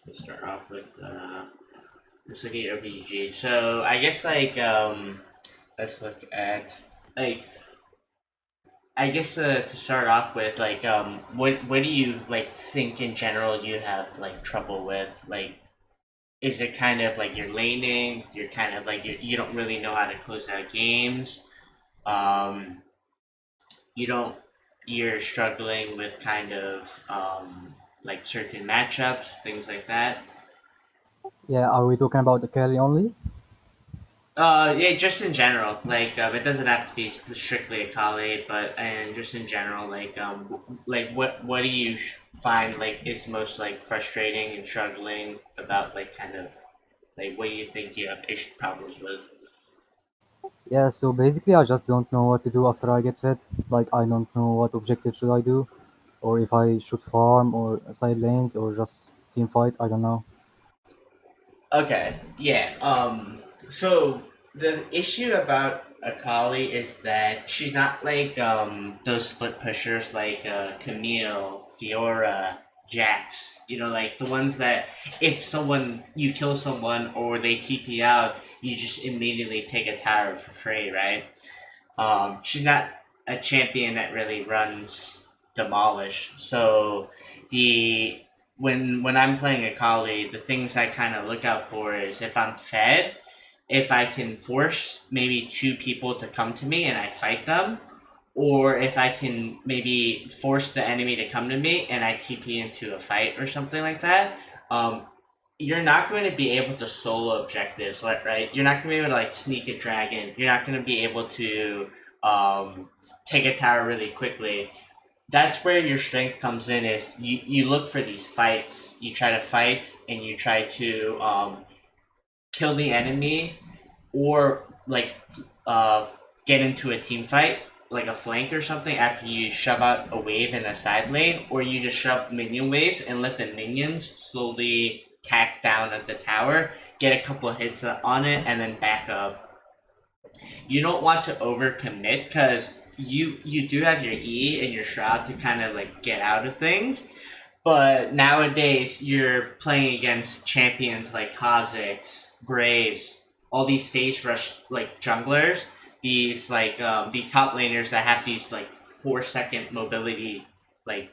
Let's start off with let's look at your OPG. So I guess let's look at like I guess to start off with what do you like think in general you have like trouble with? Like is it kind of like you're laning, you're kind of like you don't really know how to close out games, um you don't you're struggling with kind of like certain matchups, things like that. Yeah, are we talking about the Kelly only? Yeah, just in general, it doesn't have to be strictly Akali, but and just in general, like what do you find like is most like frustrating and struggling about like kind of like what do you think you have issue problems with? Yeah, so basically I just don't know what to do after I get fed. Like I don't know what objective should I do, or if I should farm or side lanes or just team fight. I don't know. Okay, yeah. So the issue about Akali is that she's not like those split pushers like Camille, Fiora, Jax. You know, like the ones that if someone you kill someone or they TP out, you just immediately take a tower for free, right? She's not a champion that really runs demolish. So the when I'm playing Akali, the things I kind of look out for is if I'm fed, if I can force maybe two people to come to me and I fight them, or if I can maybe force the enemy to come to me and I TP into a fight or something like that. Um, you're not going to be able to solo objectives, right? You're not going to be able to like sneak a dragon. You're not going to be able to um, take a tower really quickly. That's where your strength comes in. Is you look for these fights. You try to fight and you try to kill the enemy, or uh, get into a team fight, like a flank or something, after you shove out a wave in a side lane, or you just shove minion waves and let the minions slowly tack down at the tower, get a couple of hits on it, and then back up. You don't want to overcommit because you do have your E and your shroud to kind of like get out of things, but nowadays, you're playing against champions like Kha'Zix, Graves, all these phase rush like junglers, these top laners that have these like 4 second mobility, like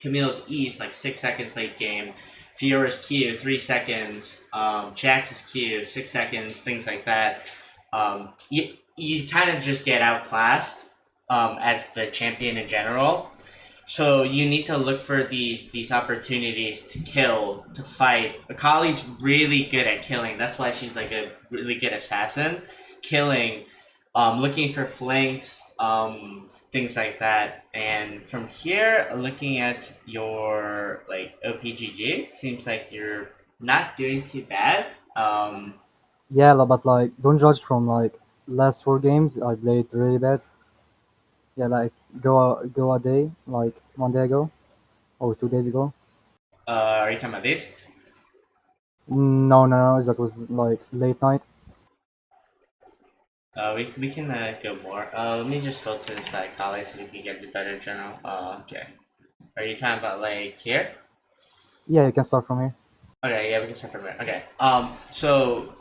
Camille's E is like 6 seconds late game, Fiora's Q 3 seconds, Jax's Q 6 seconds, things like that. You kind of just get outclassed as the champion in general, so you need to look for these opportunities to kill, to fight. Akali's really good at killing. That's why she's like a really good assassin. Killing, looking for flanks, things like that. And from here, looking at your like OPGG, seems like you're not doing too bad. Yeah, but like don't judge from like last 4 games. I played really bad. Yeah, like go a day, like 1 day ago or 2 days ago. Are you talking about this? No, no, no, that was like late night. We can go more. Let me just filter this by Akali so we can get the better general. Okay. Are you talking about like here? Yeah, you can start from here. Okay, yeah, we can start from here. Okay. So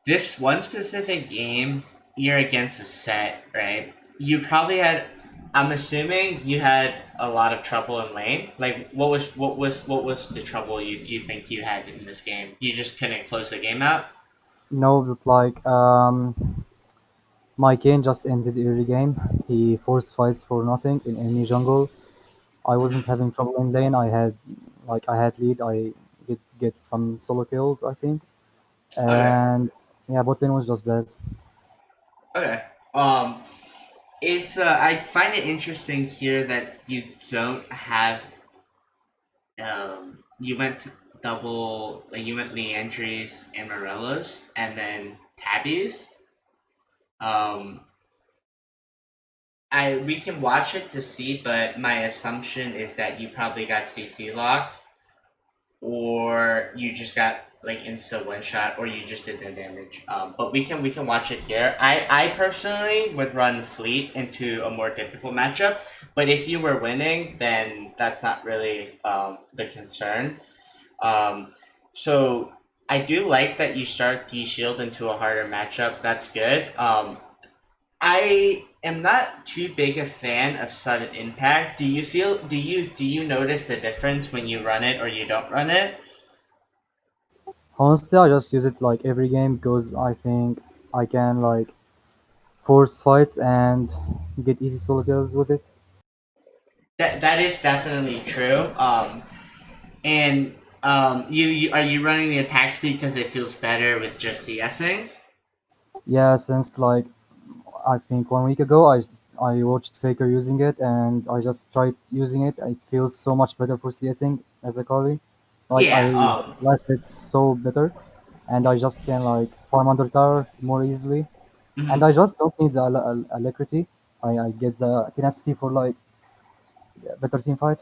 this one specific game, you're against a set, right? You probably had. I'm assuming you had a lot of trouble in lane. Like, what was the trouble you think you had in this game? You just couldn't close the game out. No, but like my game just ended early game. He forced fights for nothing in any jungle. I wasn't Mm-hmm. having trouble in lane. I had lead. I did get some solo kills, I think. Okay. And yeah, bot lane was just bad. Okay. It's I find it interesting here that you don't have you went double, like you went Leandries and Morellos and then Tabbies. Um, I we can watch it to see, but my assumption is that you probably got CC locked, or you just got like insta one shot, or you just did no damage. But we can watch it here. I personally would run Fleet into a more difficult matchup, but if you were winning, then that's not really the concern. Um, so I do like that you start D Shield into a harder matchup. That's good. I am not too big a fan of sudden impact. Do you notice the difference when you run it or you don't run it? Honestly, I just use it like every game because I think I can like force fights and get easy solo kills with it. That is definitely true. And you are you running the attack speed because it feels better with just CSing? Yeah, since like I think 1 week ago I watched Faker using it and I just tried using it. It feels so much better for CSing as a Akali. Like Yeah. I life it's so better, and I just can like farm under tower more easily. And Mhm. I just don't need the alacrity. I get the tenacity for like better team fight.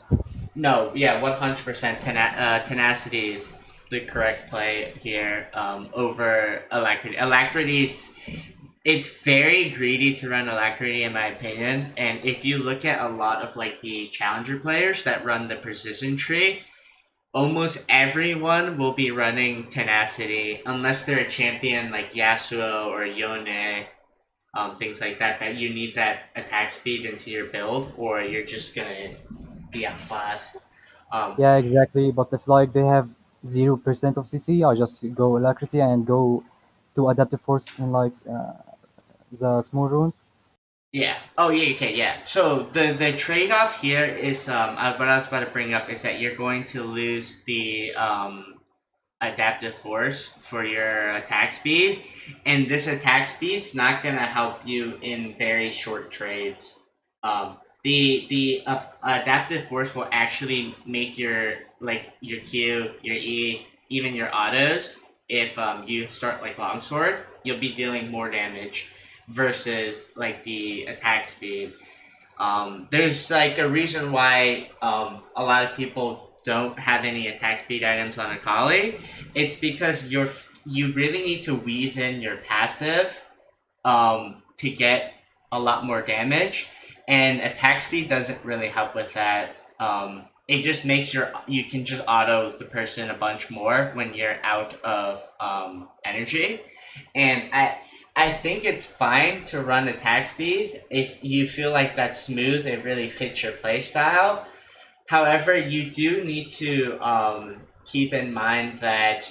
No, yeah, 100% tenacity is the correct play here over alacrity. Alacrity's it's very greedy to run alacrity in my opinion, and if you look at a lot of like the challenger players that run the precision tree, almost everyone will be running tenacity unless they're a champion like Yasuo or Yone, things like that. That you need that attack speed into your build, or you're just gonna be outclassed. Um, Yeah, exactly. But if like they have 0% of CC, I just go alacrity and go to adaptive force in like the small runes. Yeah. Oh, yeah. Okay. Yeah. So the trade off here is what I was about to bring up is that you're going to lose the adaptive force for your attack speed, and this attack speed's not gonna help you in very short trades. The adaptive force will actually make your like your Q, your E, even your autos. If you start like longsword, you'll be dealing more damage versus like the attack speed. There's like a reason why a lot of people don't have any attack speed items on Akali. It's because you really need to weave in your passive to get a lot more damage, and attack speed doesn't really help with that. It just makes you can just auto the person a bunch more when you're out of energy, and I think it's fine to run attack speed if you feel like that's smooth. It really fits your playstyle. However, you do need to keep in mind that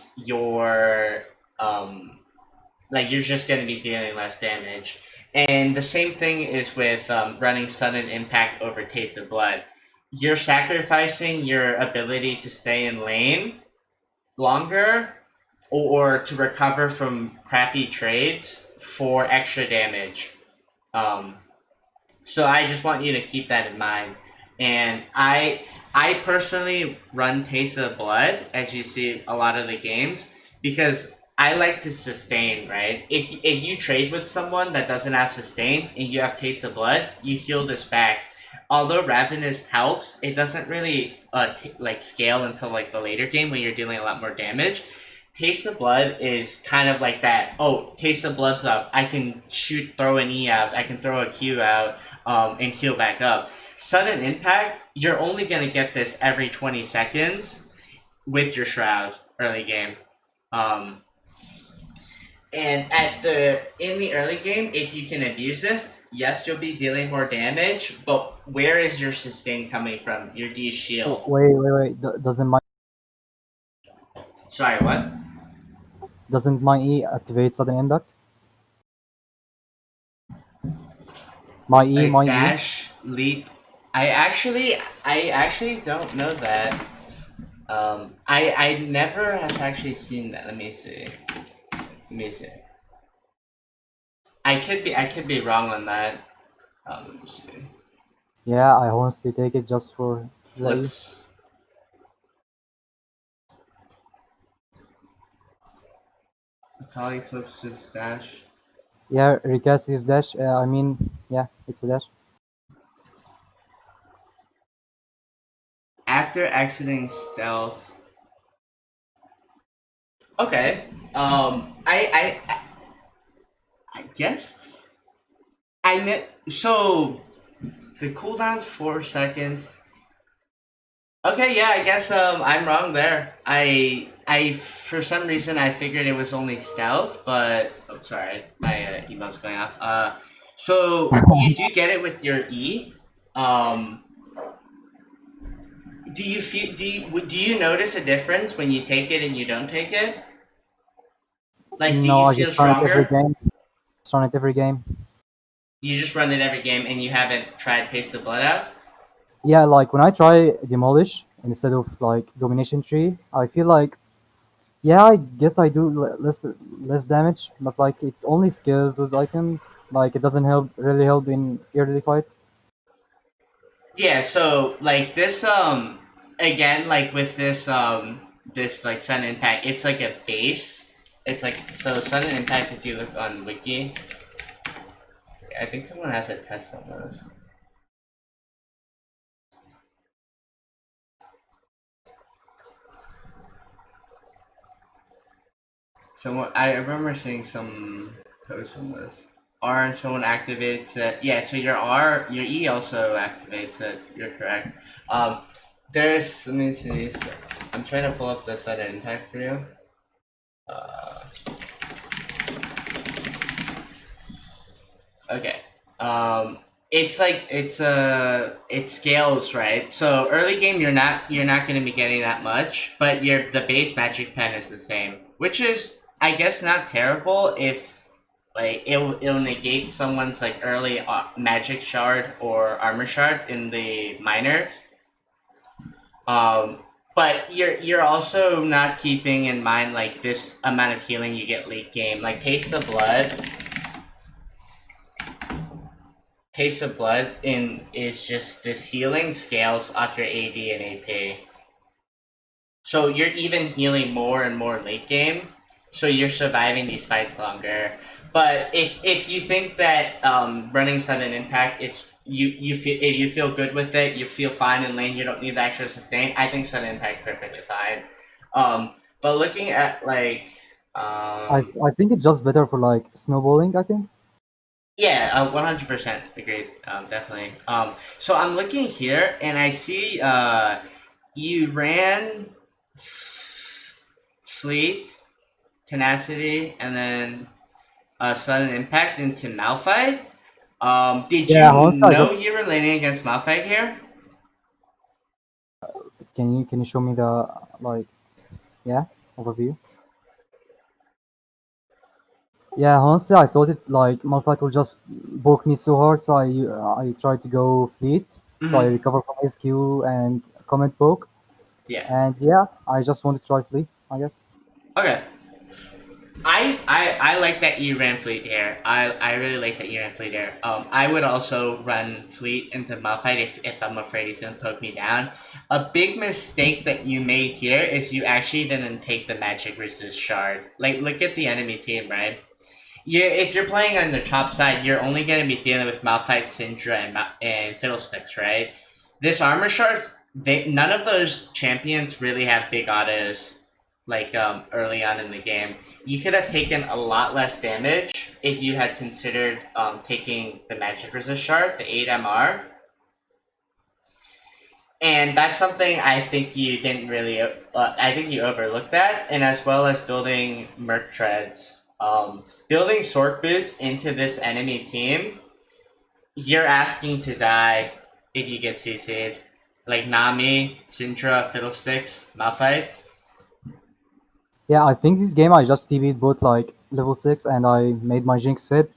um, you're just going to be dealing less damage. And the same thing is with running sudden impact over taste of blood. You're sacrificing your ability to stay in lane longer or to recover from crappy trades for extra damage. Um, so I just want you to keep that in mind. And I personally run Taste of Blood, as you see a lot of the games, because I like to sustain, right? If you trade with someone that doesn't have sustain and you have Taste of Blood, you heal this back. Although Ravenous helps, it doesn't really like scale until like the later game when you're dealing a lot more damage. Taste of Blood is kind of like that. Oh, Taste of Blood's up. I can throw an E out. I can throw a Q out, and heal back up. Sudden Impact, you're only gonna get this every 20 seconds with your Shroud early game. Um, and in the early game, if you can abuse this, yes, you'll be dealing more damage. But where is your sustain coming from? Your D shield. Wait. Sorry, what? Doesn't my E activate sudden impact? Like My E. dash leap. I actually don't know that. I never have actually seen that. Let me see. Let me see. I could be wrong on that. Let me see. Yeah, I honestly take it just for the E. Flips. Akali flips his dash Yeah, recast is dash. I mean, yeah, it's a dash. after exiting stealth. Okay. I guess so the cooldown's 4 seconds. Okay, yeah, I guess I'm wrong there. I for some reason I figured it was only stealth, but oh sorry, my email's going off. So you do get it with your E. Um, do you notice a difference when you take it and you don't take it? Like, do No, you I feel just run it every stronger? game. Just run it every game. You just run it every game and you haven't tried Taste the Blood out? Yeah, like when I try demolish instead of like domination tree, I feel like yeah, I guess I do less damage, but like it only scales those items. Like it doesn't help in early fights. Yeah, so like this again like with this like sudden impact, it's like a base. It's like so sudden impact if you look on wiki. I think someone has a test on this. Someone I remember seeing some post on this. R and someone activates it. Yeah, so your E also activates it. You're correct. Um there's let me see. I'm trying to pull up the sudden impact for you. Uh Okay. Um, it's like it scales, right? So early game you're not going to be getting that much, but your the base magic pen is the same, which is I guess not terrible if like it'll negate someone's like early magic shard or armor shard in the minors. Um, but you're also not keeping in mind like this amount of healing you get late game, like taste of blood. Taste of Blood in is just this healing scales off your AD and AP. So you're even healing more and more late game. So you're surviving these fights longer. But if you think that running sudden impact, it's you feel good with it, you feel fine in lane, you don't need the extra sustain. I think sudden impact's perfectly fine. But looking at like I um, I think it's just better for like snowballing. I think. Yeah, 100% agreed. Definitely. So I'm looking here and I see you ran Fleet, Tenacity, and then Sudden Impact into Malphite. Did you Yeah, honestly, I know you just were laning against Malphite here? can you show me the like yeah overview? Yeah, honestly, I thought it like Malphite will just poke me so hard, so I tried to go fleet, so I Mm-hmm. recover from SQ and comment poke, Yeah. and yeah, I just want to try fleet, I guess. Okay. I like that you ran Fleet here. I really like that you ran Fleet here. I would also run Fleet into Malphite if I'm afraid he's gonna poke me down. A big mistake that you made here is you actually didn't take the magic resist shard. Like look at the enemy team, right? If you're playing on the top side, you're only gonna be dealing with Malphite, Syndra, and Fiddlesticks, right? This armor shard, none of those champions really have big autos like early on in the game. You could have taken a lot less damage if you had considered taking the magic resist shard, the 8 MR. And that's something I think you didn't really. I think you overlooked that, and as well as building Merc treads, building sword boots into this enemy team. You're asking to die if you get CC'd. Like Nami, Syndra, Fiddlesticks, Malphite. Yeah, I think this game I just TV'd both like level 6 and I made my Jinx fit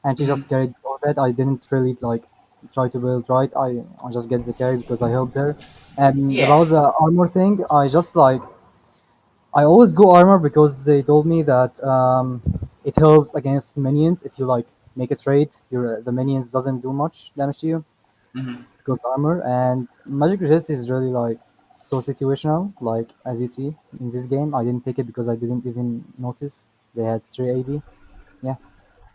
and she just Mm-hmm. carried all that. I didn't really like try to build right. I just get the carry because I helped her. And Yeah. about the armor thing, I just like I always go armor because they told me that it helps against minions if you like make a trade. Your the minions doesn't do much damage to you Mm-hmm. because armor and magic resist is really like so situational. Like as you see in this game, I didn't take it because I didn't even notice they had 3 AD. Yeah,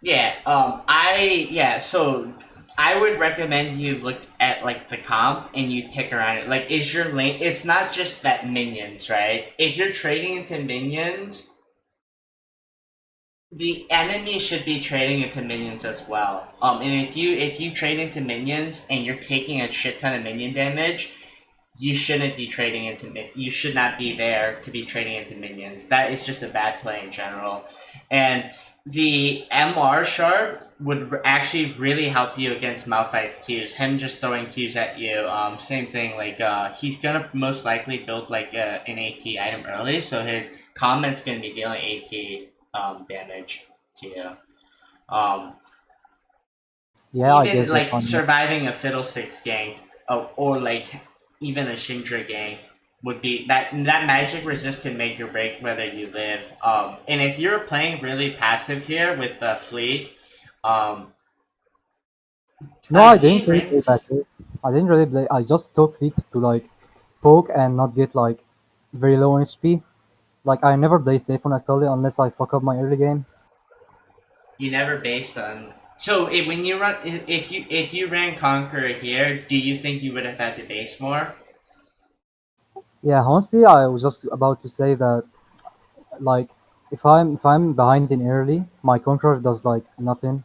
Yeah. So I would recommend you look at like the comp and you pick around it. Like, is your lane? It's not just that minions, right? If you're trading into minions, the enemy should be trading into minions as well. And if you trade into minions and you're taking a shit ton of minion damage, you shouldn't be trading into you should not be there to be trading into minions. That is just a bad play in general. And the MR sharp would actually really help you against Malphite's Qs. Him just throwing Qs at you. Same thing. Like he's gonna most likely build like an AP item early, so his comment's gonna be dealing AP damage to you. Um, Yeah, I Even guess if like I'm surviving a Fiddlesticks gank, or like even a Shindra gank would be that magic resist can make or break whether you live. And if you're playing really passive here with Fleet, um, no, I didn't D really play rings. passive. I didn't really play. I just took fleet to like poke and not get like very low on HP. Like I never play safe on Akali unless I fuck up my early game. You never based on. So when you run, if you ran Conqueror here, do you think you would have had to base more? Yeah, honestly, I was just about to say that like if I'm behind in early, my conqueror does like nothing,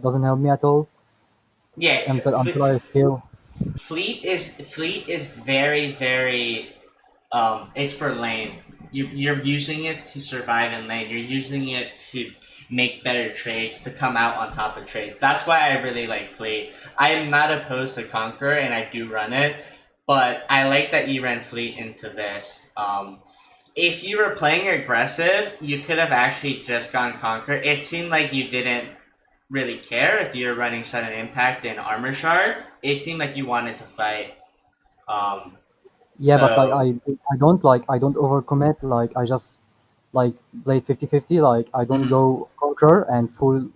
doesn't help me at all Yeah, until I scale. Fleet is very it's for lane. You're using it to survive in lane. You're using it to make better trades, to come out on top of trades. That's why I really like Fleet. I am not opposed to Conquer, and I do run it, but I like that you ran Fleet into this. If you were playing aggressive, you could have actually just gone Conquer. It seemed like you didn't really care if you're running sudden impact and armor shard. It seemed like you wanted to fight. Um, Yeah, but like so I don't overcommit. Like I just like play 50-50. Like I don't mhm. go conqueror and full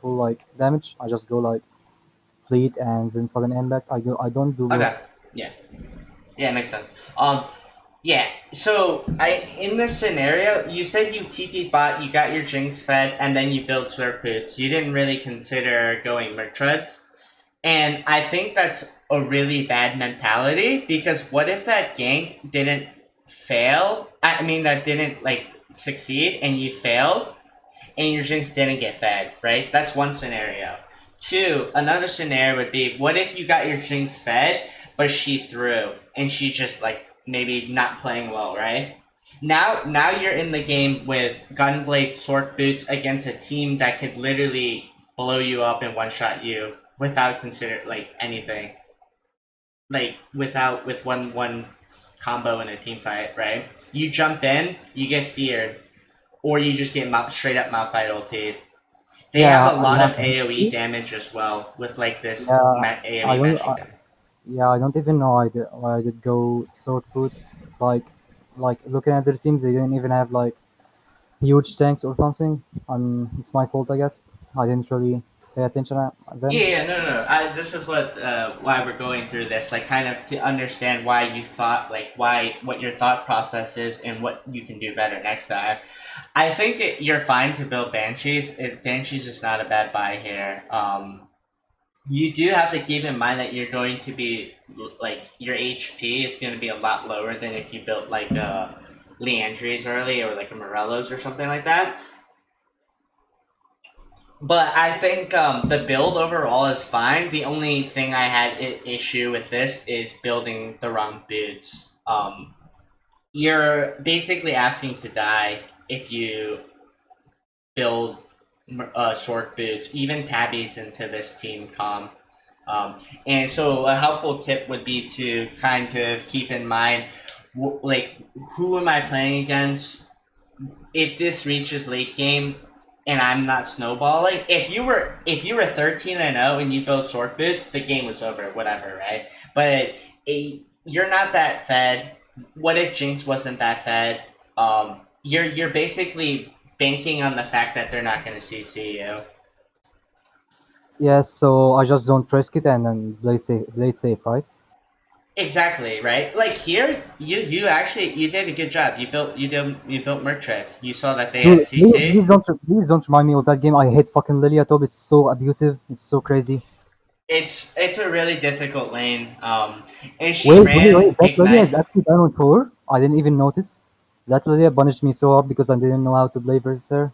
like damage. I just go like fleet and then sudden impact. I don't do both. Okay, yeah, yeah, it makes sense. Yeah. So I in this scenario, you said you TP bot, you got your Jinx fed, and then you built Swerve Boots. You didn't really consider going Mertreads. And I think that's a really bad mentality because what if that gank didn't fail? I mean, that didn't like succeed and you failed and your Jinx didn't get fed, right? That's one scenario. Two, another scenario would be what if you got your Jinx fed, but she threw and she just like maybe not playing well, right? Now you're in the game with Gunblade Sword Boots against a team that could literally blow you up and one shot you without consider like anything. Like without with one combo in a team fight, right? You jump in, you get feared, or you just get straight up Malphite ulti. They have a lot Yeah, of AoE damage as well with like this yeah. I AoE don't. matching them. Yeah, I don't even know why I did go sword boots. Like, like looking at their teams, they didn't even have like huge tanks or something. It's my fault, I guess. I didn't really pay attention at Yeah, them. yeah, no, no, no. This is what why we're going through this, like, kind of to understand why you thought, like, why what your thought process is, and what you can do better next time. I think you're fine to build banshees. Banshees is not a bad buy here. You do have to keep in mind that you're going to be like your HP is going to be a lot lower than if you built like a Leandries early or like a Morellos or something like that. But I think the build overall is fine. The only thing I had issue with this is building the wrong boots. You're basically asking to die if you build short boots, even tabbies into this team comp. And so a helpful tip would be to kind of keep in mind, like, who am I playing against? If this reaches late game and I'm not snowballing, if you were 13-0 and you built short boots, the game was over, whatever, right? But you're not that fed. What if Jinx wasn't that fed? You're basically banking on the fact that they're not going to CC you. Yes, so I just don't risk it and then play it safe, right? Exactly, right? Like here, you actually you did a good job. You built Mertrex. You saw that they had Dude, CC. please don't remind me of that game. I hate fucking Lilia top. It's so abusive. It's so crazy. It's a really difficult lane. And she Wait. ran That Lilia is Ignite. actually Diamond 4. I didn't even notice. That Lilia punished me so hard because I didn't know how to play versus her.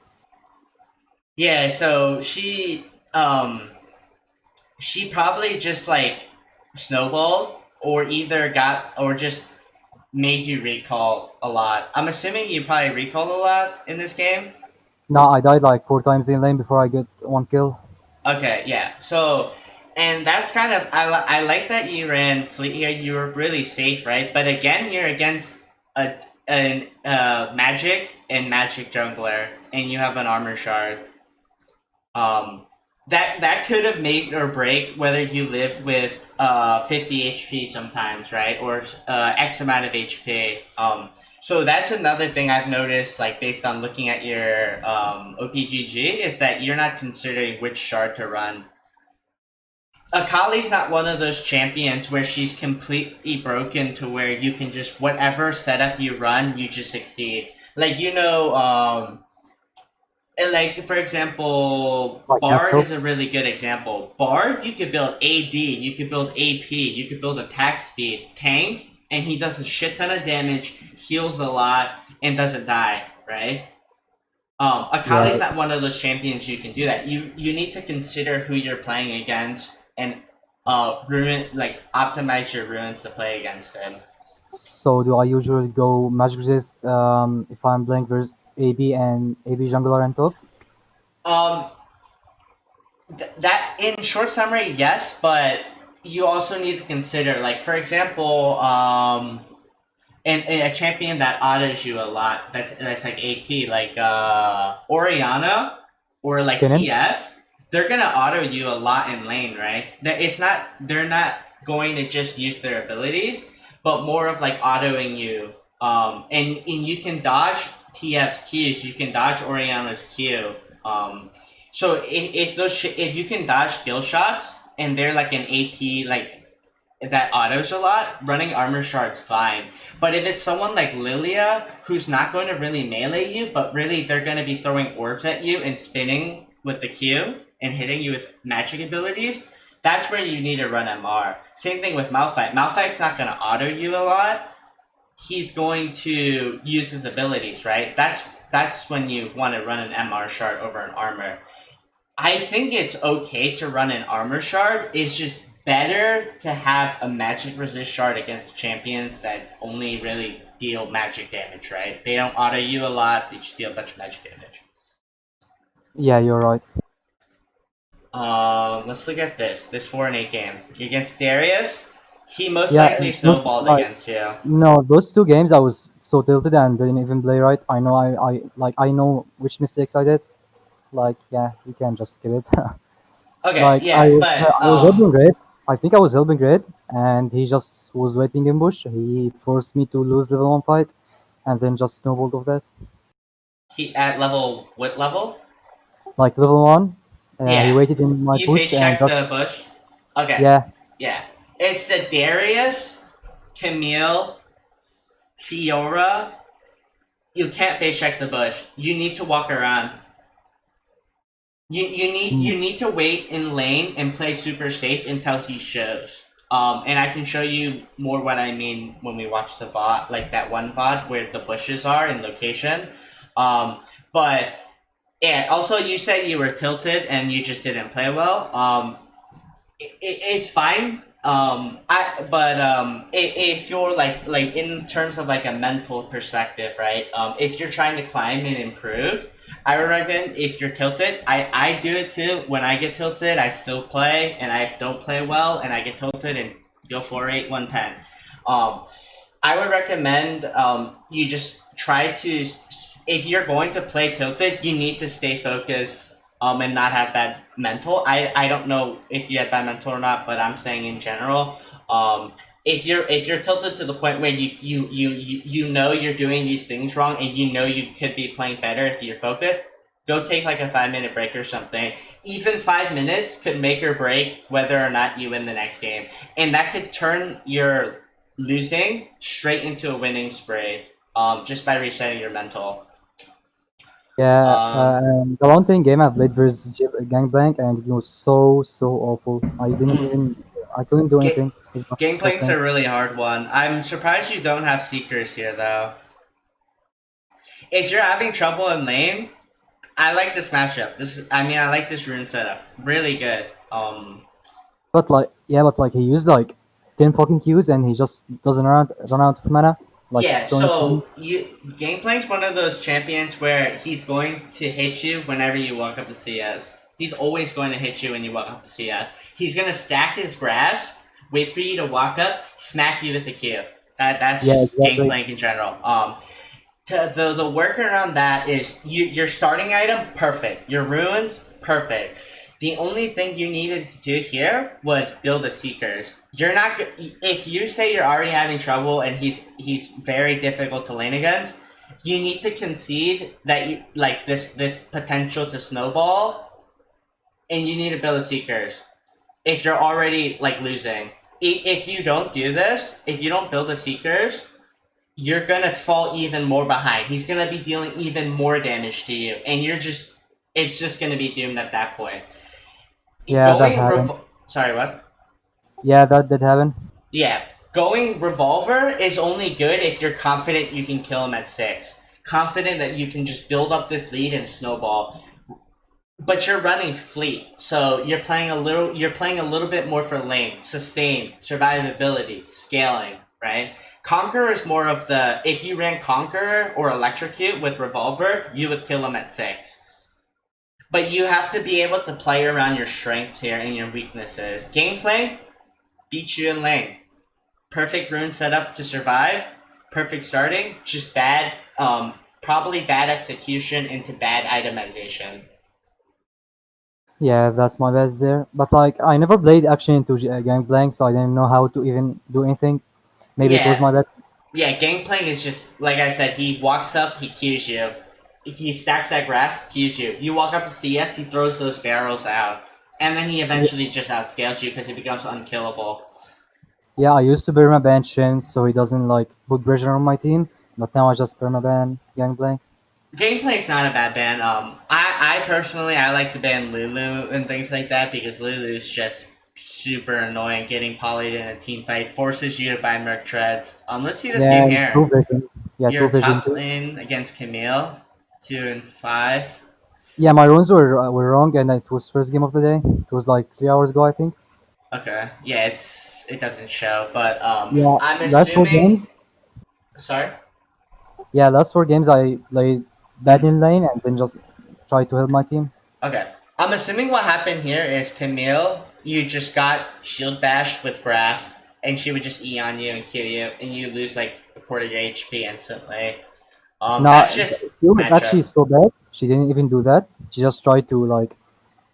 Yeah, so she probably just like snowballed or either got or just made you recall a lot? I'm assuming you probably recalled a lot in this game. No, I died like 4 times in lane before I get one kill. Okay, yeah. So, and that's kind of I like that you ran fleet here. You were really safe, right? But again, you're against an magic and magic jungler, and you have an armor shard. Um, that could have made or break whether you lived with 50 HP sometimes, right, or X amount of HP. So that's another thing I've noticed, like based on looking at your OPGG, is that you're not considering which shard to run. Akali's not one of those champions where she's completely broken to where you can just whatever setup you run, you just succeed. Like and like for example, Like Bard Yasuo. is a really good example. Bard, you could build AD, you could build AP, you could build attack speed, tank, and he does a shit ton of damage, heals a lot, and doesn't die, right? Yeah, Akali's not one of those champions you can do that. You need to consider who you're playing against and ruin like optimize your runes to play against him. so do I usually go magic resist if I'm playing versus AB and AB jungler and top? Um, that in short summary, yes, but you also need to consider, like for example, and a champion that autos you a lot. That's like AP, like Oriana or like Kennen? TF. They're gonna auto you a lot in lane, right? It's not. They're not going to just use their abilities, but more of like autoing you. And you can dodge TF's Qs. You can dodge Oriana's Q. So if you can dodge skill shots and they're like an AP like that autos a lot, running armor shard's fine. But if it's someone like Lilia who's not going to really melee you, but really they're going to be throwing orbs at you and spinning with the Q and hitting you with magic abilities, that's where you need to run MR. Same thing with Malphite. Malphite's not going to auto you a lot. He's going to use his abilities, right? That's when you want to run an MR shard over an armor. I think it's okay to run an armor shard. It's just better to have a magic resist shard against champions that only really deal magic damage, right? They don't auto you a lot, they just deal a bunch of magic damage. Yeah, you're right. Let's look at this 4 and 8 game. Against Darius, he most Yeah, likely those, snowballed like against you. no, those 2 games I was so tilted and didn't even play right. I know I know which mistakes I did. Like yeah, we can just skip it. Okay, Like yeah, but I was helping Red. I think I was helping Red, and he just was waiting in bush. He forced me to lose level 1 fight, and then just snowballed off that. he at level what level? Like level 1, he Yeah. waited in my You face bush and check just the bush? Okay. yeah, Yeah. It's the Darius, Camille, Fiora. You can't face check the bush. You need to walk around. mm, You need to wait in lane and play super safe until he shows. And I can show you more what I mean when we watch the VOD, like that one VOD where the bushes are in location. But yeah, also you said you were tilted and you just didn't play well. It's fine. If you're like in terms of like a mental perspective, right? If you're trying to climb and improve, I would recommend if you're tilted. I do it too. When I get tilted, I still play, and I don't play well, and I get tilted and go 4-8, 110. Um, I would recommend you just try to. If you're going to play tilted, you need to stay focused and not have bad mental. I don't know if you have bad mental or not, but I'm saying in general. Um, if you're tilted to the point where you know you're doing these things wrong and you know you could be playing better if you're focused, go take like a 5 minute break or something. Even 5 minutes could make or break whether or not you win the next game, and that could turn your losing straight into a winning spree. Just by resetting your mental. yeah. Um, And the one thing game I played versus Gangblank, and it was so awful. I couldn't do Ga- anything. It was so Gangplank's a painful. really hard one. I'm surprised you don't have Seekers here, though. If you're having trouble in lane, I like this matchup. I like this rune setup. Really good. But like, yeah, but like he used like 10 fucking Qs and he just doesn't run out of mana. Like it's Yeah, so insane. so Gameplay's one of those champions where he's going to hit you whenever you walk up to CS. He's always going to hit you when you walk up to CS. He's gonna stack his grass, wait for you to walk up, smack you with the Q. That's Yeah, just exactly. Gameplaying in general. The workaround that is your starting item perfect, your runes perfect. The only thing you needed to do here was build a seekers. You're not if you say you're already having trouble and he's very difficult to lane against. You need to concede that you like this potential to snowball, and you need to build a seekers. If you're already like losing, if you don't do this, if you don't build a seekers, you're gonna fall even more behind. He's gonna be dealing even more damage to you, and it's just gonna be doomed at that point. Yeah, that Going happened. sorry, what? Yeah, that did happen. Yeah, going revolver is only good if you're confident you can kill him at 6. Confident that you can just build up this lead and snowball. But you're running fleet, so you're playing a little bit more for lane, sustain, survivability, scaling, right? Conqueror is more of the if you ran Conqueror or Electrocute with Revolver, you would kill him at 6. But you have to be able to play around your strengths here and your weaknesses. Gameplay beats you in lane. Perfect rune setup to survive. Perfect starting. Just bad, probably bad execution into bad itemization. Yeah, that's my bad there. But like, I never played actually into Gangplank, so I didn't know how to even do anything. Maybe it was Yeah, my bad. yeah, Gangplank is just like I said. He walks up, he Qs you. He stacks that grass, Qs you. You walk up to CS, he throws those barrels out, and then he Yeah, eventually just outscales you because he becomes unkillable. yeah, I used to permaban Shin, so he doesn't like put pressure on my team. But now I just permaban Gangplank. Gameplay's not a bad ban. I personally I like to ban Lulu and things like that because Lulu's just super annoying. Getting polyed in a team fight forces you to buy Merc treads. Let's see this Yeah, game and True here. Vision. Yeah, True You're Vision top too. lane against Camille, 2 and 5. Yeah, my runes were wrong, and it was first game of the day. It was like 3 hours ago, I think. Okay, yeah, it doesn't show, but Yeah, I'm last four assuming. games. Sorry. Yeah, last four games I played bad Mm, in lane and then just tried to help my team. okay, I'm assuming what happened here is Camille. You just got shield bashed with grasp, and she would just E on you and kill you, and you lose like a quarter of your HP instantly. No, That's just she was matchup. actually so bad. She didn't even do that. She just tried to like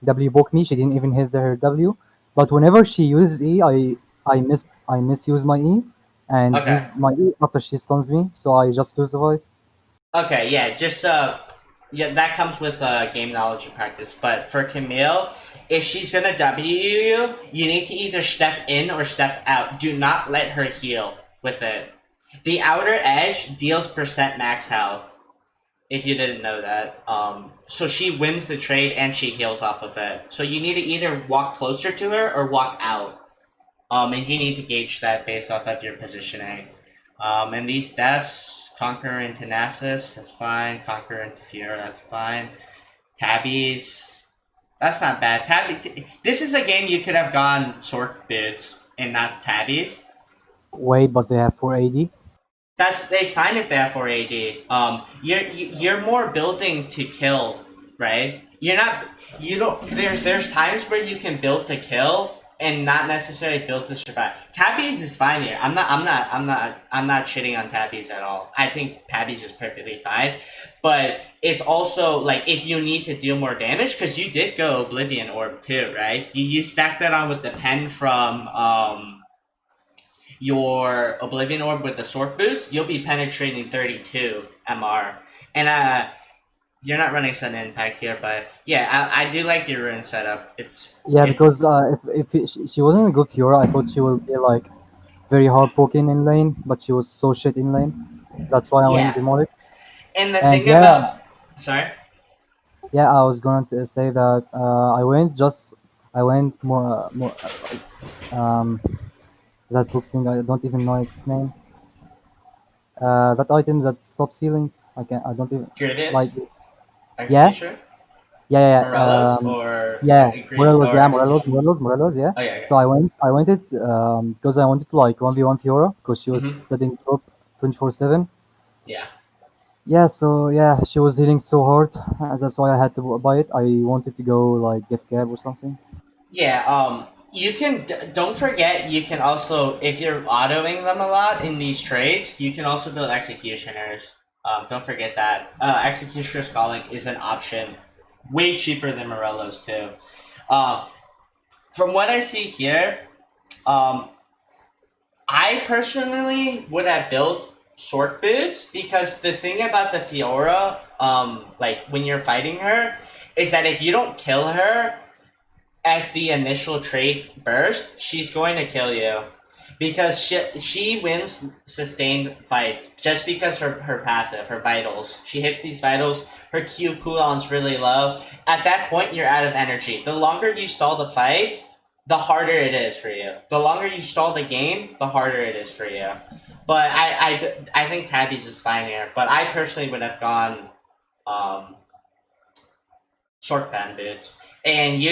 W poke me. She didn't even hit her W. But whenever she uses E, I misuse my E and Okay. use my E after she stuns me. So I just lose the fight. Okay, yeah, just yeah, that comes with game knowledge and practice. But for Camille, if she's gonna W you, you need to either step in or step out. Do not let her heal with it. The outer edge deals percent max health. If you didn't know that, so she wins the trade and she heals off of it. So you need to either walk closer to her or walk out. And you need to gauge that based off of your positioning. And these deaths, Conqueror into Nasus, that's fine. Conqueror into Fiora, that's fine. Tabbies, that's not bad. This is a game you could have gone Sork boots and not Tabbies. Wait, but they have 4 AD. It's fine if they have 4 AD. You're more building to kill, right? You're not you don't there's times where you can build to kill and not necessarily build to survive. Tabbies is fine here. I'm not shitting on Tabbies at all. I think Tabbies is perfectly fine. But it's also like if you need to deal more damage, because you did go Oblivion Orb too, right? You stacked that on with the pen from your Oblivion Orb with the Sword Boots, you'll be penetrating 32 MR. And you're not running Sun Impact here, but yeah, I do like your rune setup. Yeah, It's because she wasn't a good Fiora, I thought she would be like very hard poking in lane, but she was so shit in lane. That's why I went yeah. Demonic. And the And thing yeah, about sorry, yeah, I was going to say that I went more like that book thing. I don't even know its name. That item that stops healing. I don't even Curtis, like. Yeah, Executioner. Yeah, yeah, Green Morelos, or yeah, Morelos, Execution? Morelos, Morelos, yeah. Oh yeah, So I went it because I wanted to like 1v1 Fiora because she yeah. was Mm-hmm. splitting top 24/7. Yeah. Yeah, so yeah, she was hitting so hard. That's why I had to buy it. I wanted to go like gift cab or something. Yeah, you can don't forget you can also if you're autoing them a lot in these trades, you can also build executioners. Don't forget that executioners calling is an option, way cheaper than Morello's too. Uh, from what I see here, um, I personally would have built short boots because the thing about the Fiora, like when you're fighting her, is that if you don't kill her, as the initial trade burst, she's going to kill you. Because she wins sustained fights just because her passive, her vitals. She hits these vitals, her Q cooldown's really low. At that point, you're out of energy. The longer you stall the fight, the harder it is for you. The longer you stall the game, the harder it is for you. But I think Tabby's is fine here. But I personally would have gone um, short bandits. And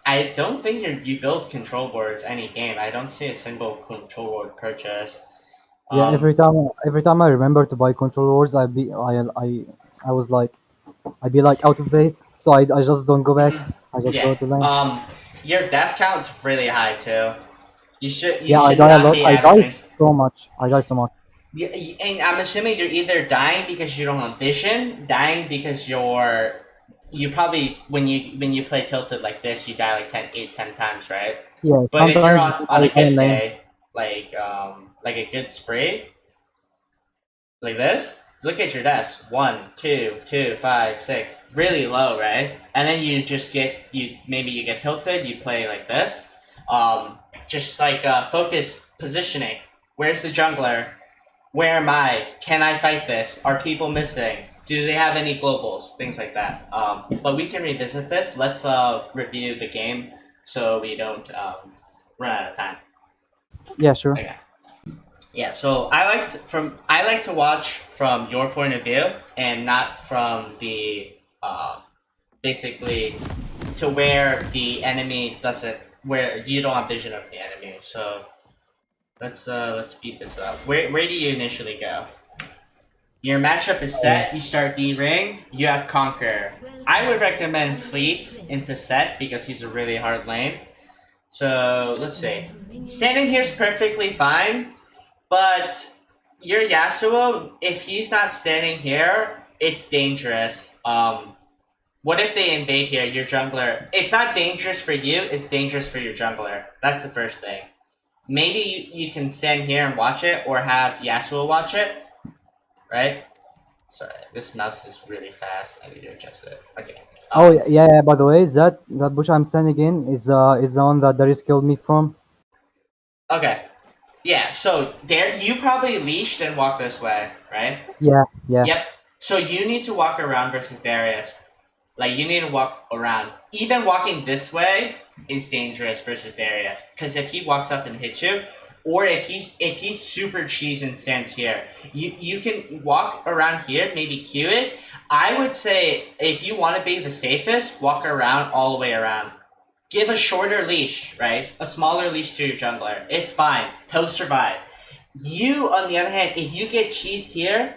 I don't think you build control boards any game. I don't see a single control board purchase. Yeah, Um, every time I remember to buy control wars, I was like I'd be like out of base, so I just don't go back. mhm. I just Yeah. go to lane. Your death count's really high too. You Yeah, I should die a not lot. be I die averaging. so much. I die so much. Yeah, and I'm assuming you're either dying because you don't have vision, dying because you probably when you play tilted like this, you die like 10 times, right? Yeah, But if you're sometimes on I a die in good lane. day, like a good spray, like this, look at your deaths. 1, 2, 2, 5, 6. Really low, right? And then you just maybe you get tilted, you play like this. Just like focus positioning. Where's the jungler? Where am I? Can I fight this? Are people missing? Do they have any globals? Things like that. But we can revisit this. Let's review the game so we don't run out of time. Yeah, sure. Okay. Yeah, so I like to watch from your point of view and not from the basically to where the enemy doesn't where you don't have vision of the enemy. So let's speed this up. Where do you initially go? Your matchup is Uh, set. You start D ring. You have Conquer. I would recommend Fleet into set because he's a really hard lane. So let's see. Standing here is perfectly fine. But your Yasuo, if he's not standing here, it's dangerous. What if they invade here? Your jungler. It's not dangerous for you. It's dangerous for your jungler. That's the first thing. Maybe you can stand here and watch it, or have Yasuo watch it. Right? Sorry, this mouse is really fast. I need to adjust it. Okay. oh yeah, yeah. By the way, that bush I'm standing in is the one that Darius killed me from. Okay. Yeah. So there, you probably leashed and walk this way, right? Yeah, yeah, Yep. So you need to walk around versus Darius. Like you need to walk around. Even walking this way is dangerous versus Darius. Because if he walks up and hits you, or if he's super cheese and stands here, you can walk around here, maybe Q it. I would say if you want to be the safest, walk around all the way around. Give a shorter leash, right? A smaller leash to your jungler. It's fine. He'll survive. You, on the other hand, if you get cheesed here,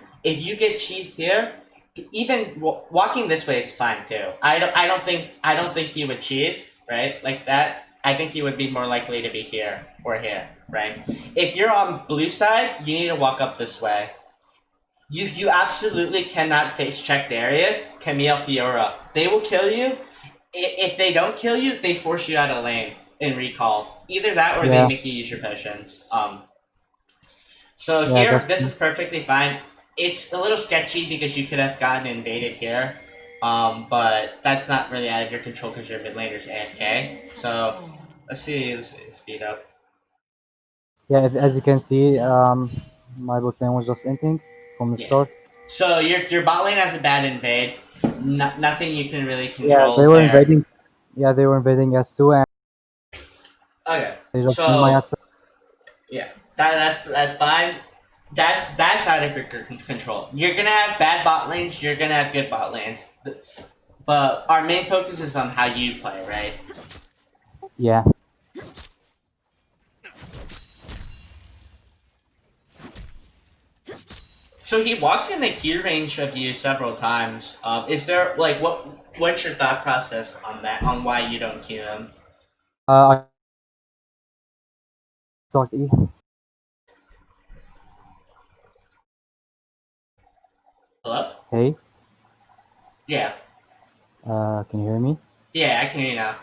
even walking this way is fine too. I don't think he would cheese right like that. I think he would be more likely to be here or here, right? If you're on blue side, you need to walk up this way. You absolutely cannot face check Darius, Camille, Fiora. They will kill you. If they don't kill you, they force you out of lane in recall. Either that or they yeah, make you use your potions. So yeah. here, That's this true. is perfectly fine. It's a little sketchy because you could have gotten invaded here, but that's not really out of your control because your mid laner's AFK. So let's see, speed up. Yeah, as you can see, my bot lane was just ending from the Yeah. start. So your bot lane has a bad invade. Nothing you can really Yeah, control they were there. invading. Yeah, they were invading S2, and Okay. they just killed my So ass. yeah, that's fine. That's out of your control. You're gonna have bad bot lanes. You're gonna have good bot lanes. But our main focus is on how you play, right? Yeah. So he walks in the Q range of you several times. Is there like what's your thought process on that? On why you don't Q him? I start E. Hello? Hey, Yeah, can you hear me? yeah, I can hear you now.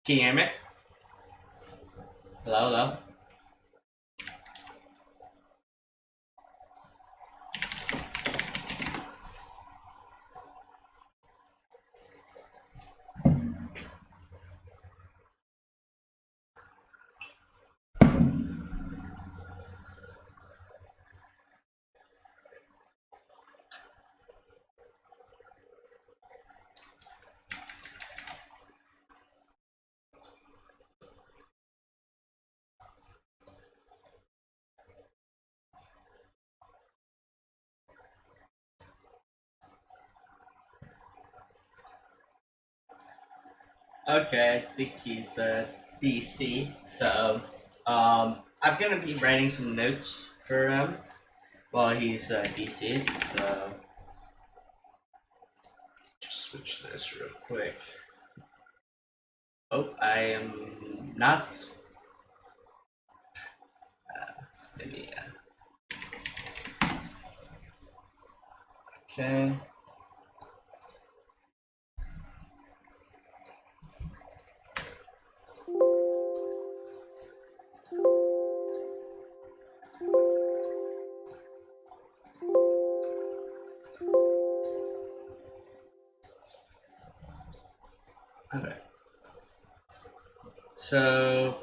Can you hear me? Hello, hello. Okay, I think he's DC. So, I'm gonna be writing some notes for him while he's DC. So, just switch this real quick. Oh, I am not. Let me, okay. Okay. So,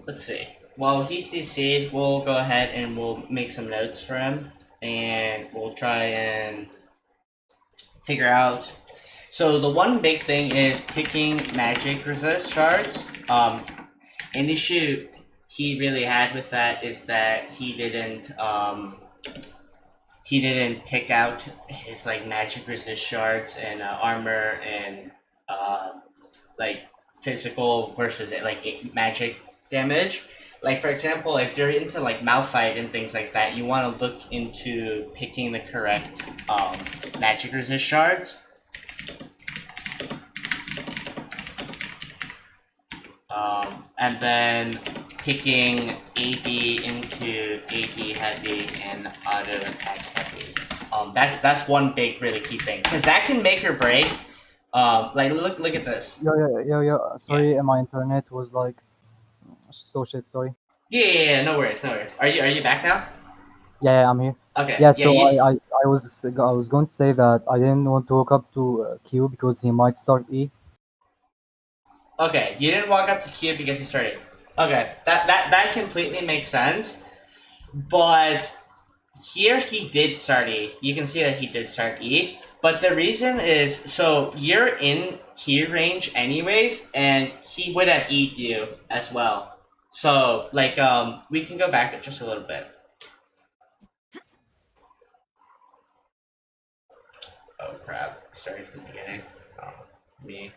let's see. While he's CC'd, we'll go ahead and we'll make some notes for him, and we'll try and figure out. So the one big thing is picking magic resist shards. An issue he really had with that is that he didn't pick out his like magic resist shards and armor and uh, like physical versus like magic damage. Like for example, if you're into like Malphite and things like that, you want to look into picking the correct magic resist shards. And then picking AD into AD heavy and auto attack heavy. That's one big really key thing because that can make or break. Like look at this. Yeah. Yeah. Sorry, my internet was like so shit. Sorry. Yeah. No worries. No worries. Are you back now? Yeah, I'm here. Okay. Yeah, Yeah. so I was going to say that I didn't want to walk up to Q because he might start E. Okay. You didn't walk up to Q because he started. Okay. That completely makes sense. But here he did start E. You can see that he did start E. But the reason is so you're in Q range anyways, and he would have E'd you as well. So like we can go back just a little bit. Oh crap! Starting from the beginning. Um, me.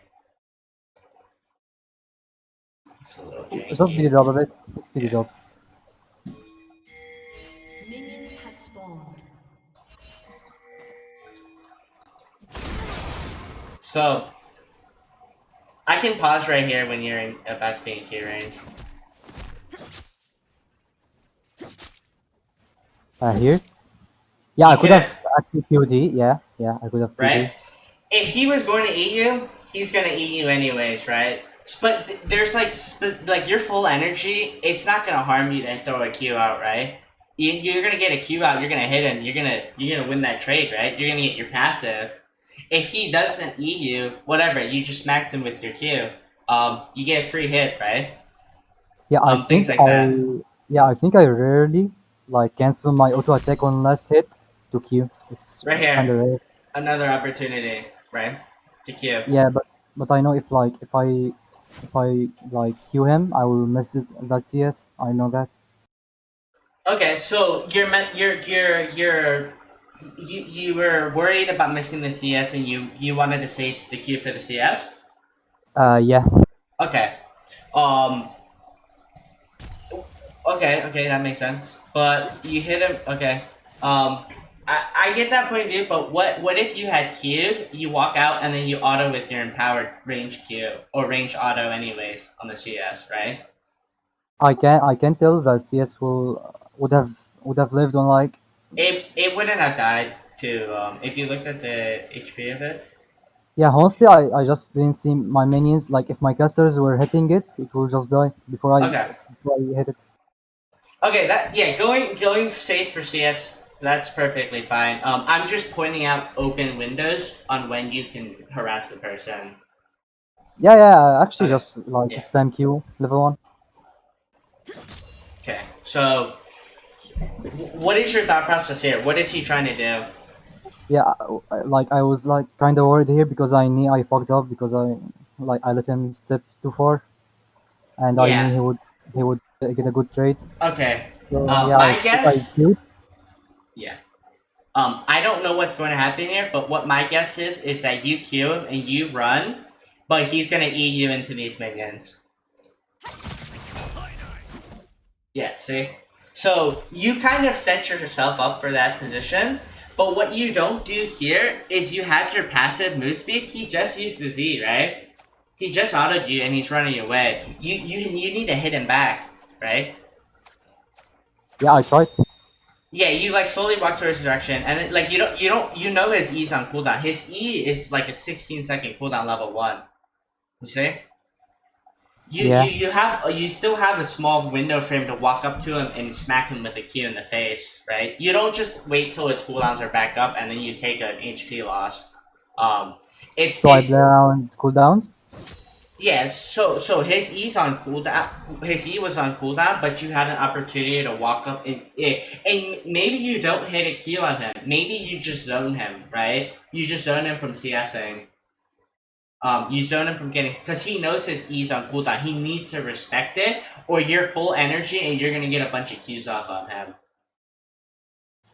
It's a little Just speed janky. it up a bit. Just speed it Yeah. up. Minions have spawned. So I can pause right here when you're about to be in Q range. Here. Yeah, I You could could, have actually QD. Yeah, I could have right? QD. If he was going to eat you, he's gonna eat you anyways, right? But there's like your full energy. It's not gonna harm you to throw a Q out, right? You're gonna get a Q out. You're gonna hit him. You're gonna win that trade, right? You're gonna get your passive. If he doesn't eat you, whatever, you just smacked him with your Q. You get a free hit, right? Yeah, Things like that. I think I rarely like cancel my auto attack on last hit to Q. It's Right it's kind here, of rare. another opportunity, right? To Q. Yeah, but but I know if I like Q him, I will miss it that CS. I know that. Okay, so you were worried about missing the CS, and you wanted to save the Q for the CS. Yeah. Okay. Um. Okay, that makes sense. But you hit him. Okay. I get that point of view, but what if you had Q'd, you walk out, and then you auto with your empowered range Q or range auto anyways on the CS, right? I can tell that CS would have lived on like. It wouldn't have died too. If you looked at the HP of it. Yeah, honestly, I just didn't see my minions. Like, if my casters were hitting it, it will just die Okay. before I hit it. Okay, that yeah, going safe for CS, that's perfectly fine. I'm just pointing out open windows on when you can harass the person. Yeah, I actually Okay. just like Yeah. spam Q level 1. Okay. So, what is your thought process here? What is he trying to do? Yeah, like I was like kind of worried here because I knew I fucked up because I let him step too far, and I knew Yeah. he would get a good trade. Okay. So yeah, I My think I guess. queued. Yeah. I don't know what's going to happen here, but what my guess is that you queue him and you run, but he's gonna eat you into these minions. Yeah, see? So you kind of set yourself up for that position, but what you don't do here is you have your passive move speed. He just used the Z, right? He just autoed you and he's running away. You need to hit him back, right? Yeah, I tried. Yeah, you like slowly walk towards his direction, and then, like you know his E's on cooldown. His E is like a 16-second cooldown level 1. You see? Yeah, You still have a small window for him to walk up to him and smack him with a Q in the face, right? You don't just wait till his cooldowns are back up and then you take an HP loss. Um, so I it's play around cooldowns. yeah. So his E's on cooldown. His E was on cooldown, but you had an opportunity to walk up and maybe you don't hit a Q on him. Maybe you just zone him, right? You just zone him from CSing. You zone him from getting because he knows his E's on cooldown. He needs to respect it, or you're full energy and you're gonna get a bunch of Qs off on him.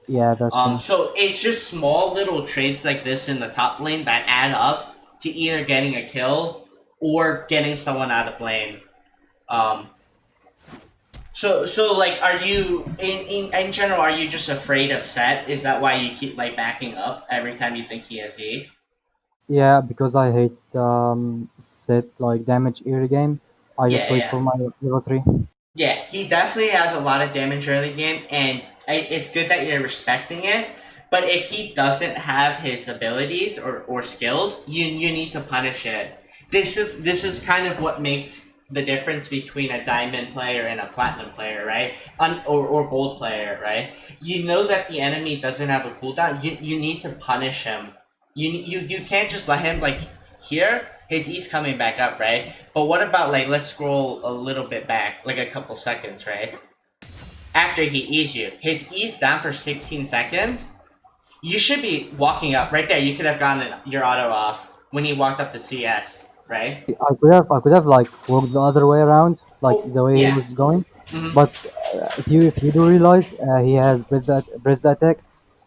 Yeah, that's true. So it's just small little trades like this in the top lane that add up to either getting a kill or getting someone out of lane. Um, so like, are you in general? Are you just afraid of Set? Is that why you keep like backing up every time you think he has E? Yeah, because I hate set like damage early game. I just Yeah, wait yeah. for my level 3. Yeah, he definitely has a lot of damage early game, and it's good that you're respecting it. But if he doesn't have his abilities or skills, you need to punish it. This is kind of what makes the difference between a diamond player and a platinum player, right? Or gold player, right? You know that the enemy doesn't have a cooldown. You need to punish him. You can't just let him like here. His E's coming back up, right? But what about like let's scroll a little bit back, like a couple seconds, right? After he E's you, his E's down for 16 seconds. You should be walking up right there. You could have gotten your auto off when he walked up to CS, right? I could have like walked the other way around, like Oh, the way he yeah. was going. Hmm. But if you do realize, he has breath attack,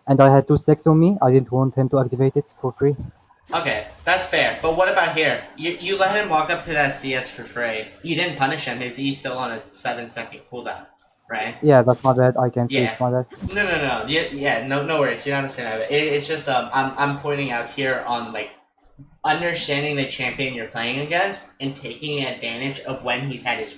and I had 2 stacks on me. I didn't want him to activate it for free. Okay, that's fair. But what about here? You let him walk up to that CS for free. You didn't punish him. His E's still on a 7-second cooldown, right? Yeah, that's my bad. I can see Yeah. it's my bad. No. Yeah. No worries. You don't understand that. It's just I'm pointing out here on like understanding the champion you're playing against and taking advantage of when he's at his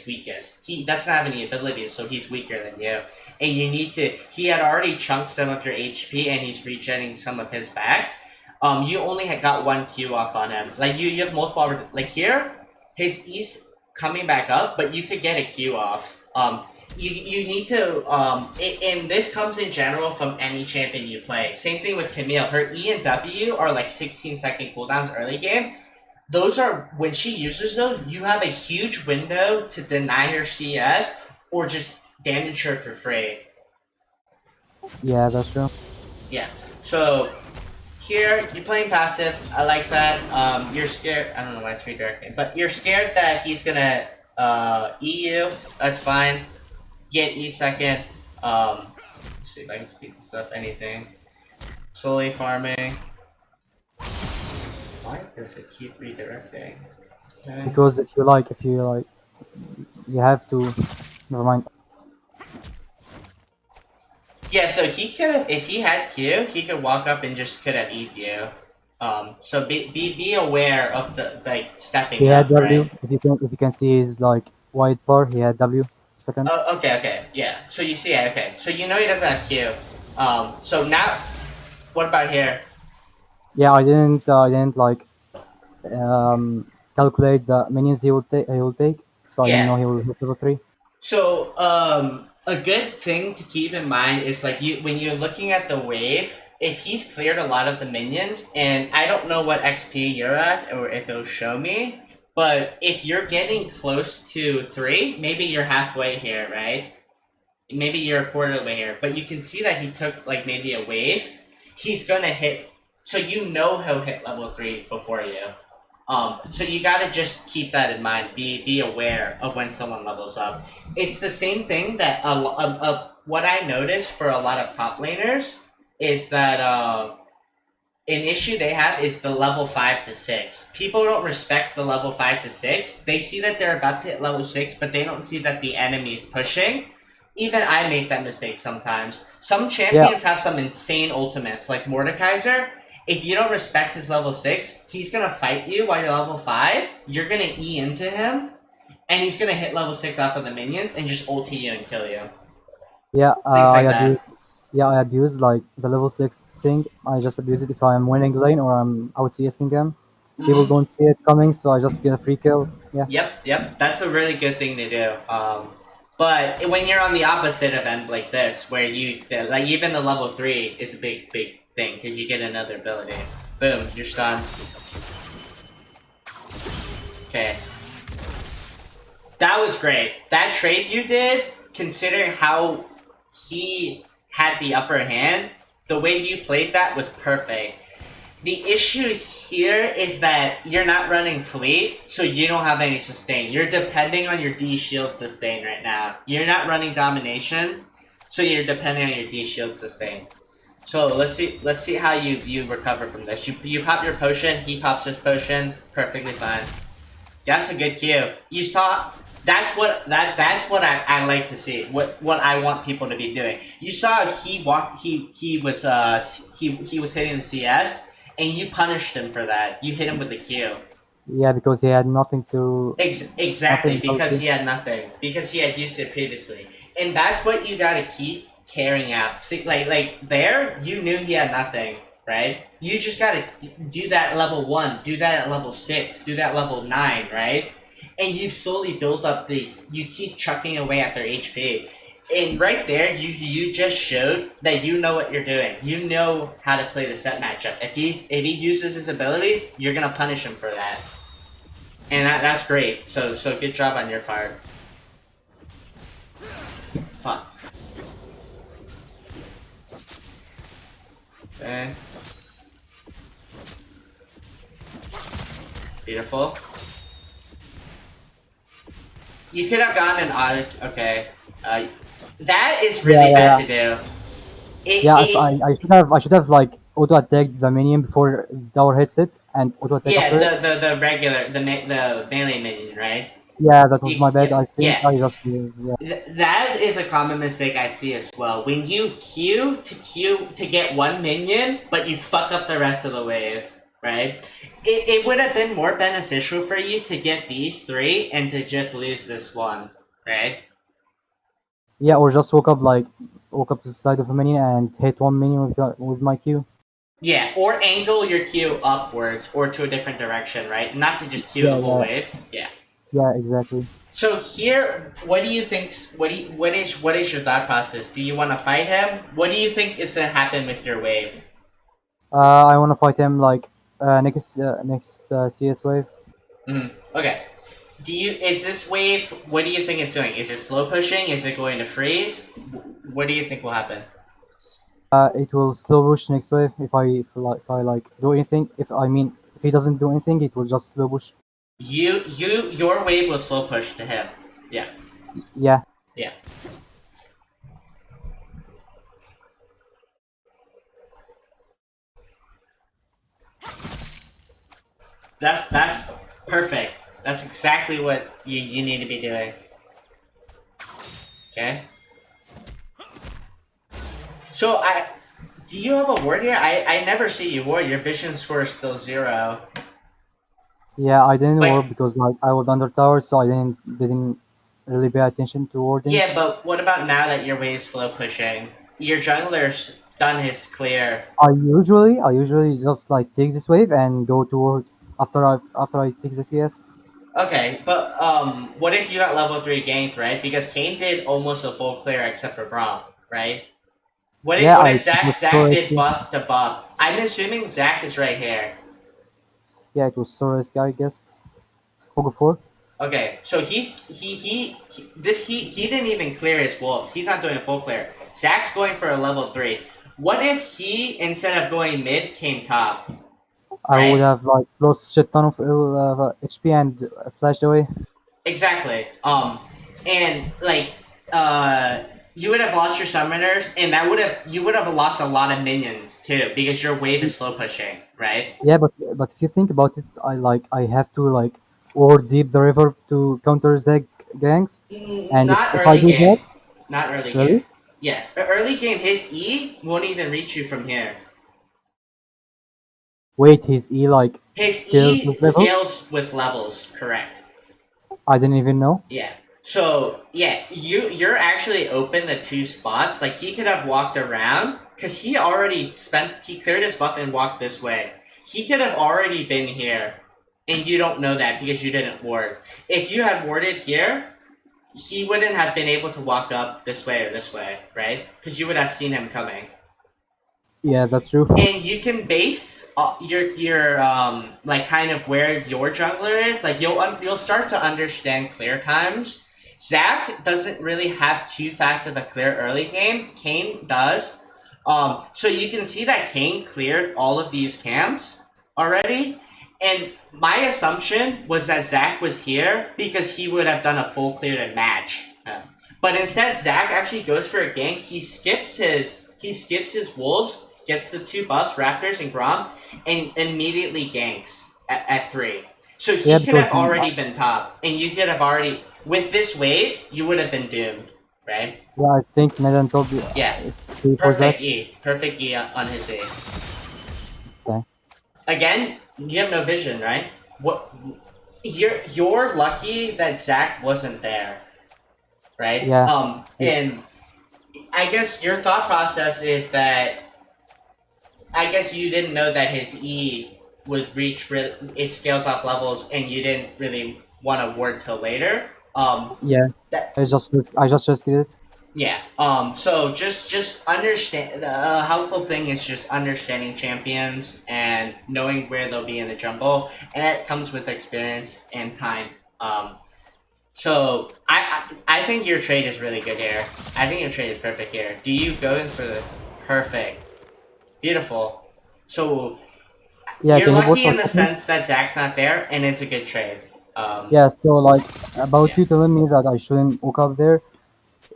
weakest. He doesn't have any abilities, so he's weaker than you. And you need to. He had already chunked some of your HP, and he's regenerating some of his back. You only had got one Q off on him. Like you have multiple. Like here, his E's coming back up, but you could get a Q off. You need to and this comes in general from any champion you play. Same thing with Camille. Her E and W are like 16-second cooldowns early game. Those are when she uses those, you have a huge window to deny her CS or just damage her for free. Yeah, that's true. Yeah. So here you're playing passive. I like that. You're scared. I don't know why it's redirecting, but you're scared that he's gonna E you. That's fine. Get E second. Let's see if I can speed this up. Anything. Slowly farming. Why does it keep redirecting? Okay. Because if you like, you have to. Never mind. Yeah, so he could have, if he had Q, he could walk up and just could have eat you. So be aware of the like stepping He had up, W. right? If you can see his like white bar, he had W. Second. Oh, okay, yeah. So you see, yeah, okay. So you know he doesn't have Q. So now, what about here? Yeah, I didn't like calculate the minions he will take, so I didn't Yeah. know he will hit level 3. So, a good thing to keep in mind is like you when you're looking at the wave, if he's cleared a lot of the minions, and I don't know what XP you're at or if it'll show me, but if you're getting close to 3, maybe you're halfway here, right? Maybe you're a quarter of the way here, but you can see that he took like maybe a wave. He's gonna hit, so you know he'll hit level 3 before you. So you gotta just keep that in mind. Be aware of when someone levels up. It's the same thing that what I noticed for a lot of top laners is that an issue they have is the level 5 to 6. People don't respect the level 5 to 6. They see that they're about to hit level 6, but they don't see that the enemy is pushing. Even I make that mistake sometimes. Some champions have some insane ultimates, like Mordekaiser. If you don't respect his level 6, he's gonna fight you while you're level 5. You're gonna E into him, and he's gonna hit level 6 off of the minions and just ulti you and kill you. Yeah, Things like that. I abuse like the level 6 thing. I just abuse it if I'm winning the lane or I'm out CSing him. People don't see it coming, so I just get a free kill. Yeah. Yep. That's a really good thing to do. But when you're on the opposite of end like this, where like even the level 3 is a big thing because you get another ability. Boom, you're stunned. Okay. That was great. That trade you did, considering how he had the upper hand, the way you played that was perfect. The issue here is that you're not running fleet, so you don't have any sustain. You're depending on your D shield sustain right now. You're not running domination, so you're depending on your D shield sustain. So let's see how you recover from this. You pop your potion, he pops his potion, perfectly fine. That's a good cue. You saw that's what I like to see. What I want people to be doing. You saw he was hitting the CS and you punished him for that. You hit him with the Q. Yeah, because he had nothing to. Exactly, Nothing because to. he had nothing. Because he had used it previously. And that's what you gotta keep carrying out. See, like there, you knew he had nothing, right? You just gotta do that level 1, do that at level 6, do that level 9, right? And you slowly build up these, you keep chucking away at their HP. And right there, you just showed that you know what you're doing. You know how to play the set matchup. If he uses his abilities, you're gonna punish him for that. And that's great. So good job on your part. Fuck. Okay. Beautiful. You could have gotten an auto. Okay. That is really bad to do. I should have like auto attacked the minion before the tower hits it and auto attack after it. the regular the melee minion, right? Yeah, that was my bad. I think Yeah. I just That is a common mistake I see as well. When you queue to get one minion, but you fuck up the rest of the wave, right? It would have been more beneficial for you to get these 3 and to just lose this one, right? Yeah, or just woke up to the side of a minion and hit one minion with my Q. Yeah, or angle your Q upwards or to a different direction, right? Not to just queue the whole wave. Yeah. Yeah, exactly. So here, what do you think? What is your thought process? Do you want to fight him? What do you think is gonna happen with your wave? I want to fight him like next CS wave. Okay. Is this wave? What do you think it's doing? Is it slow pushing? Is it going to freeze? What do you think will happen? It will slow push next wave if I like do anything. If he doesn't do anything, it will just slow push. Your wave will slow push to him. Yeah, Yeah, yeah. That's perfect. That's exactly what you need to be doing. Okay. So do you have a ward here? I never see you ward. Your vision score is still 0. yeah. I didn't But work because like I was under tower, so I didn't really pay attention to warding. yeah, but what about now that your wave slow pushing? Your jungler's done his clear. I usually just like take this wave and go toward after I take the CS. Okay, but what if you got level 3 ganked, right? Because Kane did almost a full clear except for Braum, right? Yeah, What I if it was so Zach did risky. buff to buff? I'm assuming Zach is right here. Yeah, it was so risky. I guess. Hogo 4. Okay, so he didn't even clear his wolves. He's not doing a full clear. Zach's going for a level 3. What if he, instead of going mid, came top? I would Right? have like lost shit ton of HP and flashed away. Exactly. And like, uh, you would have lost your summoners, and you would have lost a lot of minions too, because your wave is slow pushing, right? Yeah, but if you think about it, I have to like ward deep the river to counter Zeg ganks, and Not if I early do that, game. Not early game. really, Yeah, early game, his E won't even reach you from here. wait, his E like His scales E with level. scales with levels, correct? I didn't even know. Yeah. So yeah, you're actually open to 2 spots. Like he could have walked around because he cleared his buff and walked this way. He could have already been here, and you don't know that because you didn't ward. If you had warded here, he wouldn't have been able to walk up this way, right? Because you would have seen him coming. Yeah, that's true. And you can base your like kind of where your jungler is. Like you'll start to understand clear times. Zach doesn't really have too fast of a clear early game. Kane does. So you can see that Kane cleared all of these camps already. And my assumption was that Zach was here because he would have done a full clear to match him. But instead, Zach actually goes for a gank. He skips his wolves, gets the 2 buffs, Raptors and Grom, and immediately ganks at 3. So Yeah, he could because have already been top, and you could have already with this wave, you would have been doomed, right? yeah, I think mid and top Yeah, is key for Zeg. perfect E on his E. Okay. Again, you have no vision, right? What? You're lucky that Zach wasn't there, right? Yeah, And I guess your thought process is that I guess you didn't know that his E would reach it scales off levels, and you didn't really want to ward till later. yeah. That I just risked it. yeah. So just understand. The helpful thing is just understanding champions and knowing where they'll be in the jungle, and that comes with experience and time. So I think your trade is really good here. I think your trade is perfect here. Do you go in for the perfect? Beautiful. So Yeah, you're can you vote lucky for in the me? sense that Zach's not there, and it's a good trade. Yeah, so like about Yeah, you telling me that I shouldn't walk up there.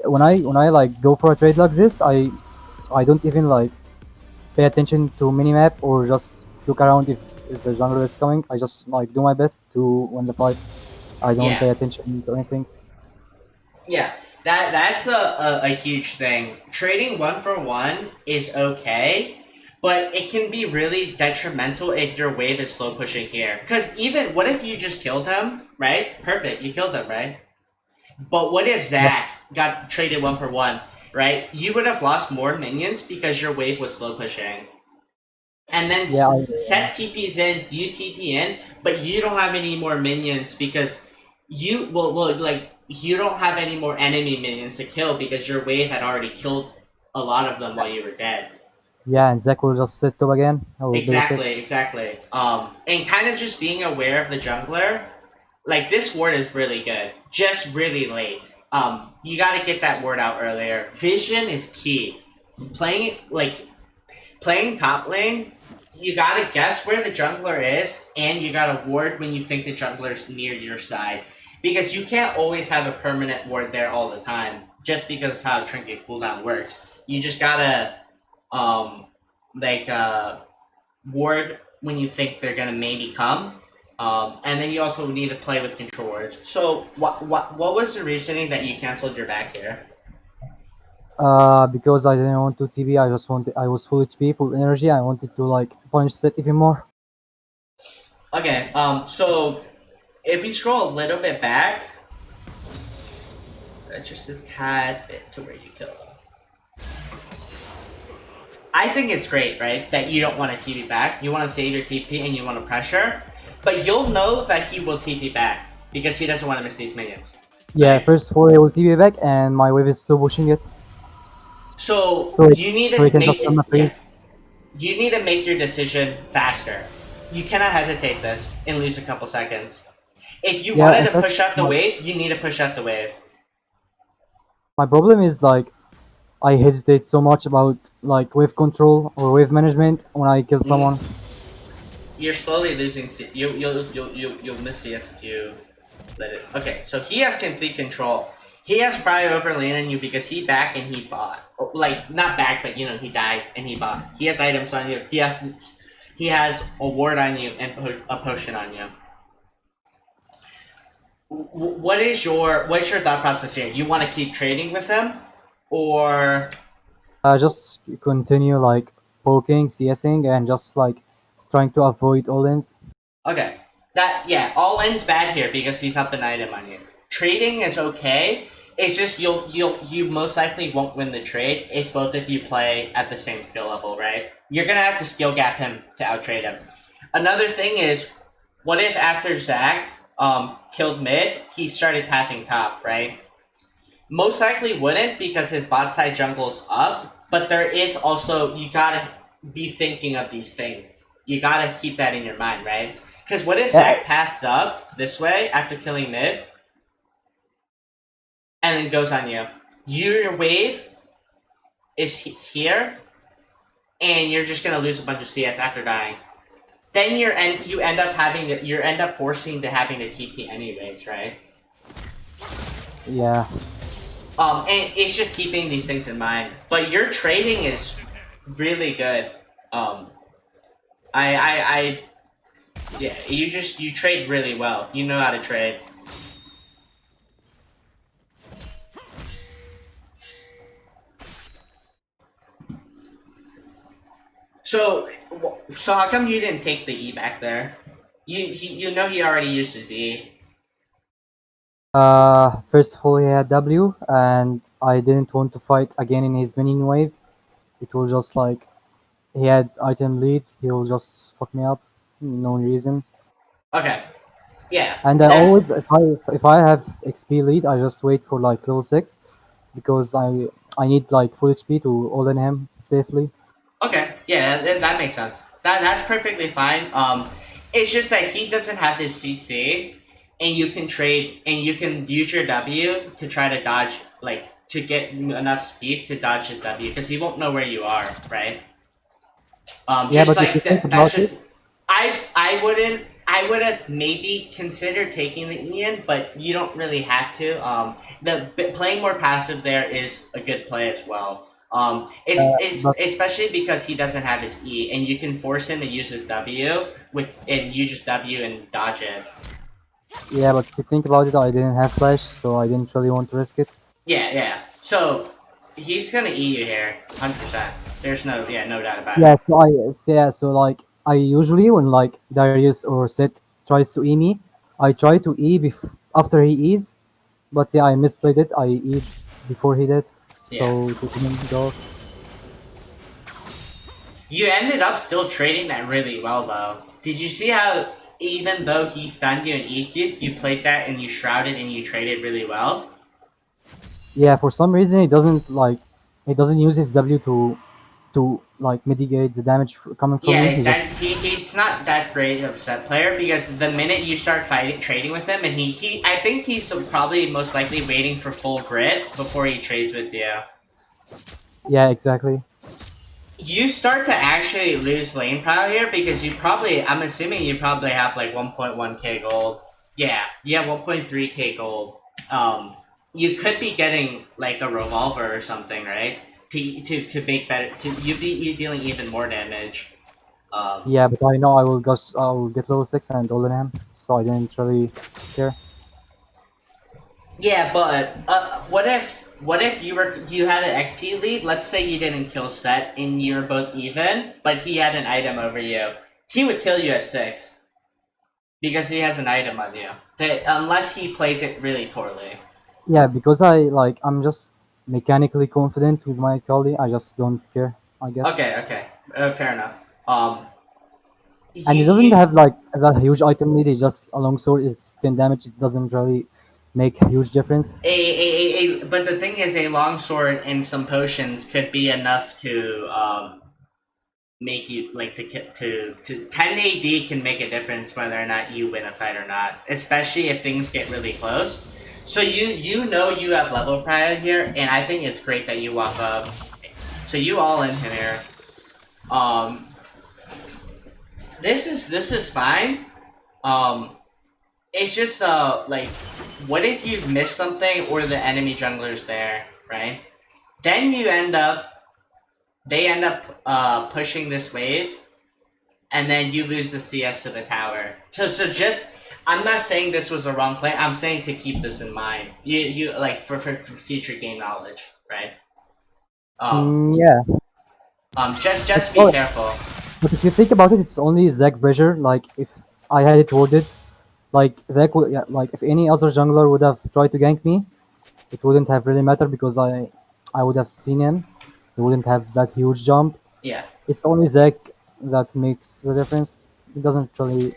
When I like go for a trade like this, I don't even like pay attention to minimap or just look around if the jungler is coming. I just like do my best to win the fight. I don't yeah, pay attention to anything. yeah. That's a huge thing. Trading 1 for 1 is okay, but it can be really detrimental if your wave is slow pushing here. Because even what if you just killed him, right? Perfect, you killed him, right? But what if Yeah, Zach got traded 1 for 1, right? You would have lost more minions because your wave was slow pushing. And then yeah, set TPs in, you TP in, but you don't have any more minions because you don't have any more enemy minions to kill because your wave had already killed a lot of them while you were dead. yeah, and Zach will just sit top again. I will basic. Exactly. And kind of just being aware of the jungler, like this ward is really good, just really late. You got to get that word out earlier. Vision is key. playing top lane, you gotta guess where the jungler is, and you gotta ward when you think the jungler's near your side. Because you can't always have a permanent ward there all the time, just because of how trinket cooldown works. You just gotta um like ward when you think they're gonna maybe come. And then you also need to play with control words. So what was the reasoning that you canceled your back here? Because I didn't want to TB, I was full HP, full energy. I wanted to like punch set even more. Okay, so if we scroll a little bit back, just a tad bit to where you kill them. I think it's great, right, that you don't want to TP back. You want to save your TP and you want to pressure, but you'll know that he will TP back because he doesn't want to miss these minions. Yeah, Right. first 4 I will TB back, and my wave is still pushing it. So So you need so to he can make touch on the yeah, freeze. you need to make your decision faster. You cannot hesitate this and lose a couple seconds. If you Yeah, in wanted to fact, push out the wave, you need to push out the wave. my problem is like I hesitate so much about like wave control or wave management when I kill Mm, someone. you're slowly losing. You'll miss CS if you let it. Okay, so he has complete control. He has prior over lane on you because he back and he bought. Like not back, but he died and he bought. He has items on you. He has a ward on you and a potion on you. What's your thought process here? You want to keep trading with him, or Just continue like poking, CSing, and just like trying to avoid all-ins. okay? Yeah, all in's bad here because he's up an item on you. Trading is okay. It's just you most likely won't win the trade if both of you play at the same skill level, right? You're gonna have to skill gap him to outtrade him. Another thing is, what if after Zach killed mid, he started pathing top, right? Most likely wouldn't because his bot side jungle's up, but there is also, you gotta be thinking of these things. You gotta keep that in your mind, right? Because what if Yeah, Zach paths up this way after killing mid and then goes on you? Your wave is here, and you're just gonna lose a bunch of CS after dying. Then you end up forcing to having to TP anyways, right? yeah. And it's just keeping these things in mind. But your trading is really good. I yeah, you trade really well. You know how to trade. So, so how come you didn't take the E back there? You already used his E. First of all, he had W, and I didn't want to fight again in his minion wave. It will just like he had item lead. He will just fuck me up, no reason. Okay, yeah, And I that always, if I have XP lead, I just wait for like level 6 because I need like full HP to all in him safely. okay, yeah, that makes sense. That's perfectly fine. It's just that he doesn't have this CC, and you can trade and you can use your W to try to dodge, like to get enough speed to dodge his W because he won't know where you are, right? Yeah, Just but if you like think that. That's about it, just I wouldn't. I would have maybe considered taking the Ian, but you don't really have to. Playing more passive there is a good play as well. It's but especially because he doesn't have his E, and you can force him to use his W and use his W and dodge it. yeah, but if you think about it, I didn't have flash, so I didn't really want to risk it. Yeah, yeah. So he's gonna E you here, 100%. There's no doubt about it. So like I usually when like Darius or Set tries to E me, I try to after he E's, but yeah, I misplayed it. I E before he did, Yeah. so it didn't go. You ended up still trading that really well, though. Did you see how, even though he stunned you and EQ'd, you played that and you shrouded and you traded really well? Yeah, for some reason he doesn't use his W to like mitigate the damage coming from me. Yeah, He just he's not that great of a set player because the minute you start fighting trading with him, and I think he's probably most likely waiting for full grit before he trades with you. yeah, exactly. You start to actually lose lane power here because I'm assuming you probably have like 1.1k gold. Yeah, you have 1.3k gold. You could be getting like a revolver or something, right? To make better, you dealing even more damage. Um, Yeah, but I know I will get level 6 and all in him, so I didn't really care. yeah, but what if you had an XP lead? Let's say you didn't kill Set and you were both even, but he had an item over you. He would kill you at 6. Because he has an item on you. Unless he plays it really poorly. Yeah, because I'm just mechanically confident with my Akali. I just don't care, I guess. Okay. Fair enough. And You it doesn't you have like that huge item lead. It's just a longsword. It's 10 damage. It doesn't really make a huge difference. but the thing is, a longsword and some potions could be enough to make you like to 10 AD can make a difference whether or not you win a fight or not, especially if things get really close. So you know you have level prior here, and I think it's great that you walk up. So you all in here. Um, this is fine. Um, it's just like, what if you miss something or the enemy jungler's there, right? Then they end up pushing this wave, and then you lose the CS to the tower. So just, I'm not saying this was a wrong play. I'm saying to keep this in mind. You like for future game knowledge, right? Um, Yeah, just it's be all, careful. but if you think about it, it's only Zac pressure. Like if I had it worded, like Zac would, yeah, like if any other jungler would have tried to gank me, it wouldn't have really mattered because I would have seen him. He wouldn't have that huge jump. Yeah. It's only Zac that makes the difference. It doesn't really.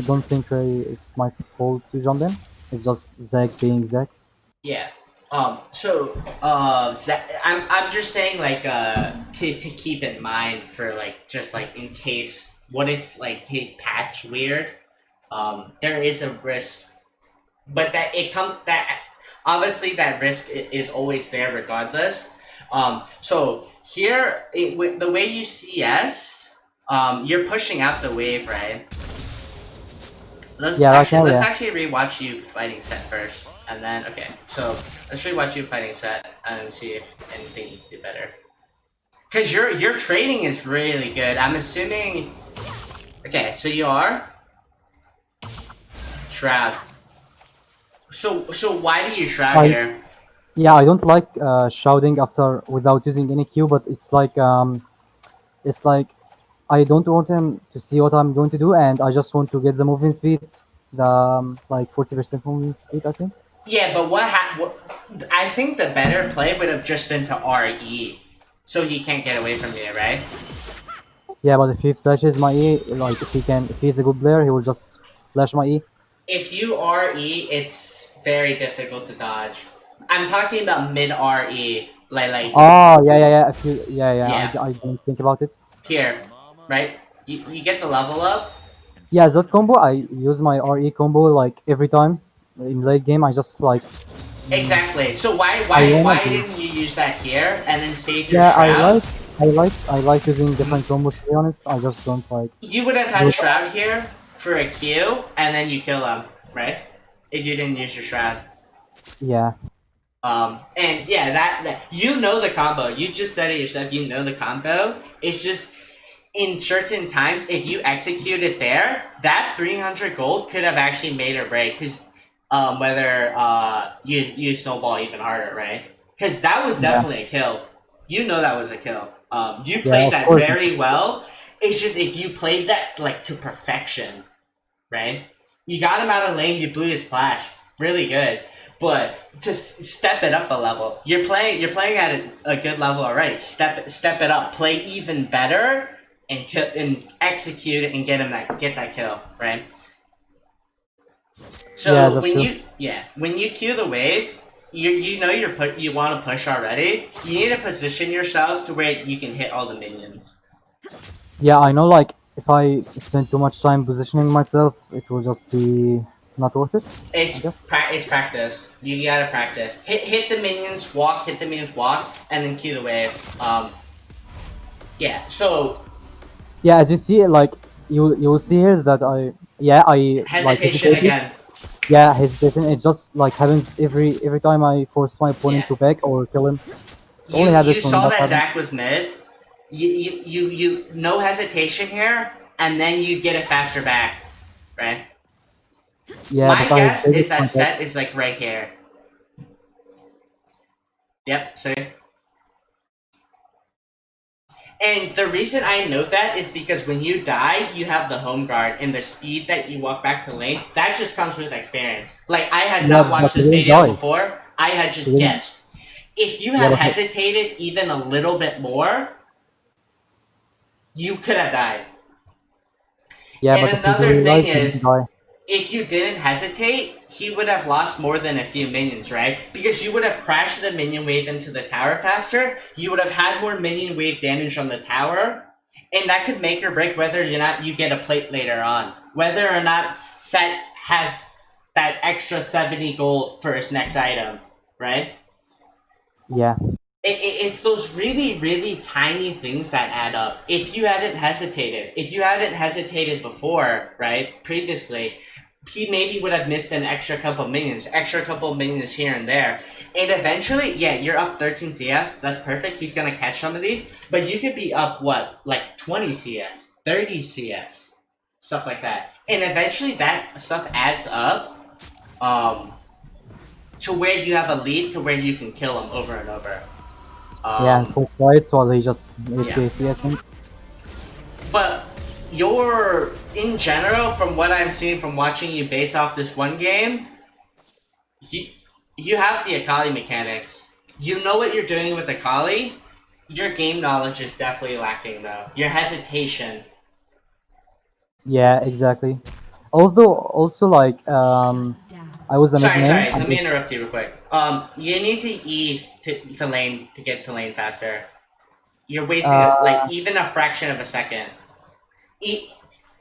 Don't think really it's my fault to jump in. It's just Zac being Zac. Yeah. I'm just saying like to keep in mind for like just like in case what if like his path's weird. There is a risk, but that obviously that risk is always there regardless. So here with the way you CS, you're pushing out the wave, right? Yeah, right now, Let's yeah. actually rewatch you fighting Set first, and then okay. So let's rewatch you fighting Set and see if anything you can do better. Cause your trading is really good. I'm assuming. Okay, so you are Shroud. So why do you Shroud I here? Yeah, I don't like shouting after without using any Q, but it's like I don't want him to see what I'm going to do, and I just want to get the movement speed, the like 40% movement speed, I think. Yeah, but I think the better play would have just been to RE, so he can't get away from you, right? Yeah, but if he flashes my E, like if he's a good player, he will just flash my E. If you RE, it's very difficult to dodge. I'm talking about mid RE, like Oh, yeah. yeah, I didn't think about it. here, right? You get the level up. Yeah, that combo, I use my RE combo like every time in late game. I just like Exactly. So why I why wanna why do. didn't you use that here and then save your Yeah, shroud? I like using different combos. To be honest, I just don't like You would have do had it. shroud here for a Q, and then you kill him, right? If you didn't use your shroud. Yeah, And yeah, that you know the combo. You just said it yourself. You know the combo. It's just in certain times, if you execute it there, that 300 gold could have actually made or break. Because whether you snowball even harder, right? Because that was yeah, definitely a kill. You know that was a kill. You yeah. played Of that course. very well. It's just if you played that like to perfection, right? You got him out of lane. You blew his flash, really good. But to step it up a level, you're playing at a good level already. Step it up. Play even better and execute it and get that kill, right? Yeah, So that's true. when you queue the wave, you know you want to push already. You need to position yourself to where you can hit all the minions. Yeah, I know. Like if I spend too much time positioning myself, it will just be not worth it. I guess. It's practice. You gotta practice. Hit the minions, walk, and then queue the wave. Yeah. So Yeah, as you see, like you will see here that I like hesitation hesitated. again. Yeah, hesitating. It just like happens every time I force my opponent Yeah. to back or kill him. It only You happens when saw that that happens. Zach was mid. You no hesitation here, and then you get a faster back, right? Yeah, My but I guess hesitated is that my back. set is like right here. Yep. So, and the reason I know that is because when you die, you have the home guard and the speed that you walk back to lane. That just comes with experience. Like I had Yeah, not but watched he this didn't video die. before. I had He just didn't. guessed. If you Yeah, had but hesitated even a little bit more, you could have died. And if he another thing realized he didn't is, die. if you didn't hesitate, he would have lost more than a few minions, right? Because you would have crashed the minion wave into the tower faster, you would have had more minion wave damage on the tower, and that could make or break whether or not you get a plate later on. Whether or not Set has that extra 70 gold for his next item, right? Yeah, It's those really, really tiny things that add up. If you hadn't hesitated before, right, previously, he maybe would have missed an extra couple minions here and there. And eventually, yeah, you're up 13 CS. That's perfect. He's going to catch some of these. But you could be up, what, like 20 CS, 30 CS, stuff like that. And eventually that stuff adds up um, to where you have a lead to where you can kill him over and over. yeah, and Um, full fights while he just yeah. AFK CSing. But you're, in general, from what I'm seeing from watching you based off this one game, you, you have the Akali mechanics. You know what you're doing with Akali. Your game knowledge is definitely lacking, though. Your hesitation. Yeah, exactly. Although also like Down. I was a mid main. Sorry. I Let me did, interrupt you real quick. You need to E to lane to get to lane faster. You're wasting uh, even a fraction of a second. E,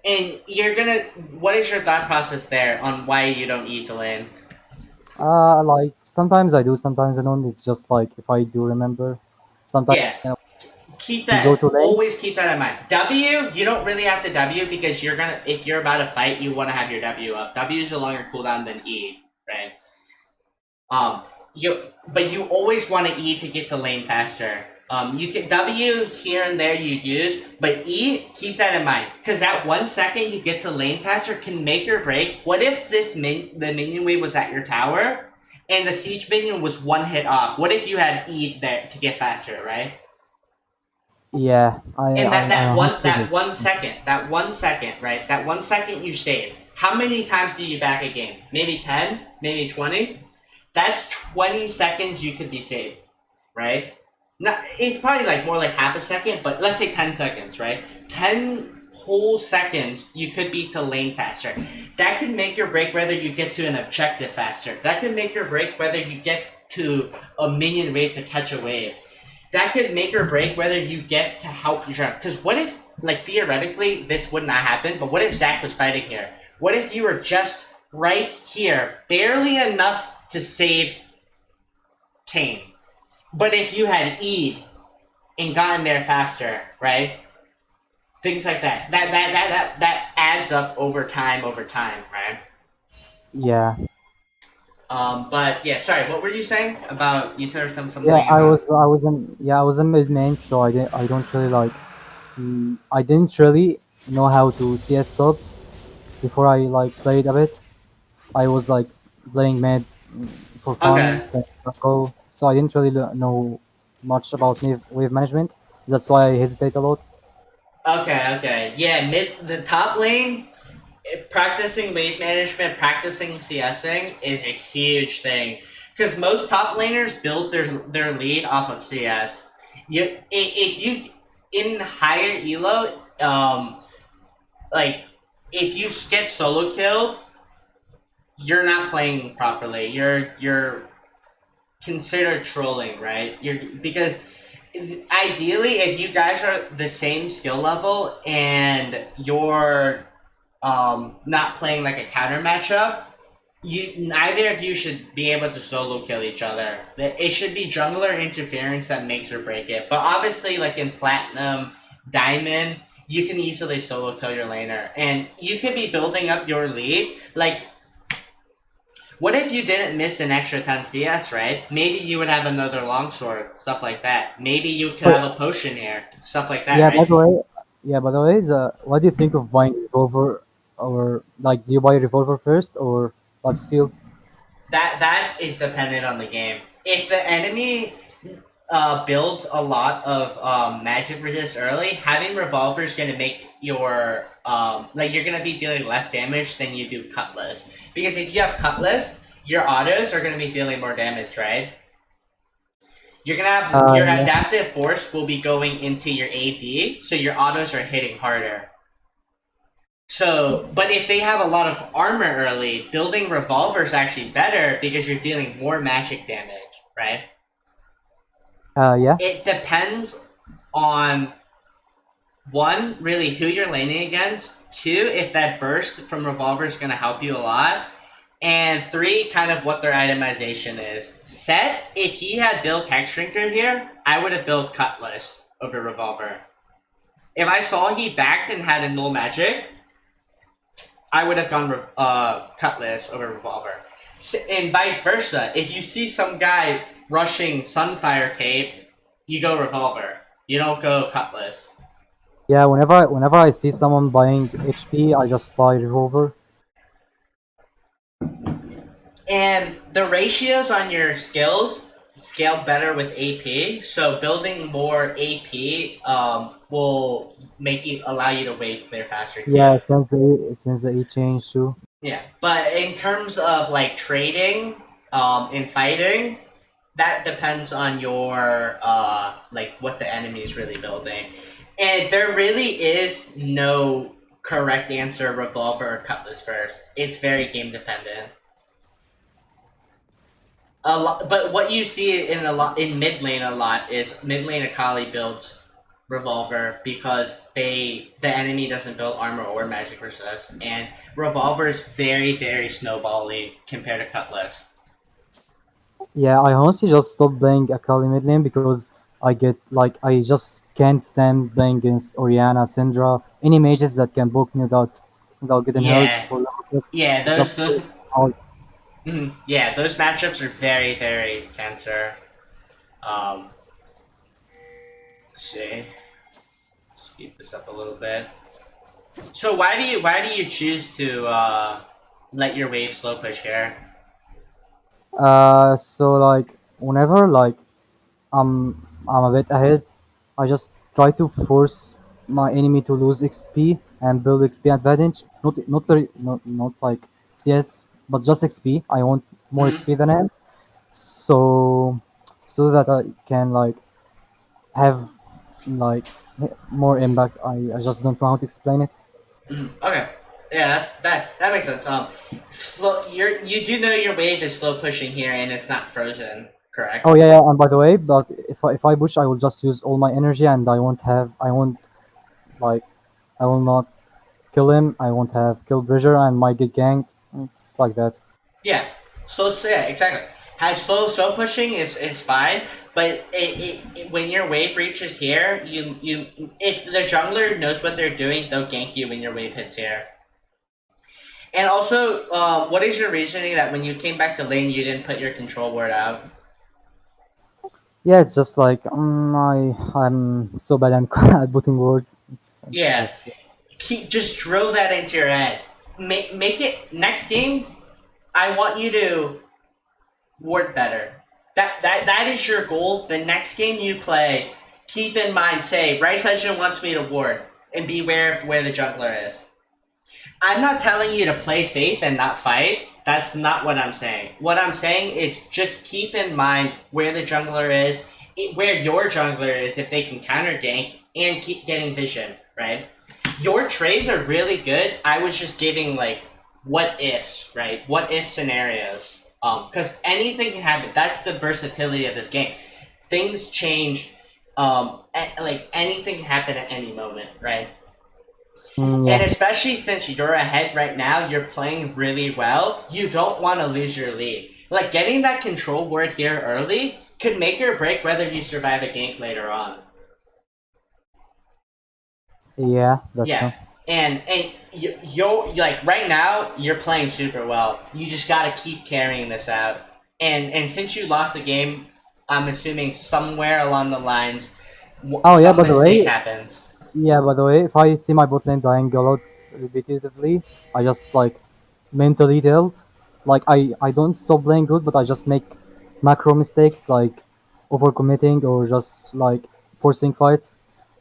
and you're gonna. What is your thought process there on why you don't E to lane? like sometimes I do, sometimes I don't. It's just like if I do remember, sometimes Yeah, keep you go that. to lane. Always keep that in mind. W, you don't really have to W because you're gonna. If you're about to fight, you want to have your W up. W is a longer cooldown than E, right? Um, but you always want to E to get to lane faster. You can W here and there you use, but E, keep that in mind because that 1 second you get to lane faster can make or break. What if the minion wave was at your tower, and the siege minion was one hit off? What if you had E there to get faster, right? Yeah, And I know. that 1 second, right? That 1 second you save. How many times do you back a game? Maybe 10, maybe 20. That's 20 seconds you could be saved, right? Not, it's probably like more like half a second, but let's say 10 seconds, right? 10 whole seconds you could be to lane faster. That could make or break whether you get to an objective faster. That could make or break whether you get to a minion wave to catch a wave. That could make or break whether you get to help your jump. Because what if, like theoretically, this would not happen, but what if Zach was fighting here? What if you were just right here, barely enough to save Kane? But if you had E'd and gotten there faster, right? Things like that. That adds up over time, right? Yeah, But yeah, sorry, what were you saying about you said something yeah. about I was in mid main, so I don't really like. I didn't really know how to CS top before I like played a bit. I was like playing mid for fun, okay. playing circle, so I didn't really know much about wave management. That's why I hesitate a lot. Okay. Yeah, the top lane practicing wave management, practicing CSing is a huge thing because most top laners build their lead off of CS. If you in higher elo, like if you get solo killed, you're not playing properly. You're considered trolling, right? You're because ideally, if you guys are the same skill level and you're not playing like a counter matchup, neither of you should be able to solo kill each other. It should be jungler interference that makes or break it. But obviously, like in platinum diamond, you can easily solo kill your laner, and you could be building up your lead. Like, what if you didn't miss an extra 10 CS, right? Maybe you would have another longsword, stuff like that. Maybe you could But have a potion here, stuff like that, yeah, by right? the way, what do you think of buying revolver, or like, do you buy revolver first or lifesteal? That is dependent on the game. If the enemy builds a lot of magic resist early, having revolver is going to make your like you're going to be dealing less damage than you do cutlass. Because if you have cutlass, your autos are going to be dealing more damage, right? You're gonna have your Yeah. adaptive force will be going into your AD, so your autos are hitting harder. So, but if they have a lot of armor early, building revolver is actually better because you're dealing more magic damage, right? Yeah. It depends on one, really who you're laning against. Two, if that burst from revolver is going to help you a lot. And three, kind of what their itemization is. Set, if he had built Hex Shrinker here, I would have built Cutlass over Revolver. If I saw he backed and had a null magic, I would have gone Cutlass over Revolver. And vice versa. If you see some guy rushing Sunfire Cape, you go Revolver. You don't go Cutlass. Yeah, whenever I see someone buying HP, I just buy revolver. And the ratios on your skills scale better with AP. So building more AP will make you allow you to wave clear faster too. Yeah, since the E change too. Yeah, but in terms of like trading, in fighting, that depends on your like what the enemy is really building, and there really is no correct answer. Revolver or cutlass first. It's very game dependent. A lot, but what you see in mid lane a lot is mid lane Akali builds revolver because the enemy doesn't build armor or magic resist, and revolver is very snowbally compared to cutlass. Yeah, I honestly just stopped playing Akali mid lane because I just can't stand playing against Oriana, Syndra, any mages that can poke me without getting hurt Yeah, for long hits. yeah, It's those just those so hard. yeah, those matchups are very cancer. Um, let's see, speed this up a little bit. So why do you choose to let your wave slow push here? So like whenever like I'm a bit ahead, I just try to force my enemy to lose XP and build XP advantage. Not like CS, but just XP. I want more Mm-hmm. XP than him, so so that I can like have like more impact. I just don't know how to explain it. Okay. Yeah, that makes sense. Slow. You do know your wave is slow pushing here, and it's not frozen, Oh correct? yeah, yeah. And by the way, but if I push, I will just use all my energy, and I won't like I will not kill him. I won't have kill pressure and might get ganked. It's like that. Yeah. So yeah, exactly. Has slow pushing is fine, but when your wave reaches here, you if the jungler knows what they're doing, they'll gank you when your wave hits here. And also, what is your reasoning that when you came back to lane, you didn't put your control ward out? Yeah, it's just like I'm so bad at putting words. It's Yeah, just just drill that into your head. Make it next game. I want you to ward better. That is your goal. The next game you play, keep in mind. Say RiceLegend wants me to ward, and beware of where the jungler is. I'm not telling you to play safe and not fight. That's not what I'm saying. What I'm saying is just keep in mind where the jungler is, where your jungler is, if they can counter gank, and keep getting vision, right? Your trades are really good. I was just giving like what ifs, right? What if scenarios. Because anything can happen. That's the versatility of this game. Things change. Like anything can happen at any moment, right? And yeah. especially since you're ahead right now, you're playing really well. You don't want to lose your lead. Like getting that control word here early could make or break whether you survive a gank later on. Yeah, that's Yeah, true. and you're like right now you're playing super well. You just got to keep carrying this out. And since you lost the game, I'm assuming somewhere along the lines, Oh yeah, some by the mistake way, happens. yeah, by the way, if I see my bot lane dying a lot repetitively, I just like mentally tilt. Like I don't stop playing good, but I just make macro mistakes like overcommitting or just like forcing fights.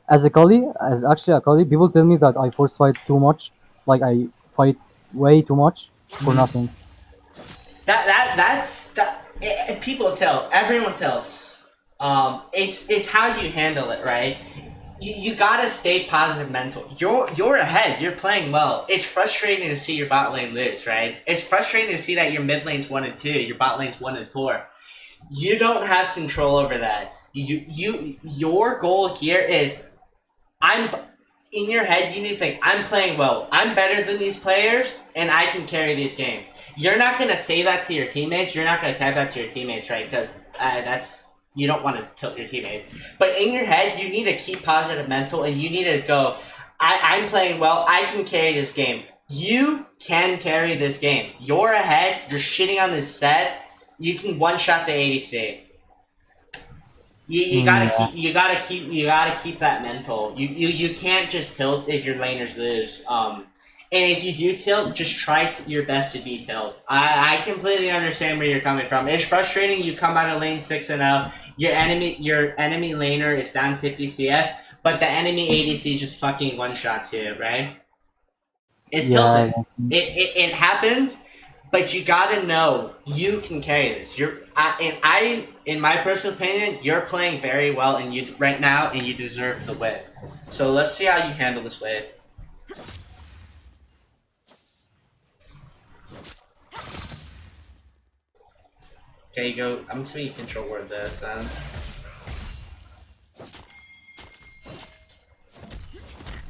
As actually Akali, people tell me that I force fight too much, like I fight way too much for nothing. That's that. People tell. Everyone tells. It's how you handle it, right? You gotta stay positive mental. You're ahead. You're playing well. It's frustrating to see your bot lane lose, right? It's frustrating to see that your mid lane's 1 and 2, your bot lane's 1 and 4. You don't have control over that. Your goal here is I'm in your head. You need to think I'm playing well. I'm better than these players, and I can carry these games. You're not gonna say that to your teammates. You're not gonna type that to your teammates, right? Because that's you don't want to tilt your teammate. But in your head, you need to keep positive mental, and you need to go. I'm playing well. I can carry this game. You can carry this game. You're ahead. You're shitting on this set. You can one shot the ADC. You gotta Yeah, keep that mental. You can't just tilt if your laners lose. And if you do tilt, just try your best to be tilt. I completely understand where you're coming from. It's frustrating. You come out of lane 6-0. Your enemy laner is down 50 CS, but the enemy ADC just fucking one shots you, right? It's yeah, tilting. It happens, but you gotta know you can carry this. In my personal opinion, you're playing very well, and you right now, and you deserve the win. So let's see how you handle this wave. Okay, go. I'm assuming you control word this then.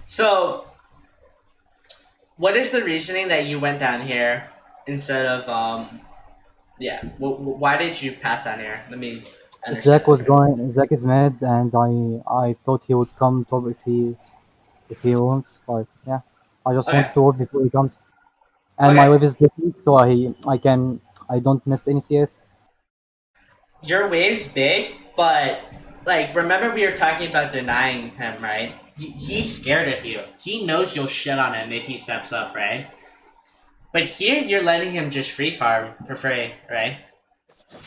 So, what is the reasoning that you went down here instead of Yeah? Why did you path down here? Let me understand that better. Zach is mad, and I thought he would come top if he wants. Like yeah, I just Okay. wanted to work before he comes. And my Okay. wave is big, so I don't miss any CS. Your wave's big, but like remember we were talking about denying him, right? He's scared of you. He knows you'll shit on him if he steps up, right? But here you're letting him just free farm for free, right?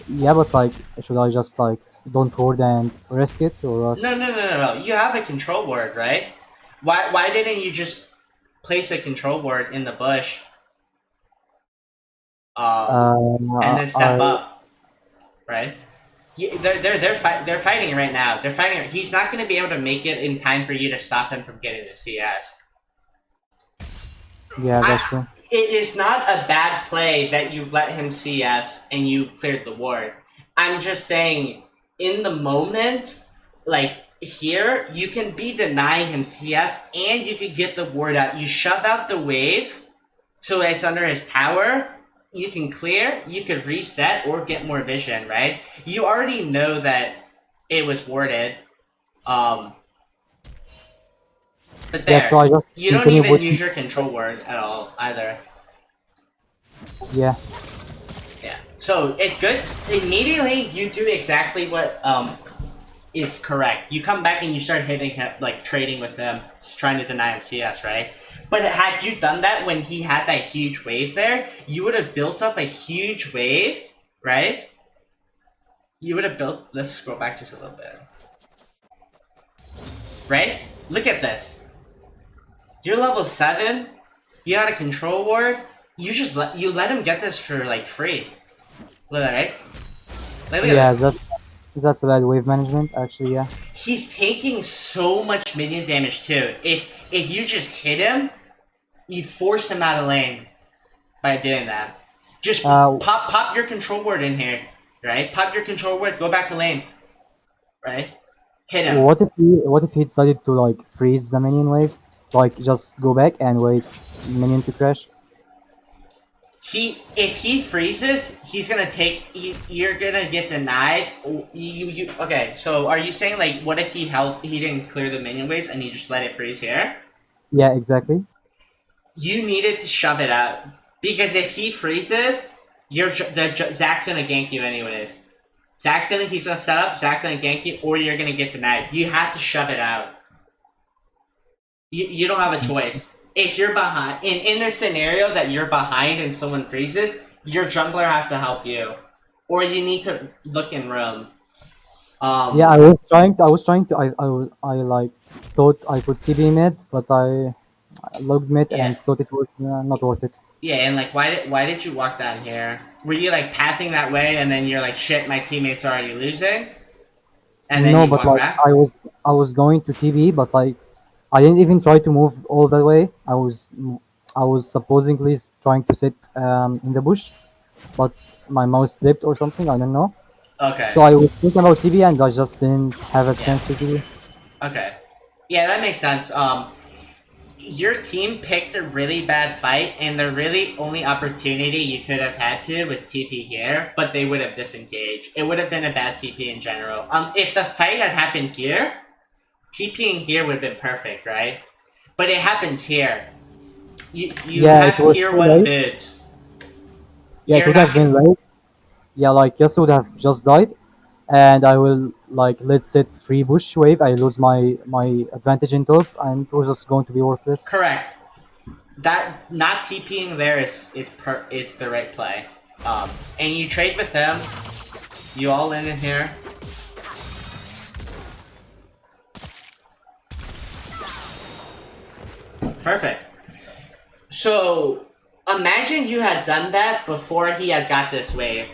Yeah, but like, should I just like don't ward and risk it or what? No. You have a control ward, right? Why didn't you just place a control ward in the bush, and then step I up, right? They're fighting right now. They're fighting. He's not going to be able to make it in time for you to stop him from getting the CS. yeah, that's I, true. it is not a bad play that you let him CS and you cleared the ward. I'm just saying, in the moment, like here, you can be denying him CS and you could get the ward out. You shove out the wave so it's under his tower. You can clear, you could reset or get more vision, right? You already know that it was warded. Um, but Yeah, so there, I just you don't continue even use pushing. your control word at all either. Yeah, Yeah. So it's good. Immediately, you do exactly what is correct. You come back and you start hitting him, like trading with him, trying to deny him CS, right? But had you done that when he had that huge wave there, you would have built up a huge wave, right? You would have built. Let's scroll back just a little bit, right? Look at this. You're level 7. You got a control ward. You let him get this for like free. Look at that, right? Like, look at yeah, this. that's a bad wave management actually. Yeah. He's taking so much minion damage too. If you just hit him, you force him out of lane by doing that. Just Uh, pop your control word in here, right? Pop your control word, go back to lane, right? Hit him. what if he decided to like freeze the minion wave, like just go back and wait minion to crash? If he freezes, he's gonna take. You're gonna get denied. Okay. So are you saying like, what if he didn't clear the minion waves and he just let it freeze here? Yeah, exactly. You needed to shove it out because if he freezes, Zach's gonna gank you anyways. He's gonna set up. Zach's gonna gank you, or you're gonna get denied. You have to shove it out. You don't have a choice. If you're behind, in a scenario that you're behind and someone freezes, your jungler has to help you, or you need to look in room. Yeah, I was trying to. I like thought I could TB mid, but I logged mid Yeah, and thought it was not worth it. yeah, and like, why did you walk down here? Were you like pathing that way, and then you're like, shit, my teammate's already losing, and then No, you but walk like back? I was going to TB, but like I didn't even try to move all the way. I was supposedly trying to sit in the bush, but my mouse slipped or something. I don't know. Okay, So I was thinking about TB, and I just didn't have a yeah, chance to TB. okay, yeah, that makes sense. Your team picked a really bad fight, and the really only opportunity you could have had to was TP here, but they would have disengaged. It would have been a bad TP in general. If the fight had happened here, TPing here would have been perfect, right? But it happens here. You Yeah, it have was tier too one late. bids. Yeah, it You're would not have gonna. been late. Yeah, like Yasuo would have just died, and I will like let's say free bush wave. I lose my advantage in top, and it was just going to be worthless. Correct. That not TPing there is the right play. And you trade with them. You all in here. Perfect. So imagine you had done that before he had got this wave.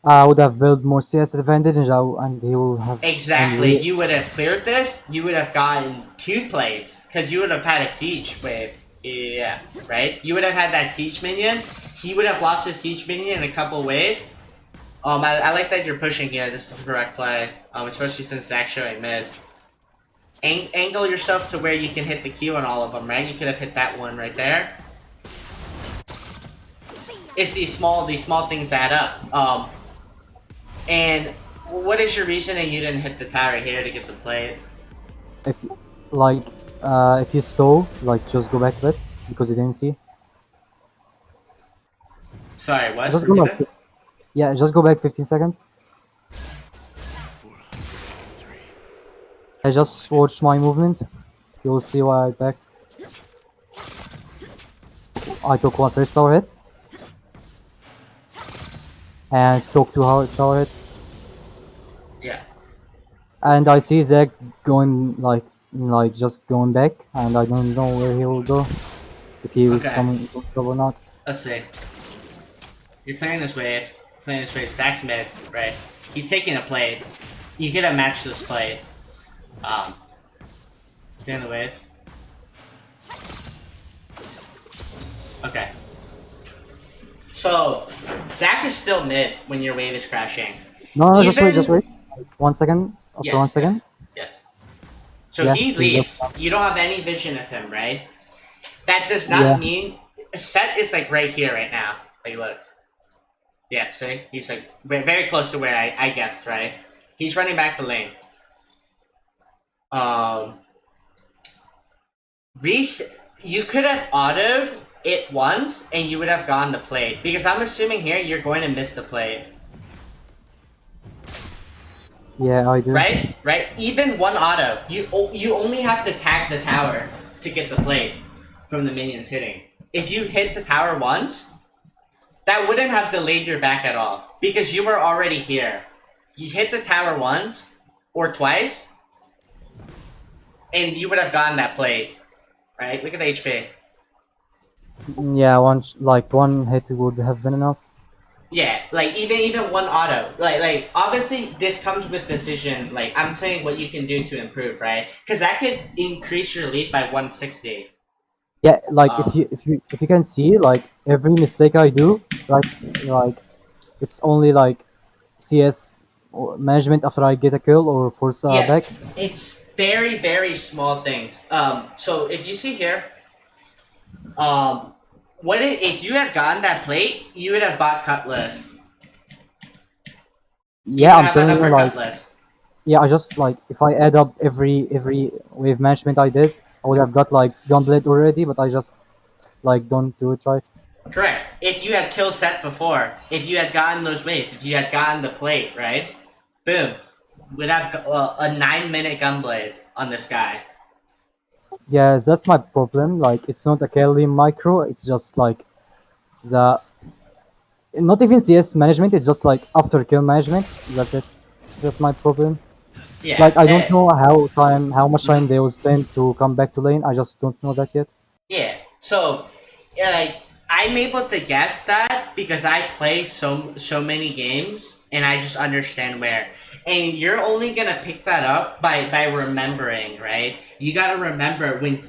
I would have built more CS advantage, and he will have Exactly. You would have cleared this. You would have gotten 2 plays because you would have had a siege wave. Yeah, right. You would have had that siege minion. He would have lost his siege minion in a couple waves. I like that you're pushing here. This is the correct play. Especially since Zach's showing mid. Angle yourself to where you can hit the Q on all of them, right? You could have hit that one right there. It's these small things add up. And what is your reasoning you didn't hit the tower here to get the play? if like if you saw like just go back a bit because you didn't see. Sorry, what? Just go Repeat back. that? Yeah, just go back 15 seconds. I just watched my movement. You'll see why I backed. I took one first tower hit and took two tower hits. Yeah. And I see Zach going like just going back, and I don't know where he will go, if he was Okay. coming to top or not. Let's see. You're clearing this wave. Clearing this wave. Zach's mid, right? He's taking a play. You could have matched this play. Clearing the wave. Okay. So, Zach is still mid when your wave is crashing. No, just wait, Even- just wait. 1 second. After 1 second. Yes. So Yeah, he he leaves. just You don't have any vision of him, right? That does yeah. not mean Set is like right here right now. Like look. Yeah, see? He's like very close to where I guessed, right? He's running back the lane. Reese, you could have autoed it once and you would have gone the plate. Because I'm assuming here you're going to miss the plate. Yeah, I do. Right? Right? Even one auto. You only have to tag the tower to get the plate from the minions hitting. If you hit the tower once, that wouldn't have delayed your back at all. Because you were already here. You hit the tower once or twice, and you would have gotten that plate. Right? Look at the HP. Yeah, one hit would have been enough. Yeah, like even one auto. Like obviously this comes with decision. Like I'm saying what you can do to improve, right? Because that could increase your lead by 160. Yeah, like Um, if you can see, like every mistake I do, like it's only like CS or management after I get a kill or force yeah, back. it's very small things. So if you see here, if you had gotten that plate, you would have bought Cutlass. You Yeah, would I'm have telling enough you, for like Cutlass. yeah, I just like if I add up every wave management I did, I would have got like Gunblade already, but I just like don't do it right. Correct. If you had kill set before, if you had gotten those waves, if you had gotten the plate, right? Boom. We'd have a 9-minute gunblade on this guy. Yeah, that's my problem. Like, it's not a Akali micro. It's just like the not even CS management. It's just like after kill management. That's it. That's my problem. Yeah. Like, I don't know how much time Mhm. they will spend to come back to lane. I just don't know that yet. Yeah. So, like, I'm able to guess that because I play so many games and I just understand where. And you're only gonna pick that up by remembering, right? You gotta remember when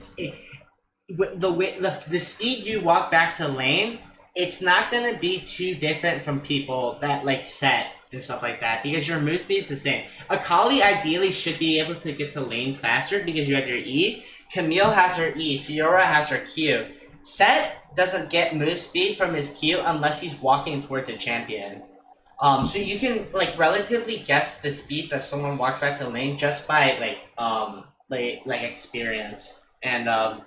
the speed you walk back to lane, it's not gonna be too different from people that like set and stuff like that because your move speed's the same. Akali ideally should be able to get to lane faster because you have your E. Camille has her E. Fiora has her Q. Set doesn't get move speed from his Q unless he's walking towards a champion. So you can like relatively guess the speed that someone walks back to lane just by like experience and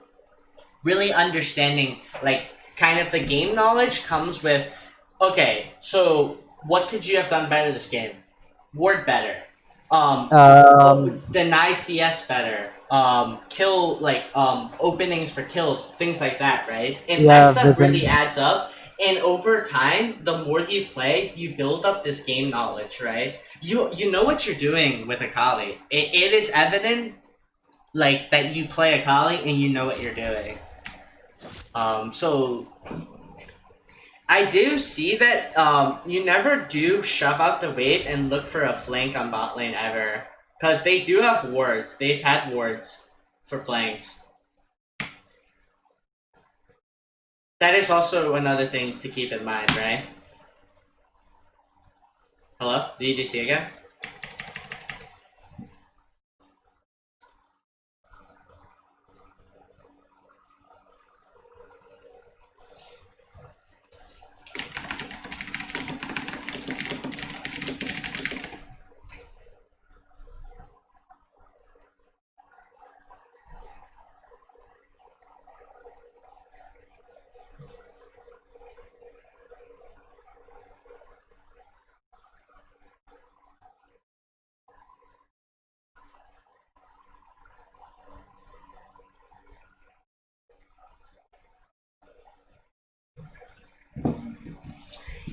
really understanding like kind of the game knowledge comes with okay, so what could you have done better this game? Ward better. Um, Deny CS better. Kill like openings for kills, things like that, right? And that yeah, stuff vision. really adds up. And over time, the more you play, you build up this game knowledge, right? You know what you're doing with Akali. It is evident like that you play Akali and you know what you're doing. So I do see that you never do shove out the wave and look for a flank on bot lane ever. Because they do have wards. They've had wards for flanks. That is also another thing to keep in mind, right? Hello? Did you see again?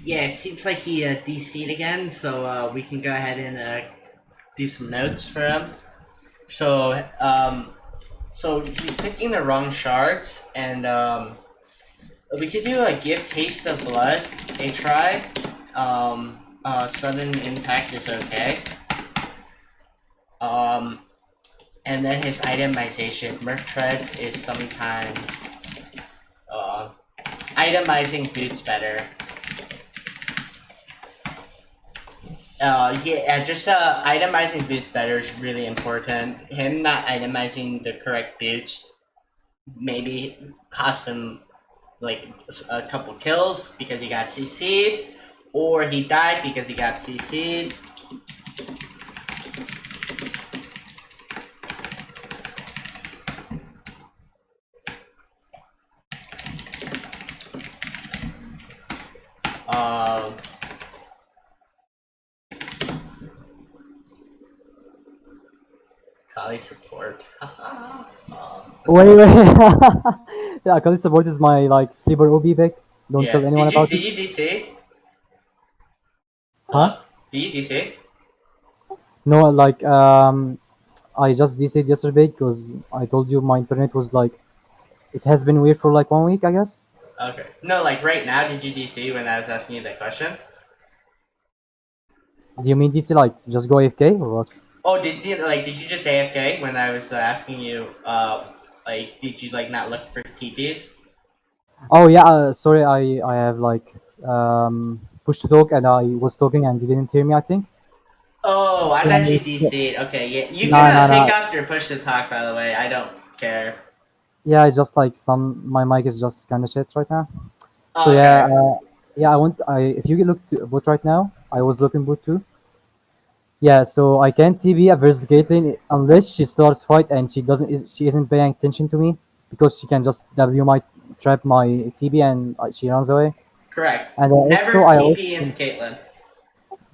Yeah, it seems like he DC'd again, so we can go ahead and do some notes for him. So, so he's picking the wrong shards, and we could do a give taste of blood, a try. Sudden impact is okay. And then his itemization, Merc Treads is sometimes itemizing boots better. Yeah, just itemizing boots better is really important. Him not itemizing the correct boots maybe cost him like a couple kills because he got CC'd, or he died because he got CC'd. Um, Kali support. Wait, wait. Yeah, Akali support is my like sleeper OB pick. Don't Yeah. tell anyone about Did it. you DC? Huh? Hello? Did you DC? No, like I just DC'd yesterday because I told you my internet was like it has been weird for like 1 week, I guess. Okay. No, like right now, did you DC when I was asking you that question? Do you mean DC like just go AFK or what? Oh, did you just AFK when I was asking you? Like, did you like not look for TPs? Oh yeah, sorry, I have like push to talk and I was talking and you didn't hear me. I think. Oh, I So thought you DC'd. Okay, yeah. You can nah, nah, take nah. off your push to talk, by the way. I don't care. Yeah, it's just like some my mic is just kind of shit right now. So Oh, yeah, okay. yeah. I want I if you look to boot right now, I was looking boot too. Yeah, so I can't TB versus Caitlyn unless she starts fight and she isn't paying attention to me because she can just W my trap my TB and she runs away. Correct. And also Never I also TP into Caitlyn.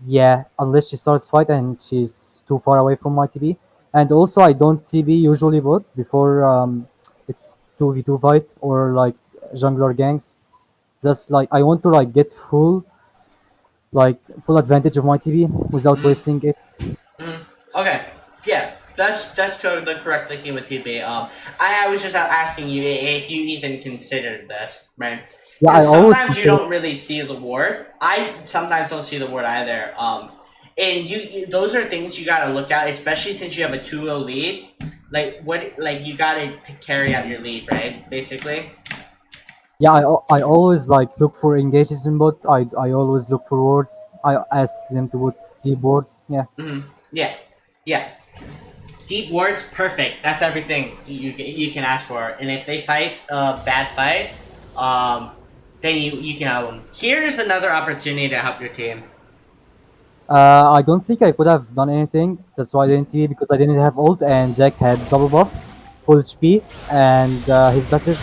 yeah, unless she starts fight and she's too far away from my TB. And also I don't TB usually bot before it's 2v2 fight or like jungler ganks. Just like I want to like get full advantage of my TB without Mm-hmm. wasting it. Mm-hmm. Okay. Yeah, that's totally the correct thinking with TP. I was just asking you if you even considered this, right? Yeah, I Because always sometimes you consider. don't really see the ward. I sometimes don't see the ward either. And those are things you gotta look at, especially since you have a 2-0 lead. Like you gotta carry out your lead, right? Basically. Yeah, I always like look for engages in bot. I always look for words. I ask them to put deep words. Yeah. Mm-hmm. Yeah, yeah. Deep words, perfect. That's everything you can ask for. And if they fight a bad fight, um, then you can help them. Here's another opportunity to help your team. I don't think I could have done anything. That's why I didn't see because I didn't have ult and Zack had double buff, full HP, and his passive.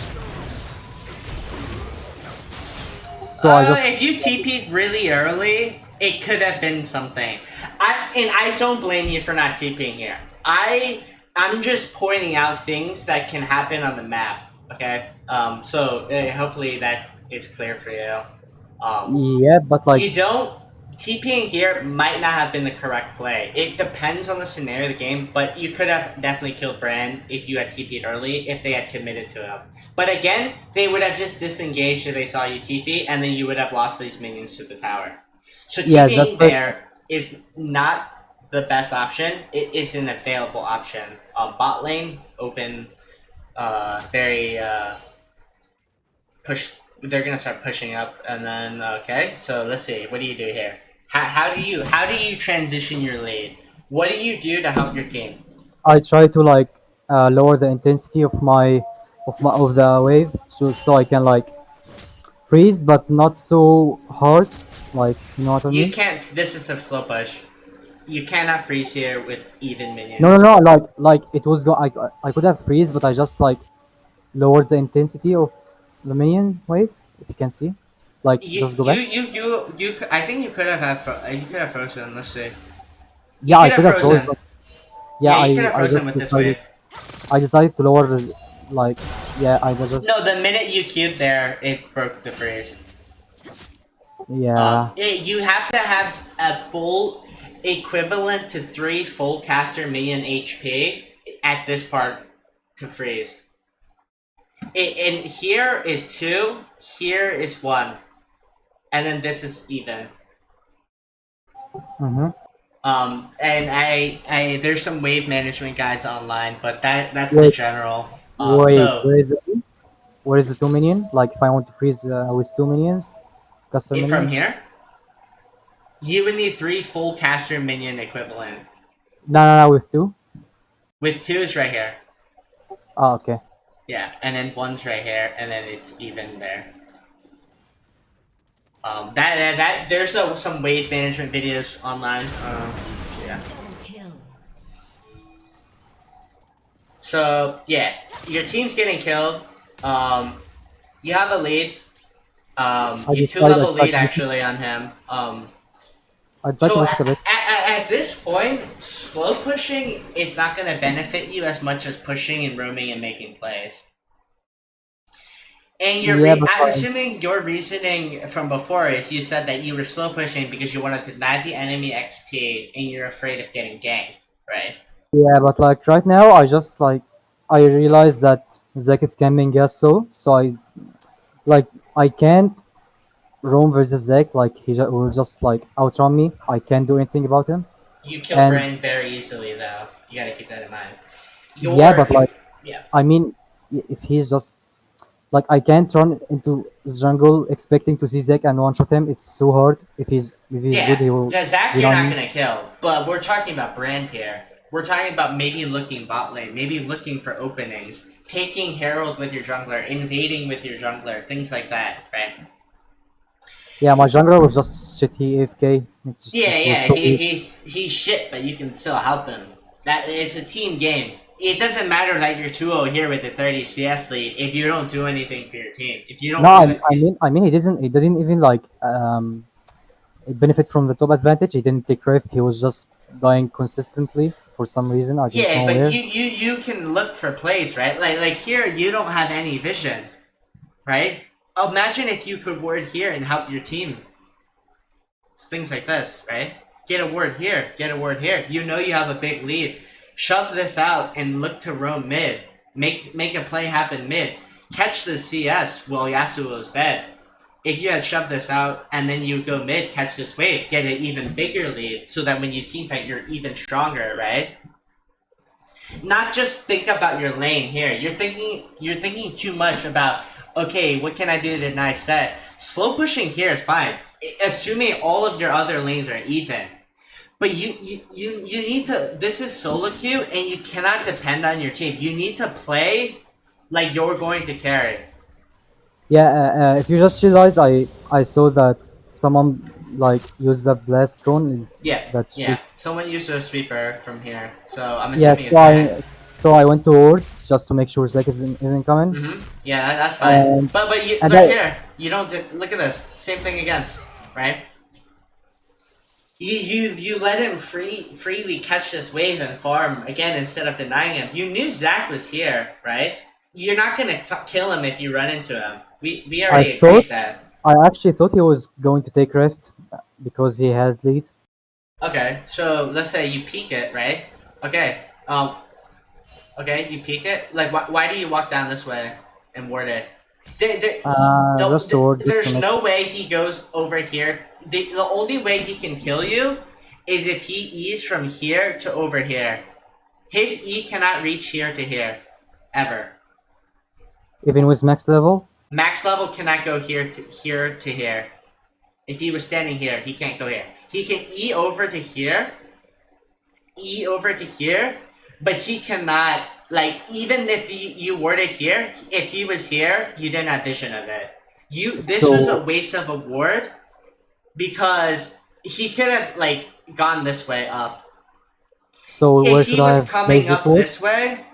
So I If just you TP'd really early, it could have been something. I don't blame you for not TPing here. I'm just pointing out things that can happen on the map. Okay. So hopefully that is clear for you. Um, yeah, but like you don't TPing here might not have been the correct play. It depends on the scenario of the game, but you could have definitely killed Brand if you had TP'd early if they had committed to him. But again, they would have just disengaged if they saw you TP, and then you would have lost these minions to the tower. So yeah, that's TPing like there is not the best option. It is an available option. Bot lane open, very push. They're gonna start pushing up, and then okay. So let's see. What do you do here? How do you transition your lead? What do you do to help your team? I try to like lower the intensity of of the wave, so I can like freeze, but not so hard. Like you know what I You mean? can't. This is a slow push. You cannot freeze here with even No, no, minions. no. Like it was I could have freeze, but I just like lowered the intensity of the minion wave. If you can see, like You just go you back. you you you. I think you could have you could have frozen. Let's see. You Yeah, I could have could have froze, frozen. but yeah, Yeah, you could have I frozen just with this decided wave. to lower like yeah I just No, the minute you queued there, it broke the freeze. yeah. You have to have a full equivalent to 3 full caster minion HP at this part to freeze. And here is 2, here is 1, and then this is even. Mm-hmm. And I there's some wave management guides online, but that's the Wait, general. wait, So where is it? Where is the two minion? Like if I want to freeze with two minions, caster if from minions. here, you would need 3 full caster minion equivalent. No, no, no, with two. With 2 is right here. Oh, okay. Yeah, and then 1's right here, and then it's even there. That there's some wave management videos online. Yeah. Double kill. So yeah, your team's getting killed. You have a lead. You two I level tried lead to push it. actually on him. I decided to So push it a bit. at this point, slow pushing is not going to benefit you as much as pushing and roaming and making plays. And Yeah, but I'm assuming your reasoning from before is you said that you were slow pushing because you want to deny the enemy XP and you're afraid of getting ganked, right? yeah, but like right now, I just like I realized that Zek is camping us so like I can't roam versus Zek. Like will just like outrun me. I can't do anything about him. You kill And Brand very easily, though. You gotta keep that in mind. yeah, but like Yeah. I mean, if he's just like I can't run into jungle expecting to see Zek and one shot him. It's so hard. If he's good, Yeah, he will Zach, beat you're on not me. gonna kill, but we're talking about Brand here. We're talking about maybe looking bot lane, maybe looking for openings, taking Herald with your jungler, invading with your jungler, things like that, right? Yeah, my jungler was just shitty AFK. Yeah, It was yeah, so weak. he's shit, but you can still help him. That it's a team game. It doesn't matter that you're 2-0 here with the 30 CS lead if you don't do anything for your team. If you No, don't do it, I mean, he didn't even like benefit from the top advantage. He didn't take rift. He was just dying consistently for some reason. I don't yeah, know but where. you can look for plays, right? Like here, you don't have any vision, right? Imagine if you could ward here and help your team. It's things like this, right? Get a word here, get a word here. You know you have a big lead. Shove this out and look to roam mid. Make a play happen mid. Catch the CS while Yasuo is dead. If you had shoved this out and then you go mid, catch this wave, get an even bigger lead, so that when you team fight, you're even stronger, right? Not just think about your lane here. You're thinking too much about, okay, what can I do to deny set? Slow pushing here is fine, assuming all of your other lanes are even. But you need to. This is solo queue, and you cannot depend on your team. You need to play like you're going to carry. Yeah, if you just realize, I saw that someone like used a blast drone Yeah, that yeah. shoots. Someone used a sweeper from here, so I'm Yeah, assuming it's Ryan. so I went to ward just to make sure Zek isn't coming. Yeah, that's fine. And But and look I here. You don't look at this. Same thing again, right? You let him freely catch this wave and farm again instead of denying him. You knew Zach was here, right? You're not gonna kill him if you run into him. We I already thought agreed that. I actually thought he was going to take rift because he had lead. Okay, so let's say you peek it, right? Okay, okay, you peek it. Like, why do you walk down this way and ward it? Just a ward just to There's make no sure. way he goes over here. The only way he can kill you is if he E's from here to over here. His E cannot reach here to here, ever. Even with max level. Max level cannot go here to here to here. If he was standing here, he can't go here. He can E over to here, E over to here, but he cannot, like, even if you were to here, if he was here, you didn't have vision of it. This was a So waste of a ward because he could have, like, gone this way up. where If should he I was have placed coming this up ward? this way,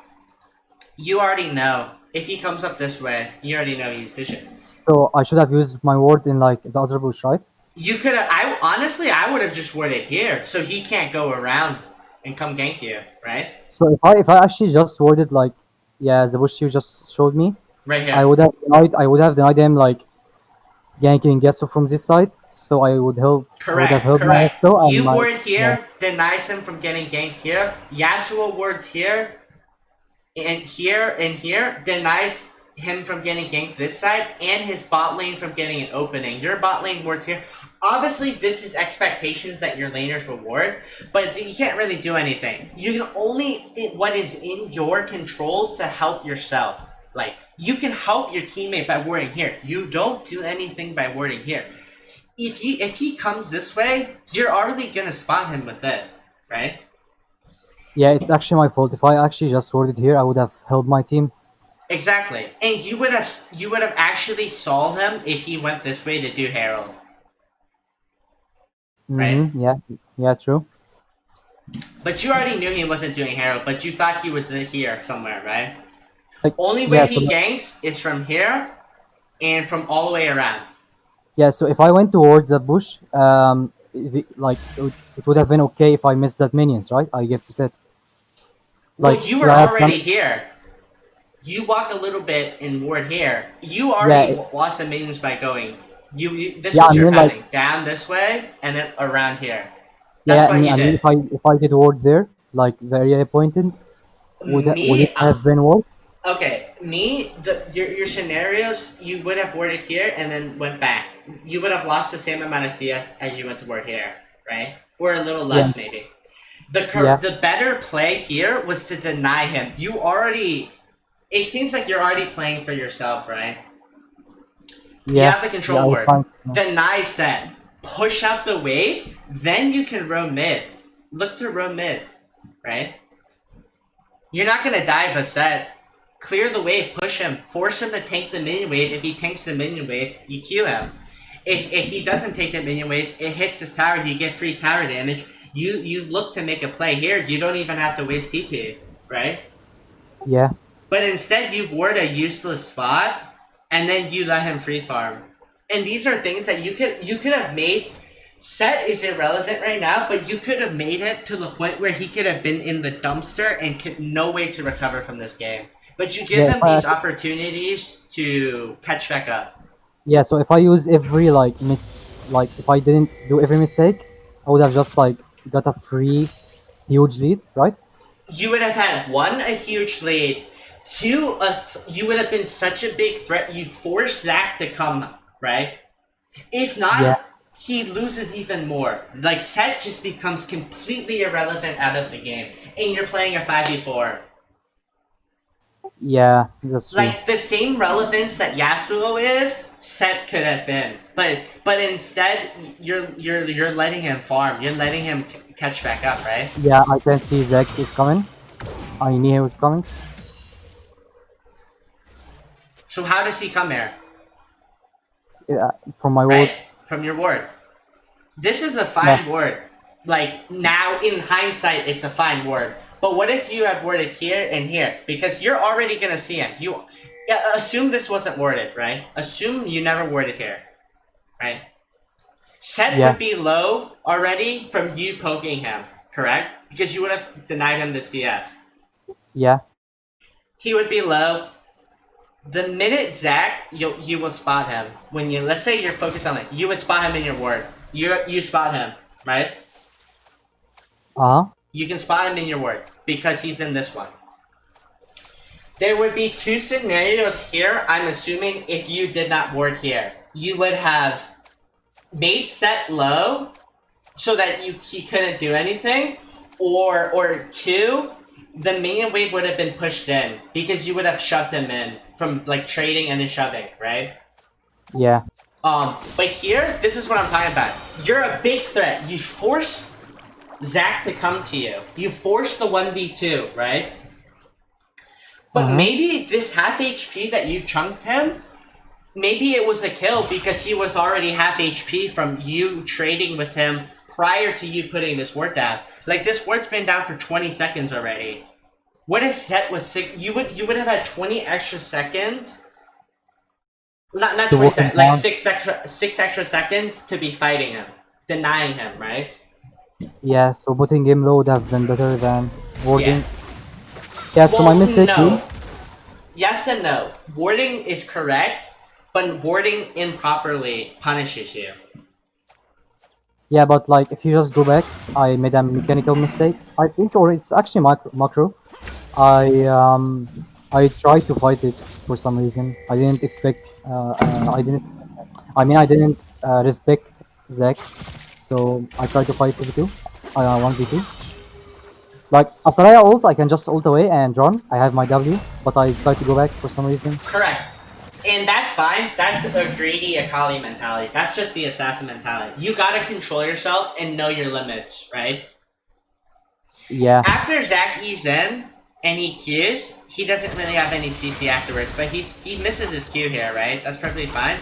you already know. If he comes up this way, you already know he's vision. So I should have used my ward in like the other bush, right? You could have. I would have just worded here, so he can't go around and come gank you, right? So if I actually just worded like, yeah, the bush you just showed me, Right here. I would have denied him like ganking Gesso from this side. So I would have Correct, held my correct. Gesso and You my ward yeah. here, denies him from getting ganked here. Yasuo wards here, and here, denies him from getting ganked this side, and his bot lane from getting an opening. Your bot lane wards here. Obviously, this is expectations that your laners will ward, but you can't really do anything. You can only what is in your control to help yourself. Like, you can help your teammate by warding here. You don't do anything by warding here. If he comes this way, you're already gonna spot him with this, right? Yeah, it's actually my fault. If I actually just worded here, I would have held my team. Exactly. And you would have actually solved him if he went this way to do Herald, right? Mm-hmm. Yeah, yeah, true. But you already knew he wasn't doing Herald, but you thought he was here somewhere, right? Like Only way yeah, so he ganks is from here and from all the way around. yeah, so if I went towards the bush, is it like it would have been okay if I missed that minions, right? I get to set. Well, Like you should were I have done? already here. You walk a little bit and ward here. You Yeah, already lost the minions by going. This yeah. was I your mean, like pattern. Down this way and then around here. That's yeah. what you I mean, did. if I did ward there, like the area I pointed, would Me, it have been worth? okay. Me, your scenarios, you would have warded here and then went back. You would have lost the same amount of CS as you went to ward here, right? Or a little Yeah, less, maybe. yeah, The better play here was to deny him. You already. It seems like you're already playing for yourself, right? You yeah, have the yeah. control I was word. fine. Deny set. Push out the wave, then you can roam mid. Look to roam mid, right? You're not gonna dive a set. Clear the wave, push him, force him to tank the minion wave. If he tanks the minion wave, you Q him. If he doesn't take the minion waves, it hits his tower. You get free tower damage. You look to make a play here. You don't even have to waste TP, right? Yeah. But instead, you ward a useless spot, and then you let him free farm. And these are things that you could have made. Set is irrelevant right now, but you could have made it to the point where he could have been in the dumpster and no way to recover from this game. But you give Yeah, him these opportunities to catch back up. yeah. So if I use every like if I didn't do every mistake, I would have just like got a free huge lead, right? You would have had one, a huge lead, two, you would have been such a big threat. You force Zach to come, right? If not, Yeah. he loses even more. Like, Set just becomes completely irrelevant out of the game, and you're playing a 5v4. Yeah, that's true. Like, the same relevance that Yasuo is, Set could have been. But instead, you're letting him farm. You're letting him catch back up, right? Yeah, I can see Zach is coming. I knew he was coming. So how does he come here? Yeah, from my Right? word. From your ward. This is a fine ward. Like, now, in hindsight, it's a fine ward. But what if you had warded here and here? Because you're already gonna see him. You assume this wasn't warded, right? Assume you never warded here, right? Set Yeah. would be low already from you poking him, correct? Because you would have denied him the CS. Yeah. He would be low. The minute Zach, you will spot him. When you, let's say you're focused on it, you would spot him in your ward. You spot him, right? Uh huh. You can spot him in your ward because he's in this one. There would be two scenarios here, I'm assuming, if you did not ward here. You would have made Set low so that he couldn't do anything, or two, the minion wave would have been pushed in because you would have shoved him in from like trading and then shoving, right? Yeah. But here, this is what I'm talking about. You're a big threat. You force Zach to come to you. You force the 1v2, right? But maybe this half HP that you chunked him, maybe it was a kill because he was already half HP from you trading with him prior to you putting this ward down. Like, this ward's been down for 20 seconds already. What if Set was sick? You would have had 20 extra seconds. Not 20 seconds, like 6 extra seconds to be fighting him, denying him, right? Yeah. So putting him low would have been better than warding. Yeah. Yeah. So my Well, mistake. no. Yes and no. Warding is correct, but warding improperly punishes you. Yeah, but like if you just go back, I made a mechanical mistake. I think, or it's actually macro. I tried to fight it for some reason. I didn't expect. I didn't. I mean, I didn't respect Zach, so I tried to fight V2. 1v2. Like after I ult, I can just ult away and run. I have my W, but I decided to go back for some reason. Correct. And that's fine. That's a greedy Akali mentality. That's just the assassin mentality. You gotta control yourself and know your limits, right? Yeah. After Zach E's in and he Qs, he doesn't really have any CC afterwards, but he misses his Q here, right? That's perfectly fine.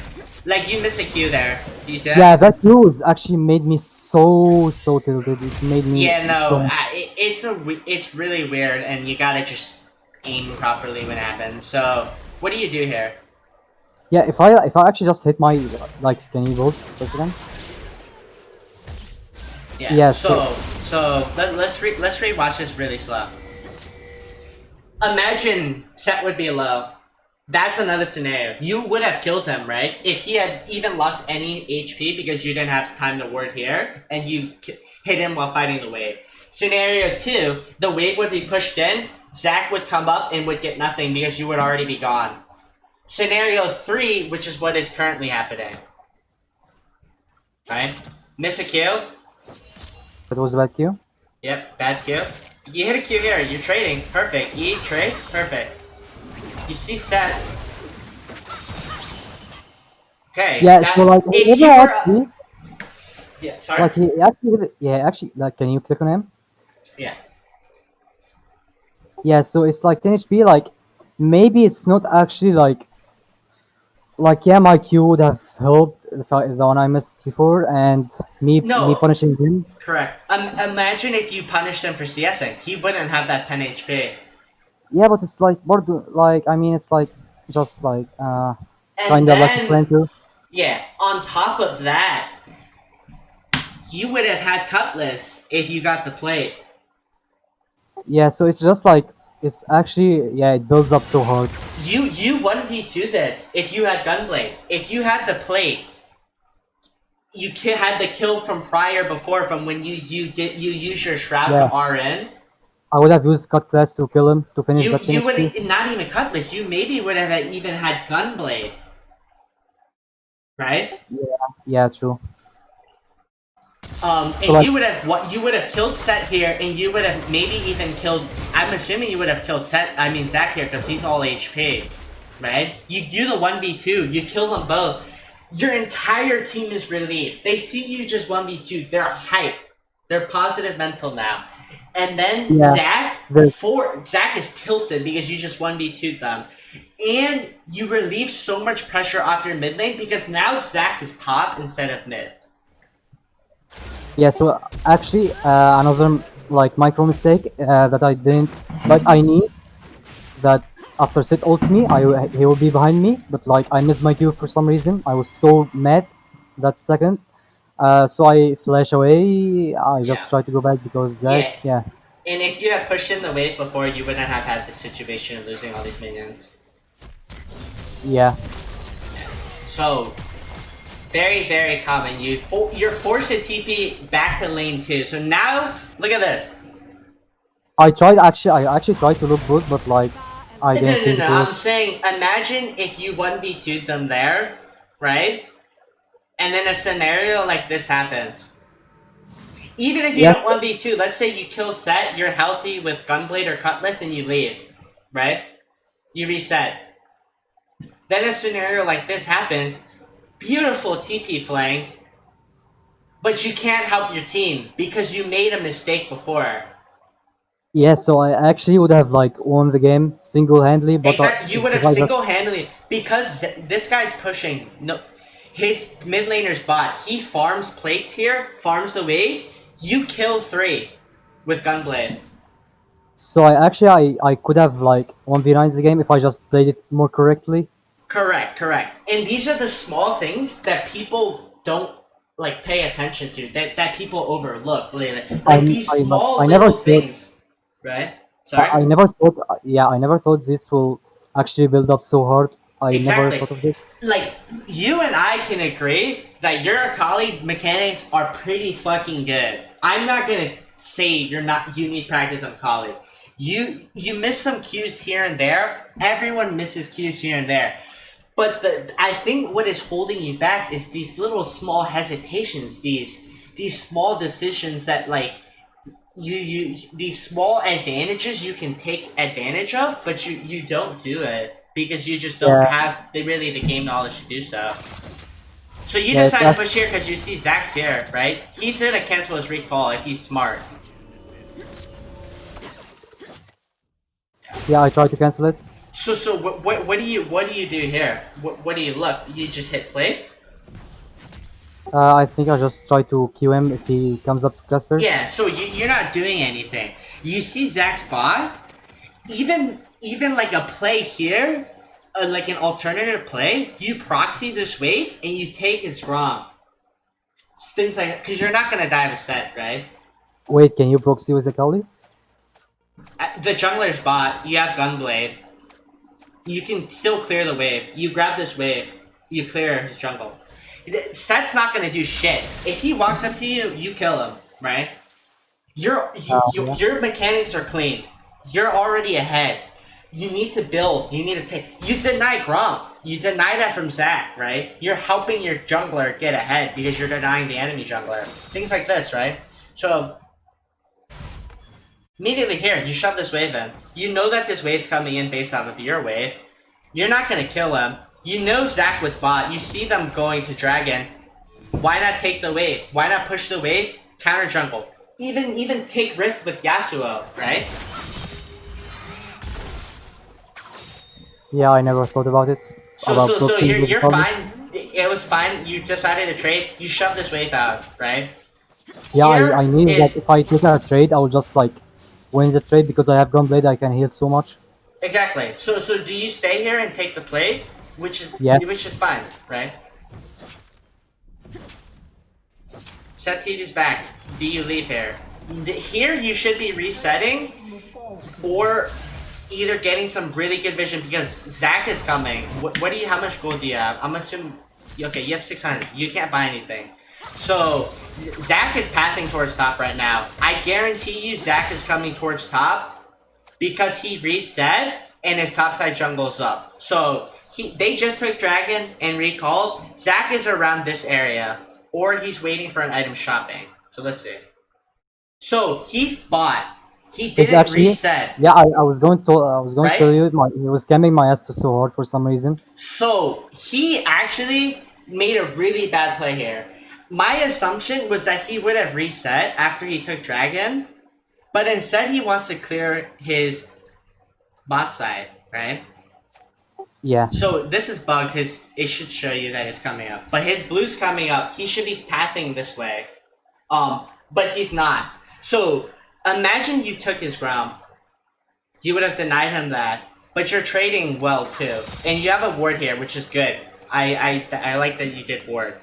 Like, you miss a Q there. Do you see that? Yeah, that news actually made me so tilted. It made me. Yeah, no, so... it's really weird, and you gotta just aim properly when it happens. So, what do you do here? Yeah, if I actually just hit my can you pause for a second? Yeah. So let's rewatch this really slow. Imagine Set would be low. That's another scenario. You would have killed him, right? If he had even lost any HP because you didn't have time to ward here, and you hit him while fighting the wave. Scenario 2, the wave would be pushed in, Zach would come up and would get nothing because you would already be gone. Scenario 3, which is what is currently happening. Right? Miss a Q. That was a bad Q. Yep, bad Q. You hit a Q here, you're trading. Perfect. E, trade, perfect. You see Set. Okay. Yeah, so like if you were, actually, yeah, sorry. like he actually, yeah, actually, like, can you click on him? Yeah. Yeah, so it's like 10 HP. Like maybe it's not actually like yeah, my Q would have helped the one I missed before, and me No, punishing him. correct. Imagine if you punish him for CSing. He wouldn't have that 10 HP. Yeah, but it's like like I mean, it's like just like And kind of like a then, friend too. yeah, on top of that, you would have had Cutlass if you got the plate. Yeah, so it's just like it's actually yeah, it builds up so hard. You 1v2 this if you had Gunblade. If you had the plate, you had the kill from prior before from when you use your Shroud to Yeah, RN. I would have used cut class to kill him to finish that 10 You HP. would not even Cutlass. You maybe would have even had Gunblade, right? Yeah, true. So And like you would have killed Set here, and you would have maybe even killed. I'm assuming you would have killed Zac here because he's all HP, right? You do the 1v2, you kill them both. Your entire team is relieved. They see you just 1v2. They're hyped. They're positive mental now. And then yeah, the Zac is tilted because you just 1v2'd them. And you relieve so much pressure off your mid lane because now Zac is top instead of mid. yeah. So actually, another like micro mistake that I didn't like. I knew that after Sid ults me, he will be behind me, but like I missed my Q for some reason. I was so mad that second. So I flash away. I Yeah. just try to go back because Zach, Yeah. yeah, And if you had pushed in the wave before, you wouldn't have had the situation of losing all these minions. yeah, So, very, very common. You're forced to TP back to lane 2. So now, look at this. I actually tried to look good, but like I No, didn't no, think no. it I'm worked. saying, imagine if you 1v2'd them there, right? And then a scenario like this happens. Even if you Yes, don't 1v2, let's say you kill Set, you're healthy with Gunblade or Cutlass, and you leave, right? You reset. Then a scenario like this happens. Beautiful TP flank, but you can't help your team because you made a mistake before. yeah. So I actually would have like won the game single-handedly, but Exactly, you would have because I just single-handedly because this guy's pushing. No, his mid laner's bot. He farms plates here, farms the wave. You kill 3 with Gunblade. so I could have like 1v9 the game if I just played it more correctly. Correct, correct. And these are the small things that people don't like pay attention to. That people overlook. Like these small I never little thought things, right? Sorry. I never thought yeah I never thought this will actually build up so hard. I never Exactly. thought of this. Like, you and I can agree that your Akali mechanics are pretty fucking good. I'm not gonna say you need practice on Akali. You miss some cues here and there. Everyone misses cues here and there. But I think what is holding you back is these little small hesitations, these small decisions that like these small advantages you can take advantage of, but you don't do it because you just don't Yeah, have the game knowledge to do so. So you yeah, it's decide to push here because you see Zac's here, right? He's gonna cancel his recall if he's smart. yeah. I tried to cancel it. So what do you do here? What do you look? You just hit place? I think I just try to Q him if he comes up to cluster. Yeah. So you're not doing anything. You see Zac's bot. Even like a play here, like an alternative play, you proxy this wave and you take his ROM. Things like because you're not gonna die to Set, right? Wait, can you proxy with Akali? The jungler's bot, you have Gunblade. You can still clear the wave. You grab this wave, you clear his jungle. Set's not gonna do shit. If he walks up to you, you kill him, right? Yeah. Your mechanics are clean. You're already ahead. You need to build. You need to take. You deny Grom. You deny that from Zac, right? You're helping your jungler get ahead because you're denying the enemy jungler. Things like this, right? So immediately here, you shove this wave in. You know that this wave's coming in based off of your wave. You're not gonna kill him. You know Zac was bot. You see them going to dragon. Why not take the wave? Why not push the wave? Counter jungle. Even take risk with Yasuo, right? Yeah, I never thought about it. So About so proxying you're with you're Akali. fine. it was fine. You decided to trade. You shoved this wave out, right? Yeah, I Here knew that is if I take a trade, I will just like win the trade because I have Gunblade. I can heal so much. exactly. So do you stay here and take the plate, Yeah, which is fine, right? Set TV's back. Do you leave here? Here you should be resetting or either getting some really good vision because Zach is coming. What do you? How much gold do you have? I'm assuming. Okay, you have 600. You can't buy anything. So Zach is pathing towards top right now. I guarantee you, Zach is coming towards top because he reset and his topside jungle's up. So they just took dragon and recalled. Zach is around this area, or he's waiting for an item shopping. So let's see. So he's bought. He it's didn't actually reset. yeah. I was going to tell Right? you he was camming my ass so hard for some reason. So he actually made a really bad play here. My assumption was that he would have reset after he took dragon, but instead he wants to clear his bot side, right? Yeah, So this is bugged. It should show you that it's coming up, but his blue's coming up. He should be pathing this way, but he's not. So imagine you took his ground. You would have denied him that, but you're trading well too, and you have a ward here, which is good. I like that you did ward.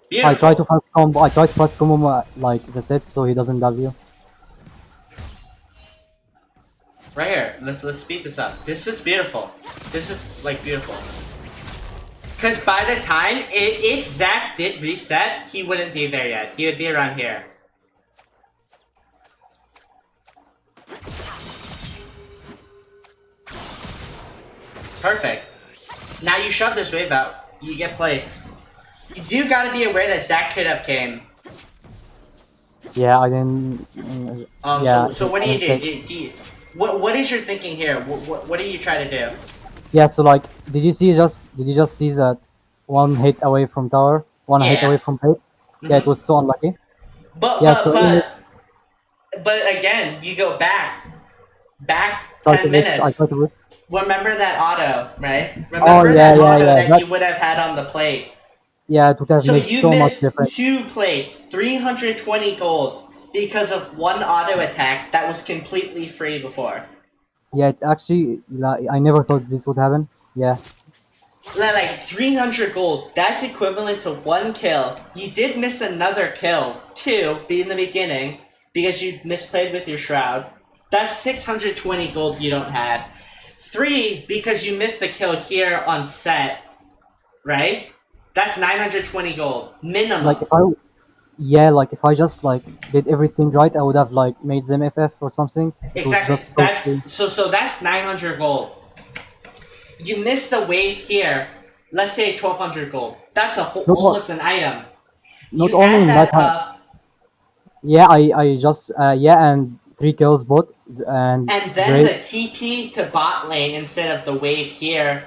Beautiful. I try to fast combo. I try to fast combo like the set so he doesn't W. Right here. Let's speed this up. This is beautiful. This is like beautiful. Cause by the time if Zach did reset, he wouldn't be there yet. He would be around here. Perfect. Now you shove this wave out. You get plates. You gotta be aware that Zach could have came. Yeah, I didn't. Yeah. So what do you I do? What is your thinking here? What do you try to do? Yeah. So like, did you just see that one hit away from tower, one hit away Yeah. from plate? Yeah, it Mhm. was so unlucky. But Yeah. but So in it, but again, you go back try to 10 reach. I minutes. try to reach. Remember that auto, right? Oh Remember yeah, that yeah, auto yeah. that you would have had on the plate. Yeah, it would have So made you so much missed difference. 2 plates, 320 gold because of one auto attack that was completely free before. Yeah, it actually, like, I never thought this would happen. Yeah, Like 300 gold, that's equivalent to 1 kill. You did miss another kill, 2, in the beginning, because you misplayed with your shroud. That's 620 gold you don't have. 3, because you missed the kill here on set, right? That's 920 gold, minimum. like if I just like did everything right, I would have like made them FF or something. It was Exactly. just so free. So that's 900 gold. You missed the wave here. Let's say 1200 gold. That's Not, almost an item. not You only add in that that time. up, Yeah, I just and 3 kills both and and then great. the TP to bot lane instead of the wave here.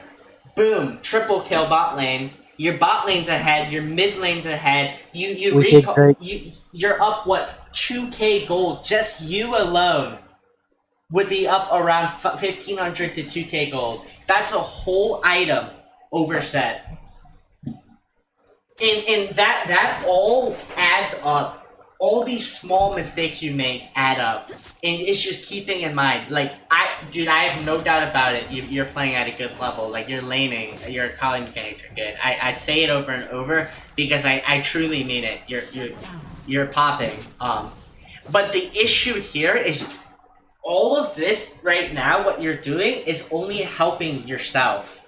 Boom, triple kill bot lane. Your bot lane's ahead. Your mid lane's ahead. You We did recall. great. You're up what 2k gold. Just you alone would be up around 1500 to 2k gold. That's a whole item overset. And that all adds up. All these small mistakes you make add up. And it's just keeping in mind. Like, I have no doubt about it. You're playing at a good level. Like, you're laning. Your Akali mechanics are good. I say it over and over because I truly mean it. You're popping. But the issue here is all of this right now, what you're doing is only helping yourself.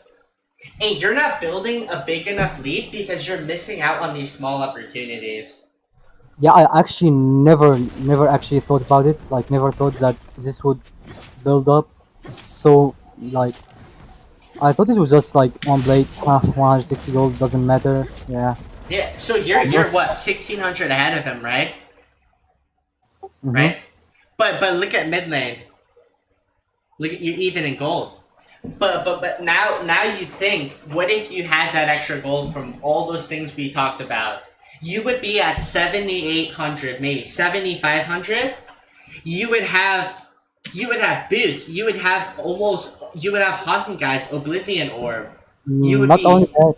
And you're not building a big enough lead because you're missing out on these small opportunities. Yeah, I actually never actually thought about it. Like never thought that this would build up. So like I thought it was just like one blade, 160 gold doesn't matter. Yeah. Yeah, so you're what, 1600 ahead of him, right? Mhm. Right? But look at mid lane. Look at you're even in gold. But now you think, what if you had that extra gold from all those things we talked about? You would be at 7,800, maybe 7,500. You would have boots. You would have Haunting Guys, Oblivion Orb. You would Not only be, that,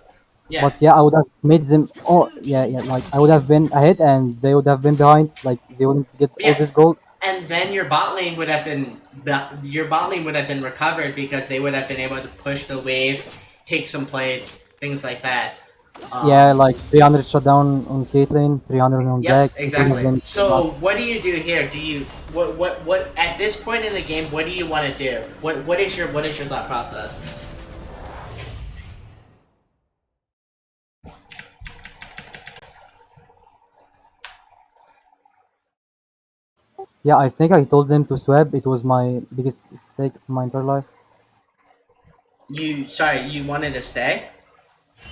yeah. but yeah, I would have made them. Oh yeah, yeah. Like I would have been ahead, and they would have been behind. Like they wouldn't get all Yeah, this gold. and then your bot lane would have been recovered because they would have been able to push the wave, take some plays, things like that. Yeah, Um, like 300 shutdown on Caitlyn, 300 on yep, Zac. It would have exactly. been too much. So what do you do here? Do you what at this point in the game? What do you want to do? What is your thought process? Yeah, I think I told them to swap. It was my biggest mistake in my entire life. You wanted to stay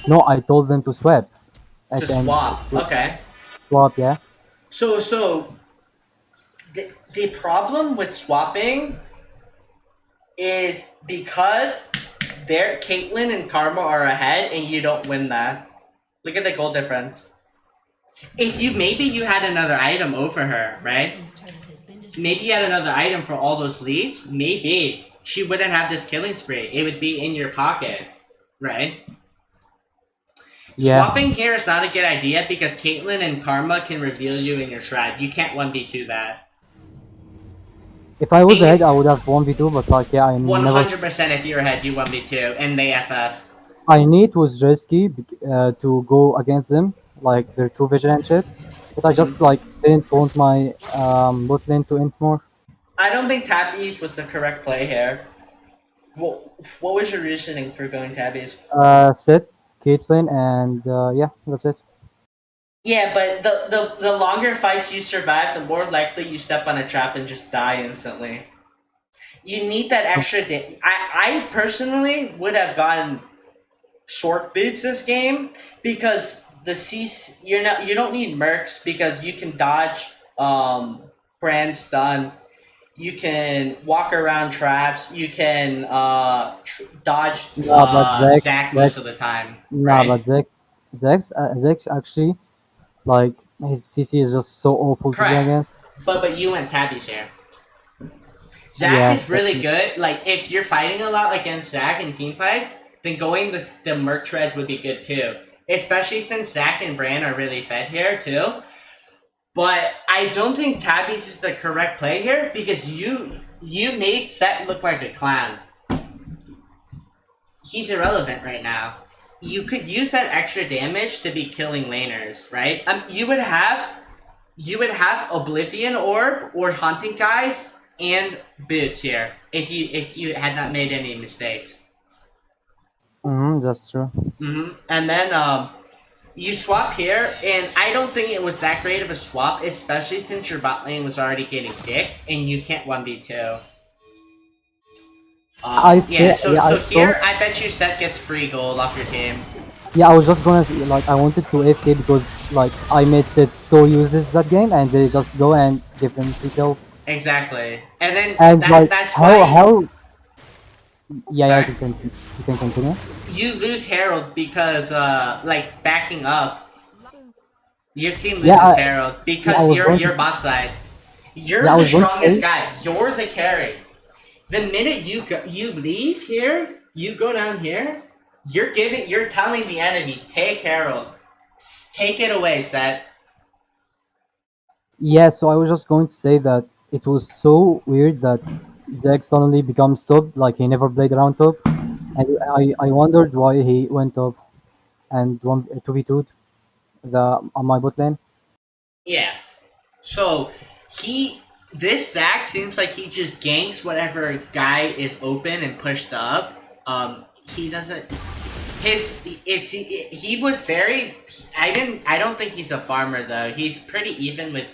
No, I told them to swap to at the end. swap. To Okay. swap, yeah. So the problem with swapping is because their Caitlyn and Karma are ahead and you don't win that. Look at the goal difference. If you maybe you had another item over her, right? Team's turret has been destroyed. Maybe you had another item for all those leads. Maybe she wouldn't have this killing spree. It would be in your pocket, right? Yeah. Swapping here is not a good idea because Caitlyn and Karma can reveal you in your trap. You can't 1v2 that. If I was ahead, And I would have 1v2, but like, yeah, I never. 100% if you're ahead, you 1v2 and they FF. I knew it was risky to go against them, like their true vision and shit. But I just Mhm. like didn't want my bot lane to end more. I don't think Tabbies was the correct play here. What was your reasoning for going Tabbies? Set, Caitlyn, and yeah, that's it. Yeah, but the longer fights you survive, the more likely you step on a trap and just die instantly. You need that extra I personally would have gotten short boots this game because the C you don't need mercs because you can dodge brand stun. You can walk around traps. You can dodge Nah, but Zac most of the time, Nah, right? but Zach's actually like his CC is just so awful to play Correct. against. But you went tabbies here. Zac Yeah, is really good. Like if you're fighting a lot against Zac in team fights, then going the merc treads would be good too. Especially since Zac and Bran are really fed here too. But I don't think tabbies is the correct play here because you made Set look like a clown. He's irrelevant right now. You could use that extra damage to be killing laners, right? You would have Oblivion Orb or Hunting Guys and Boots here if you had not made any mistakes. that's true. And then you swap here, and I don't think it was that great of a swap, especially since your bot lane was already getting dick and you can't 1v2. Yeah, so I here thought I bet you Set gets free gold off your team. yeah, I was just gonna like I wanted to AFK because like I made Sid so useless that game, and they just go and give them free kill. Exactly. And then And like that's how why how yeah, sorry. you can continue. You lose Herald because like backing up. Your team Yeah, loses Herald I because was going you're to bot side. yeah, You're I the was going to strongest say guy. You're the carry. The minute you leave here, you go down here, you're telling the enemy, take Herald. Take it away, Set. yeah. So I was just going to say that it was so weird that Zach suddenly becomes top. Like he never played around top, and I wondered why he went top and 2v2 the on my bot lane. Yeah. So he this Zac seems like he just ganks whatever guy is open and pushed up. He doesn't. He was very. I don't think he's a farmer though. He's pretty even with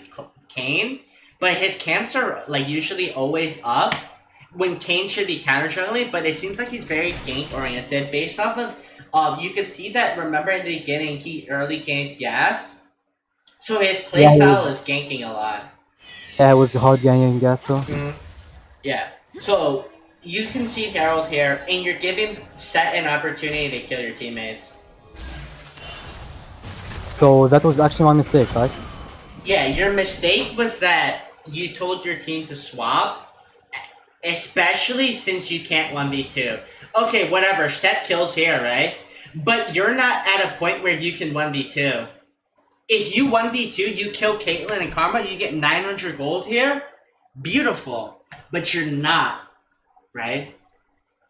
Kane, but his camps are like usually always up when Kane should be counter juggling. But it seems like he's very gank oriented based off of. You could see that. Remember in the beginning, he early ganked Yas. So his Yeah, playstyle is ganking a lot. it was hard getting gas. So Yeah. So you can see Harold here, and you're giving Set an opportunity to kill your teammates. so that was actually my mistake, right? Yeah, your mistake was that you told your team to swap, especially since you can't 1v2. okay, whatever. Set kills here, right? But you're not at a point where you can 1v2. If you 1v2, you kill Caitlyn and Karma, you get 900 gold here. Beautiful. But you're not, right?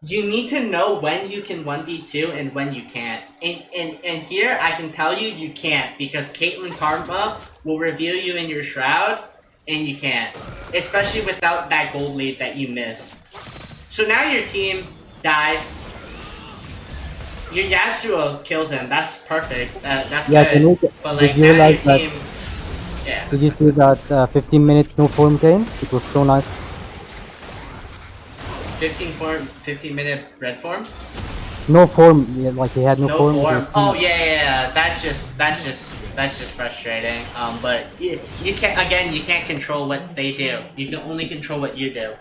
You need to know when you can 1v2 and when you can't. And here, I can tell you, you can't. Because Caitlyn Karma will reveal you in your shroud, and you can't. Especially without that gold lead that you missed. So now your team dies. Your Yasuo killed him. That's perfect. That's Yeah, good. But like did you now your like that? team, yeah. Did you see that 15 minutes no form came? It was so nice. 15-minute red form. No form, yeah, like he had no, No form. form. Oh yeah. That's just frustrating. But you can't you can't control what they do. You can only control what you do.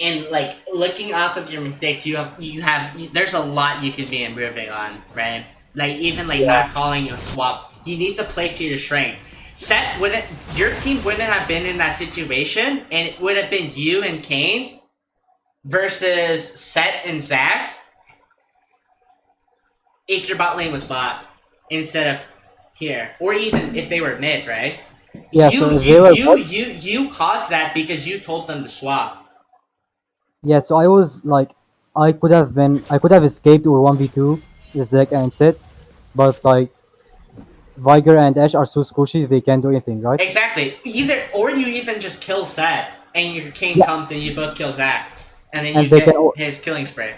And like looking off of your mistakes, there's a lot you could be improving on, right? Like even like not calling a swap. You need to play to your strength. Your team wouldn't have been in that situation, and it would have been you and Kane versus Set and Zach if your bot lane was bot instead of here, or even if they were mid, right? Yeah, so if they were bot, You caused that because you told them to swap. yeah, so I was like, I could have escaped or 1v2 Zek and Sid, but like Viger and Ash are so squishy they can't do anything, right? Exactly. Or you even just kill Set, and your king Yeah. comes and you both kill Zach, and then And you they get can his killing spray.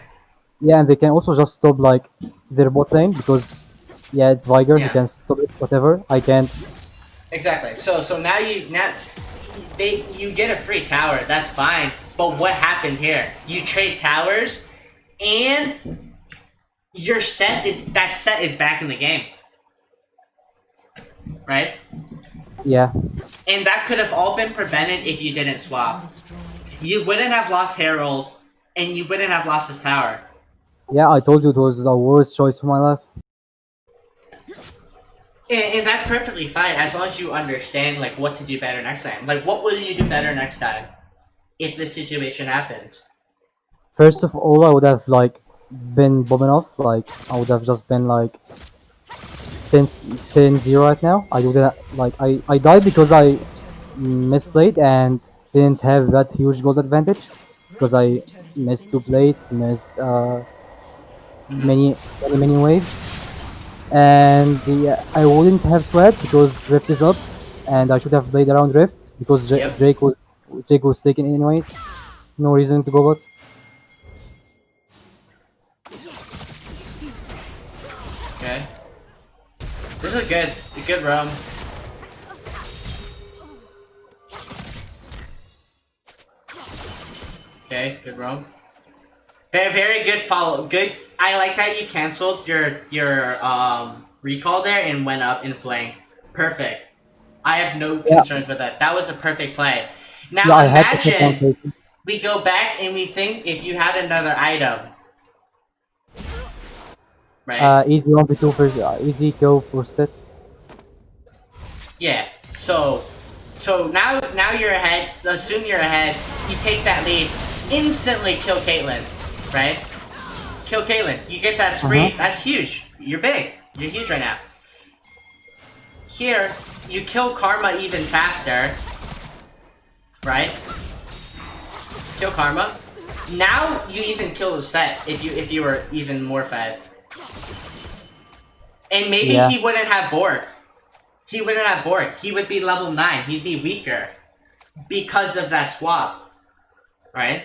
Yeah, and they can also just stop like their bot lane because yeah, it's Viger who Yeah. can stop it, whatever. I can't. Exactly. So now you get a free tower. That's fine. But what happened here? You trade towers, and your set is back in the game, right? Yeah, And that could have all been prevented if you didn't swap. You wouldn't have lost Herald, and you wouldn't have lost this tower. yeah, I told you it was the worst choice for my life. And that's perfectly fine as long as you understand like what to do better next time. Like what will you do better next time if this situation happens? First of all, I would have like been bombing off. Like I would have just been like 10-0 right now. I would have like I died because I misplayed and didn't have that huge gold advantage because I missed 2 plates, missed many waves. And I wouldn't have sweat because Rift is up, and I should have played around Rift because Yep. Drake was taken anyways. No reason to go bot. Okay. This is a good roam. Okay, good roam. Very good follow. Good. I like that you canceled your recall there and went up in flank. Perfect. I have no concerns with that. That was a perfect play. Now Yeah, I had to imagine take we go back and we think if you had another item, right? easy 1v2 for easy kill for set. Yeah. So now you're ahead. Assume you're ahead. You take that lead. Instantly kill Caitlyn, right? Kill Caitlyn. You get that spree. That's huge. You're big. You're huge right now. Here, you kill Karma even faster, right? Kill Karma. Now you even kill the set if you were even more fed. And maybe he wouldn't have Borg. He wouldn't have Borg. He would be level 9. He'd be weaker because of that swap, right?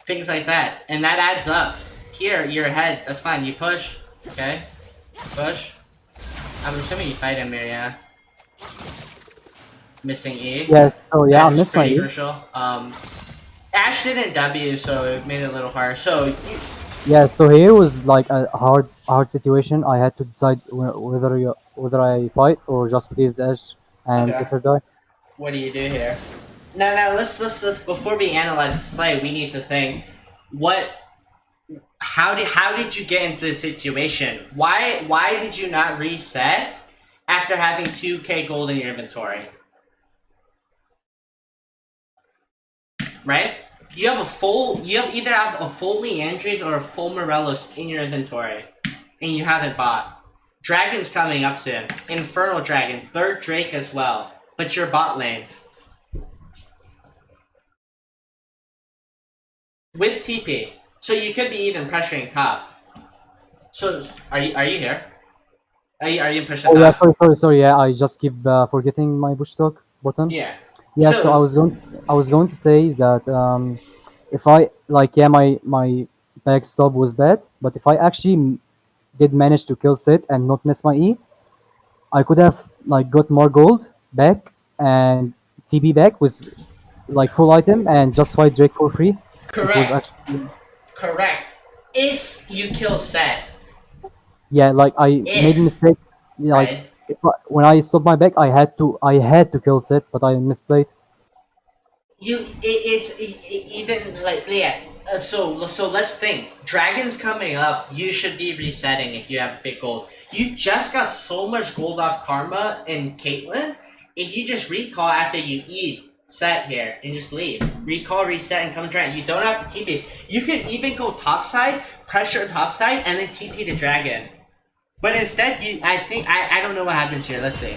Things like that, and that adds up. Here, you're ahead. That's fine. You push. Okay. Push. I'm assuming you fight him here, yeah. Missing E. Yeah, so yeah, I That's missed my pretty E. crucial. Ash didn't W, so it made it a little hard. So Yeah, so here was like a hard situation. I had to decide whether I fight or just leave the edge and Okay. let her die. what do you do here? Now let's before we analyze this play, we need to think how did you get into this situation? Why did you not reset after having 2k gold in your inventory? Right? You have either have a full Leandries or a full Morelos in your inventory, and you haven't bought. Dragon's coming up soon. Infernal Dragon, 3rd Drake as well. But you're bot lane. With TP. So you could be even pressuring top. So are you here? Are you pushing Oh yeah, top? sorry. Yeah, I just keep forgetting my bush talk button. Yeah. Yeah, so I was going to say that if I like yeah my backstab was bad, but if I actually did manage to kill Sid and not miss my E, I could have like got more gold back and TB back with like full item and just fight Drake for free. It was Correct. actually Correct. If you kill Set. yeah like I made a If. mistake like Right? when I stopped my back I had to kill Sid but I misplayed. Even like yeah. So let's think. Dragon's coming up. You should be resetting if you have big gold. You just got so much gold off Karma and Caitlyn. If you just recall after you eat, set here and just leave. Recall, reset, and come dragon. You don't have to TP. You could even go topside, pressure topside, and then TP the dragon. But instead, I don't know what happens here. Let's see.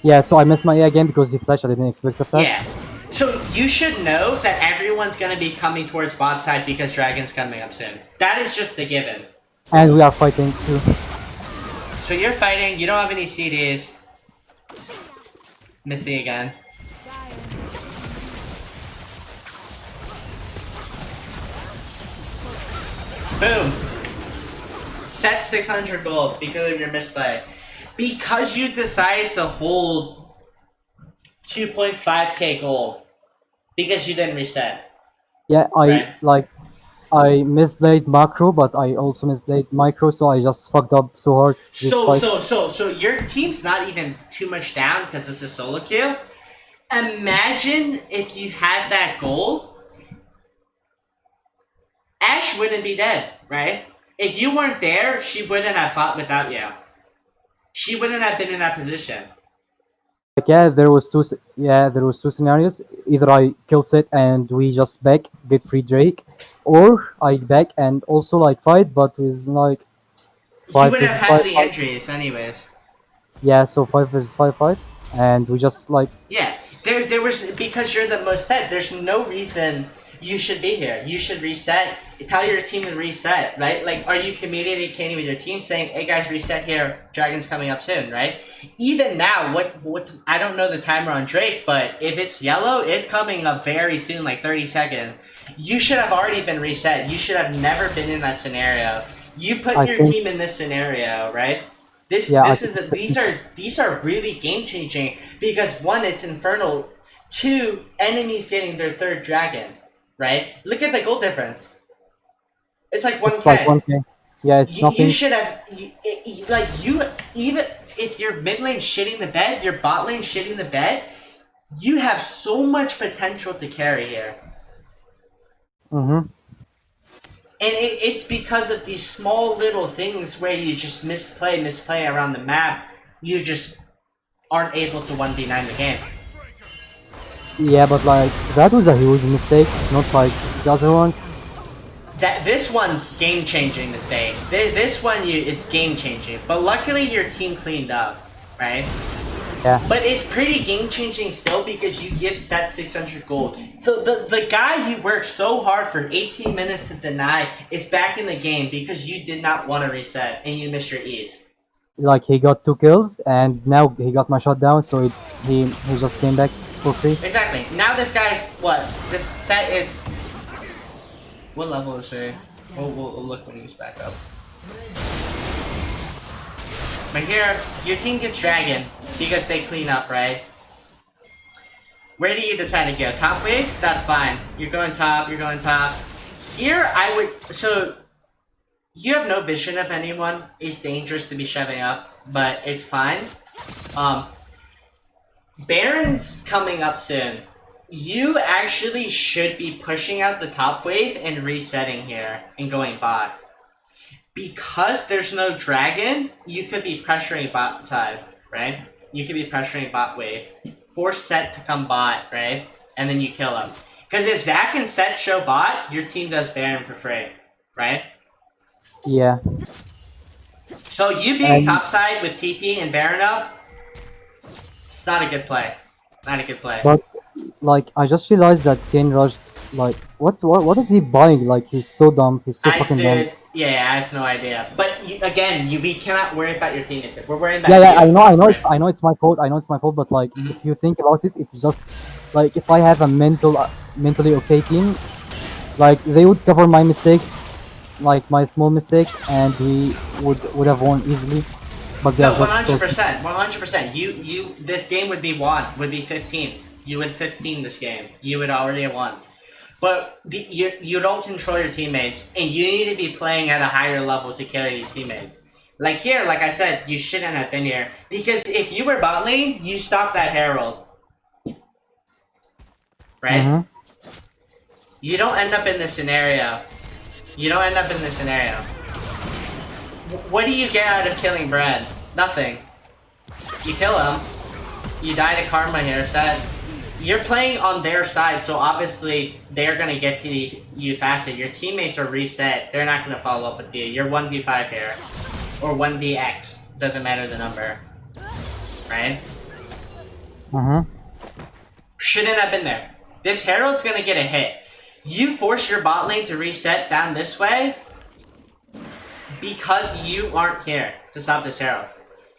Yeah, so I missed my E again because the flash I didn't expect the flash. Yeah. So you should know that everyone's gonna be coming towards bot side because Dragon's coming up soon. That is just a given. And we are fighting too. So you're fighting, you don't have any CDs. Missing again. Boom! Set 600 gold because of your misplay. Because you decided to hold 2.5k gold. Because you didn't reset. Yeah, Right. I misplayed macro, but I also misplayed micro, so I just fucked up so hard this fight. So your team's not even too much down because it's a solo queue. Imagine if you had that gold, Ash wouldn't be dead, right? If you weren't there, she wouldn't have fought without you. She wouldn't have been in that position. Like there was two scenarios. Either I kill Sid and we just back get free Drake, or I back and also like fight, but with like You 5 would have versus had 5 the fight. entries anyways. Yeah, so 5 versus 5 fight, and we just like Yeah, there was because you're the most fed. There's no reason you should be here. You should reset. Tell your team to reset, right? Like, are you communicating with your team saying, "Hey guys, reset here. Dragon's coming up soon," right? Even now, what I don't know the timer on Drake, but if it's yellow, it's coming up very soon, like 30 seconds. You should have already been reset. You should have never been in that scenario. You put I your think team in this scenario, right? yeah I These are really game changing because one, it's infernal. Two, enemies getting their 3rd dragon, right? Look at the gold difference. It's like it's like 1k. 1k. Yeah, it's You nothing. should have like you even if your mid lane shitting the bed, your bot lane shitting the bed, you have so much potential to carry here. Mm-hmm. And it's because of these small little things where you just misplay around the map. You just aren't able to 1v9 the game. Yeah, but like that was a huge mistake, not like the other ones. This one's game changing mistake. This one is game changing. But luckily your team cleaned up, right? Yeah. But it's pretty game changing still because you give Set 600 gold. The guy you worked so hard for 18 minutes to deny is back in the game because you did not want to reset and you missed your E's. Like he got 2 kills and now he got my shutdown, so he just came back for free. Exactly. Now this guy's what? This Set is. What level is he? We'll look when he's back up. But here, your team gets Dragon because they clean up, right? Where do you decide to go? Top wave? That's fine. You're going top, you're going top. Here, I would... So, you have no vision of anyone. It's dangerous to be shoving up, but it's fine. Baron's coming up soon. You actually should be pushing out the top wave and resetting here and going bot. Because there's no dragon, you could be pressuring bot side, right? You could be pressuring bot wave. Force Set to come bot, right? And then you kill him. Because if Zach and Seth show bot, your team does Baron for free, right? Yeah, So you being and topside with TP and Baron up, it's not a good play. Not a good play. but like I just realized that Kane rushed. Like what is he buying? Like he's so dumb. He's so I fucking dumb. did. Yeah, I have no idea. But again, we cannot worry about your teammates. We're worrying about Yeah, yeah, you. Right. I know it's my fault. I know it's my fault. But like, Mhm. if you think about it, it's just like if I have a mentally okay team, like they would cover my mistakes, like my small mistakes, and he would have won easily. But they are No, one just hundred so. percent, 100%. You. This game would be won. Would be 15. You would 15 this game. You would already have won. But you don't control your teammates, and you need to be playing at a higher level to carry your teammates. Like here, like I said, you shouldn't have been here because if you were bot lane, you stop that Herald, right? Mm-hmm. You don't end up in this scenario. You don't end up in this scenario. What do you get out of killing Brad? Nothing. You kill him. You die to Karma here, Set. You're playing on their side, so obviously they're gonna get to you faster. Your teammates are reset. They're not gonna follow up with you. You're 1v5 here. Or 1vx. Doesn't matter the number. Right? Mm-hmm. Shouldn't have been there. This Herald's gonna get a hit. You force your bot lane to reset down this way because you aren't here to stop this Herald.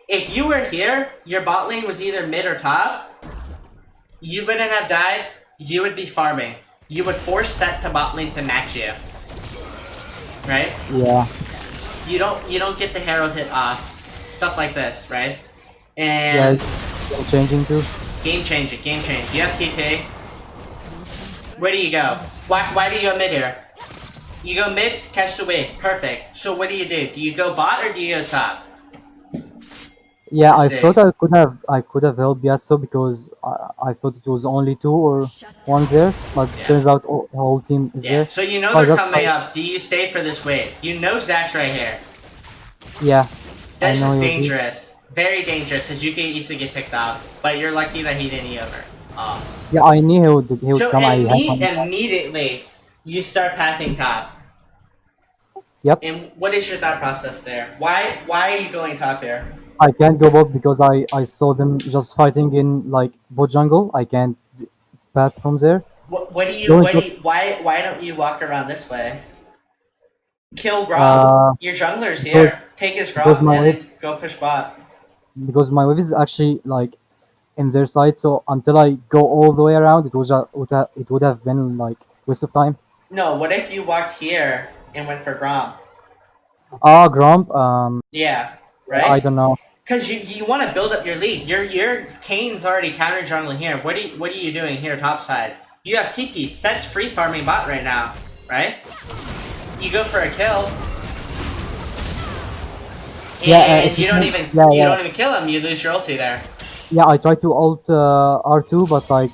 If you were here, your bot lane was either mid or top, you wouldn't have died, you would be farming. You would force Set to bot lane to match you. Right? Yeah. You don't get the Herald hit off. Stuff like this, right? Yeah. And It's changing too. game changer. You have TP. Where do you go? Why do you go mid here? You go mid, catch the wave. Perfect. So what do? Do you go bot or do you go top? Yeah, I Sick. thought I could have helped Yasuo because I thought it was only two or one there, but Yeah. turns out the whole team is Yeah. there. So you know I they're got- coming up. Do you stay for this wave? You know Zach's right here. Yeah, This know is he was here. dangerous. Very dangerous because you can easily get picked off. But you're lucky that he didn't over. Yeah, I knew he would So come. I had some- immediately you start pathing top. Yep. And what is your thought process there? Why are you going top here? I can't go bot because I saw them just fighting in like bot jungle. I can't path from there. Why don't you walk around this way? Kill Grom. Your jungler's because- here. Take his because Grom my and wave- then go push bot. Because my wave is actually like in their side. So until I go all the way around, it would have been like waste of time. No, what if you walked here and went for Grom? Ah, Grump. Yeah, I right? don't know. Because you want to build up your lead. Your Kane's already counter jungling here. What are you doing here topside? You have Tiki. Set's free farming bot right now, right? You go for a kill. Yeah, And if you you don't can- even yeah, you yeah. don't even kill him. You lose your ulti there. Yeah, I tried to ult R2, but like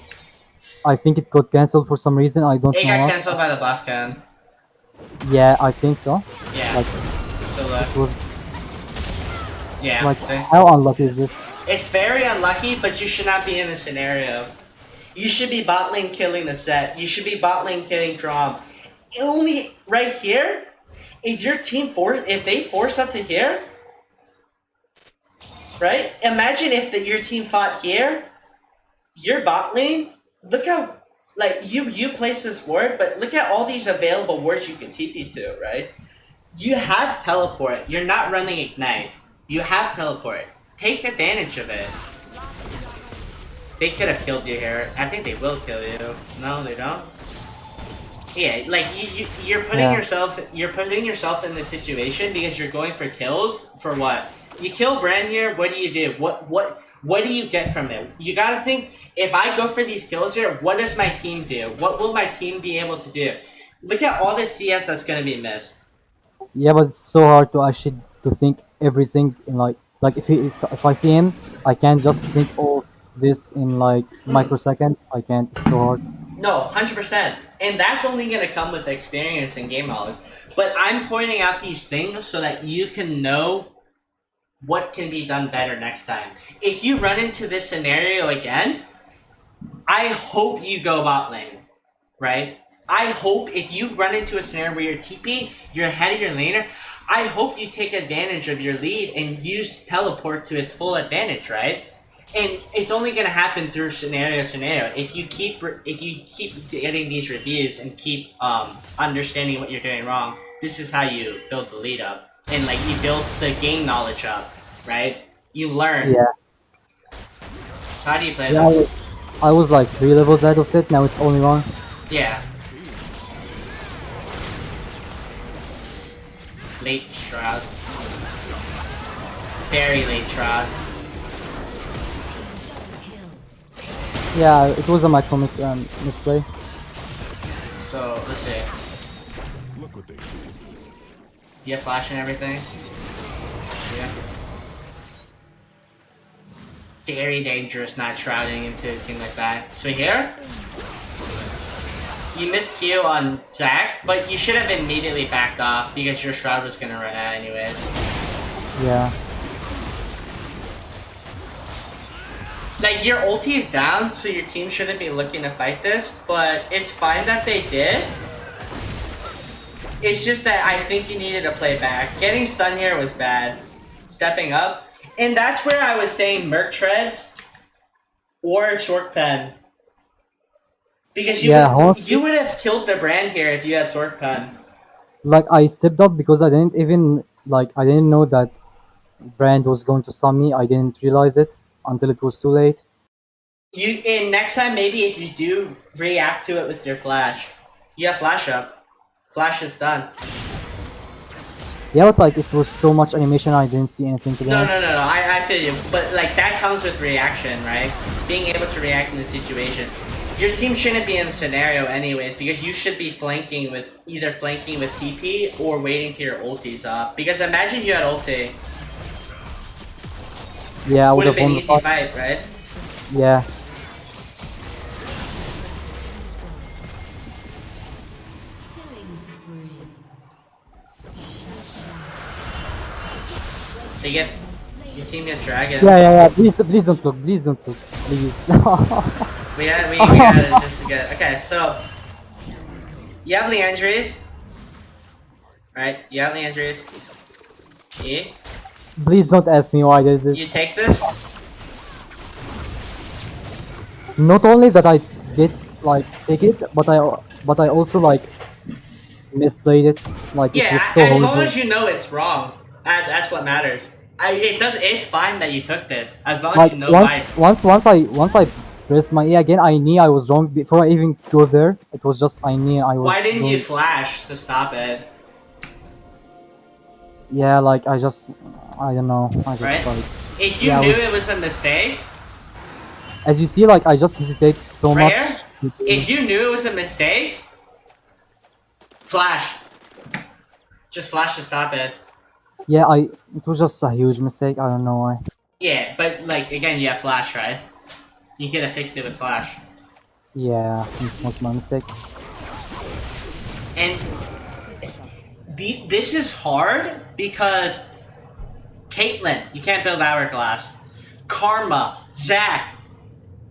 I think it got cancelled for some reason. I don't It know. got what. cancelled by the blast gun. Yeah, I think so. Yeah. Like So it was yeah. like see? how unlucky is this? It's very unlucky, but you should not be in this scenario. You should be bot lane killing the set. You should be bot lane killing Drum. Only right here, if your team if they force up to here, right? Imagine if your team fought here, your bot lane. Look how like you place this ward, but look at all these available wards you can TP to, right? You have teleport. You're not running ignite. You have teleport. Take advantage of it. They could have killed you here. I think they will kill you. No, they don't. Yeah, like you're putting Yeah. you're putting yourself in this situation because you're going for kills for what? You kill Bran here. What do? What do you get from it? You gotta think. If I go for these kills here, what does my team do? What will my team be able to do? Look at all the CS that's gonna be missed. Yeah, but it's so hard to actually to think everything in like if I see him, I can't just think all this in like microsecond. I can't. It's so hard. No, 100%. And that's only going to come with experience and game knowledge. But I'm pointing out these things so that you can know what can be done better next time. If you run into this scenario again, I hope you go bot lane. right? I hope if you run into a scenario where you're TP, you're ahead of your laner, I hope you take advantage of your lead and use teleport to its full advantage, right? And it's only gonna happen through scenario. If you keep getting these reviews and keep understanding what you're doing wrong, this is how you build the lead up, and like you build the game knowledge up, right? You learn. Yeah. So how do you play Yeah, this? I was like 3 levels ahead of it. Now it's only 1. Yeah. Late Shroud. Very late Shroud. Yeah, it was a micro misplay. So, let's see. Look what they do. Do you have flash and everything? Yeah. Very dangerous not shrouding into a thing like that. So here, you missed Q on Zac, but you should have immediately backed off because your shroud was gonna run out anyways. Yeah. Like, your ulti is down, so your team shouldn't be looking to fight this, but it's fine that they did. It's just that I think you needed to play back. Getting stunned here was bad. Stepping up. And that's where I was saying Merc Treads or Short Pen. Because you would have killed the brand here if you had Short Pen. Like I sipped up because I didn't know that Brand was going to stun me. I didn't realize it until it was too late. And next time, maybe if you do react to it with your flash, you have flash up. Flash is done. Yeah, but like it was so much animation, I didn't see anything to be No, honest. no, no, no. I feel you, but like that comes with reaction, right? Being able to react in the situation. Your team shouldn't be in the scenario anyways, because you should be flanking with either flanking with TP or waiting till your ulti's up. Because imagine you had ulti, Yeah, I would have been won the easy fight, right? Yeah. Killing spree. They get your team gets dragon. Yeah. Please don't look. Please don't look. Please. We got it just to get. Okay, so you have the injuries, right? You have the injuries. E. Please don't ask me why I did You this. take this. Not only that I did like take it, but I also like misplayed it. Like it Yeah, was so as long horrible. as you know it's wrong, that's what matters. It's fine that you took this, as long as Like you know why. once I pressed my E again, I knew I was wrong before I even go there. It was just I knew I was. Why didn't you going- flash to stop it? Yeah, like I don't know. I just Right? like If you Yeah, I knew was- it was a mistake, as you see, like I just hesitate so right much. here, if you knew it was a mistake, flash. Just flash to stop it. Yeah, it was just a huge mistake. I don't know why. Yeah, but like again, you have flash, right? You could have fixed it with flash. Yeah, it was my mistake. And this is hard because Caitlyn, you can't build Hourglass. Karma, Zac,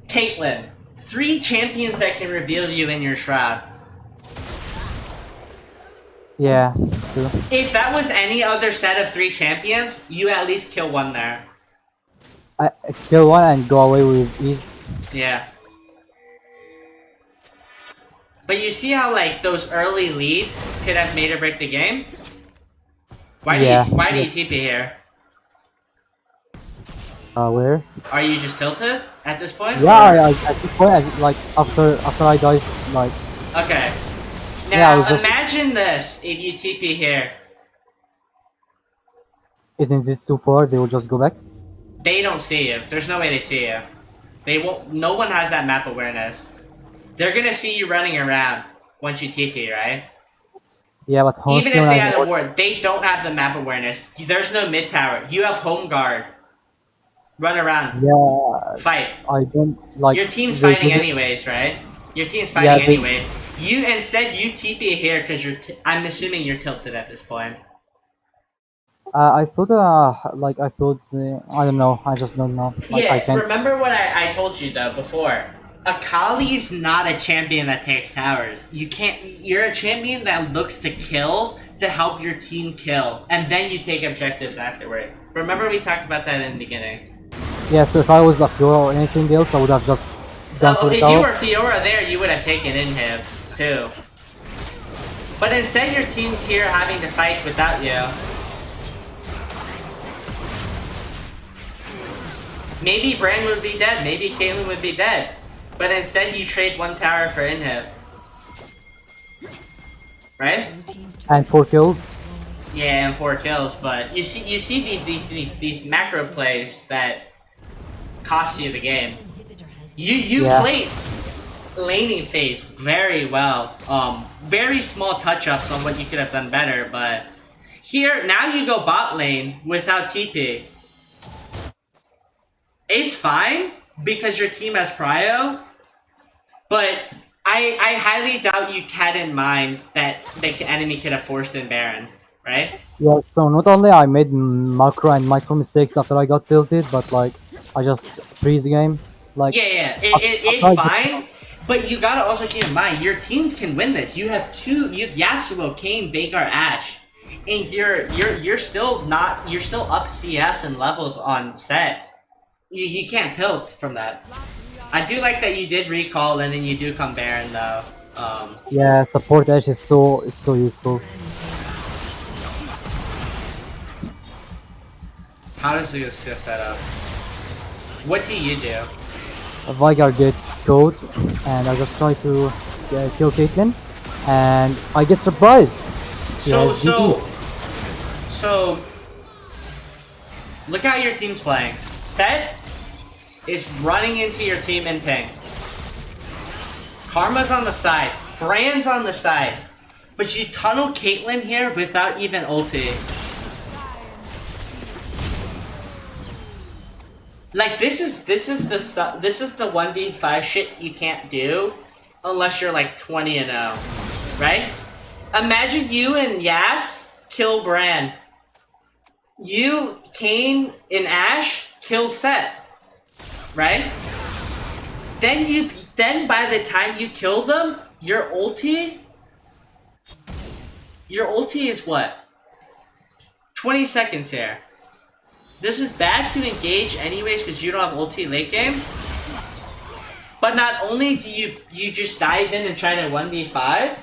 Caitlyn. 3 champions that can reveal you in your shroud. Yeah, true. If that was any other set of 3 champions, you at least kill one there. I kill one and go away with ease. Yeah. But you see how like those early leads could have made or break the game? Why do you TP here? Where? Are you just tilted at this point? Yeah, I at this point, like after I died, like Okay. Yeah, I Now was just- imagine this if you TP here. isn't this too far? They will just go back. They don't see you. There's no way they see you. They won't. No one has that map awareness. They're gonna see you running around once you TP, right? Yeah, but honestly, Even if when they I had a ward, they don't have the map awareness. There's no mid tower. You have home guard. Run around. yeah, Fight. I don't like. Your team's they fighting didn't- anyways, right? Your team's Yeah, fighting they- anyway. You TP here because I'm assuming you're tilted at this point. I thought, I thought, I don't know. I just don't know. Like, I Yeah, can't. remember what I told you though before. Akali is not a champion that takes towers. You can't. You're a champion that looks to kill to help your team kill, and then you take objectives afterward. Remember we talked about that in the beginning. Yeah, so if I was a Fiora or anything else, I would have just gone for the If tower. you were Fiora there, you would have taken inhib too. But instead, your team's here having to fight without you. Maybe Bran would be dead. Maybe Caitlyn would be dead. But instead, you trade one tower for inhib. Right? And 4 kills. Yeah, and 4 kills. But you see these macro plays that cost you the game. You Yeah. played laning phase very well. Very small touch-ups on what you could have done better, but here, now you go bot lane without TP. It's fine, because your team has prio, but I highly doubt you had in mind that the enemy could have forced in Baron, right? Yeah, so not only I made macro and micro mistakes after I got tilted, but like, I just freeze the game. Like, Yeah, it's fine, but you gotta also keep in mind, your teams can win this. You have Yasuo, Kayn, Veigar, Ashe, and you're still up CS and levels on set. You can't tilt from that. I do like that you did recall and then you do come Baron though. yeah, support edge is so useful. How does this set up? What do you do? Veigar get code, and I just try to kill Caitlyn, and I get surprised. She has DP. So look how your team's playing. Set is running into your team in ping. Karma's on the side. Brand's on the side. But you tunnel Caitlyn here without even ulti. Like this is the 1v5 shit you can't do unless you're like 20-0, right? Imagine you and Yas kill Bran. You, Kayn, and Ashe kill Set, right? Then by the time you kill them, your ulti is what? 20 seconds here. This is bad to engage anyways because you don't have ulti late game. But not only do you just dive in and try to 1v5,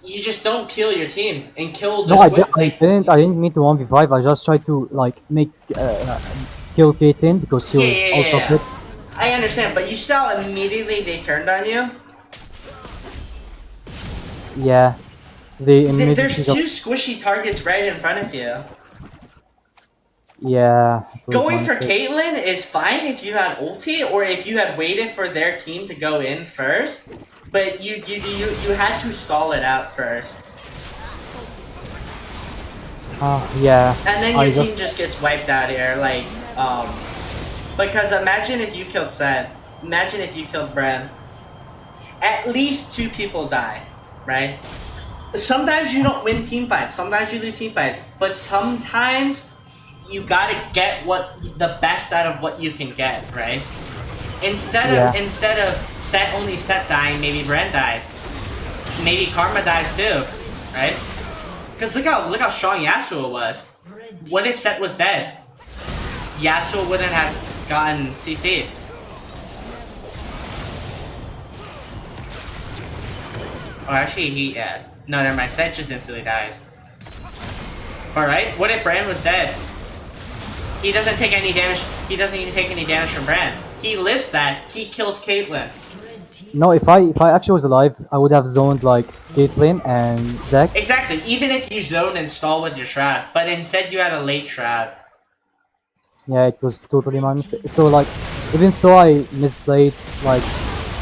you just don't kill your team and kill the No, I squid. didn't mean to 1v5. I just tried to like make kill Caitlyn because she was out of it. I understand, but you saw immediately they turned on you. Yeah, they immediately There's just, two squishy targets right in front of you. yeah. it was Going my for mistake. Caitlyn is fine if you had ulti or if you had waited for their team to go in first, but you had to stall it out first. Yeah. And then I your just- team just gets wiped out here, like, because imagine if you killed Zed, imagine if you killed Bran. At least 2 people die, right? Sometimes you don't win team fights, sometimes you lose team fights, but sometimes you gotta get the best out of what you can get, right? Instead of Set dying, maybe Bran dies. Maybe Karma dies too, right? Because look how strong Yasuo was. What if Set was dead? Yasuo wouldn't have gotten CC'd. Oh, actually, no, never mind. Set just instantly dies. Alright, what if Bran was dead? He doesn't take any damage. He doesn't even take any damage from Bran. He lives that. He kills Caitlyn. No, if I actually was alive, I would have zoned like Caitlyn and Zac. Exactly. Even if you zone and stall with your trap, but instead you had a late trap. Yeah, it was totally my mistake. So like, even though I misplayed like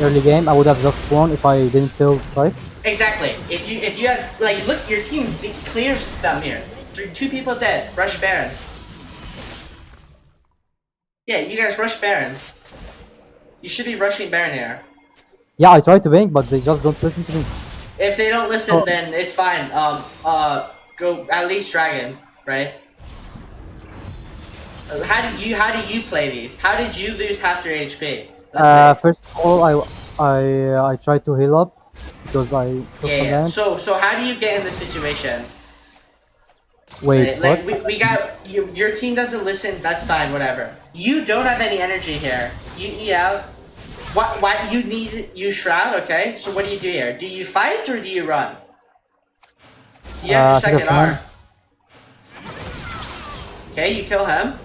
early game, I would have just won if I didn't kill right. Exactly. If you had like look, your team clears them here. 2 people dead. Rush Baron. Yeah, you guys rush Baron. You should be rushing Baron here. Yeah, I tried to win, but they just don't listen to me. If they don't listen, Oh. then it's fine. Go at least Dragon, right? How do you play these? How did you lose half your HP? Let's see. First of all, I tried to heal up because I took some Yeah. damage. So how do you get in this situation? Wait, Right, what? like we got your team doesn't listen. That's fine. Whatever. You don't have any energy here. Yeah. Why you need you shroud? Okay. So what do you do here? Do you fight or do you run? You have your Take a second command. R. Okay, you kill him.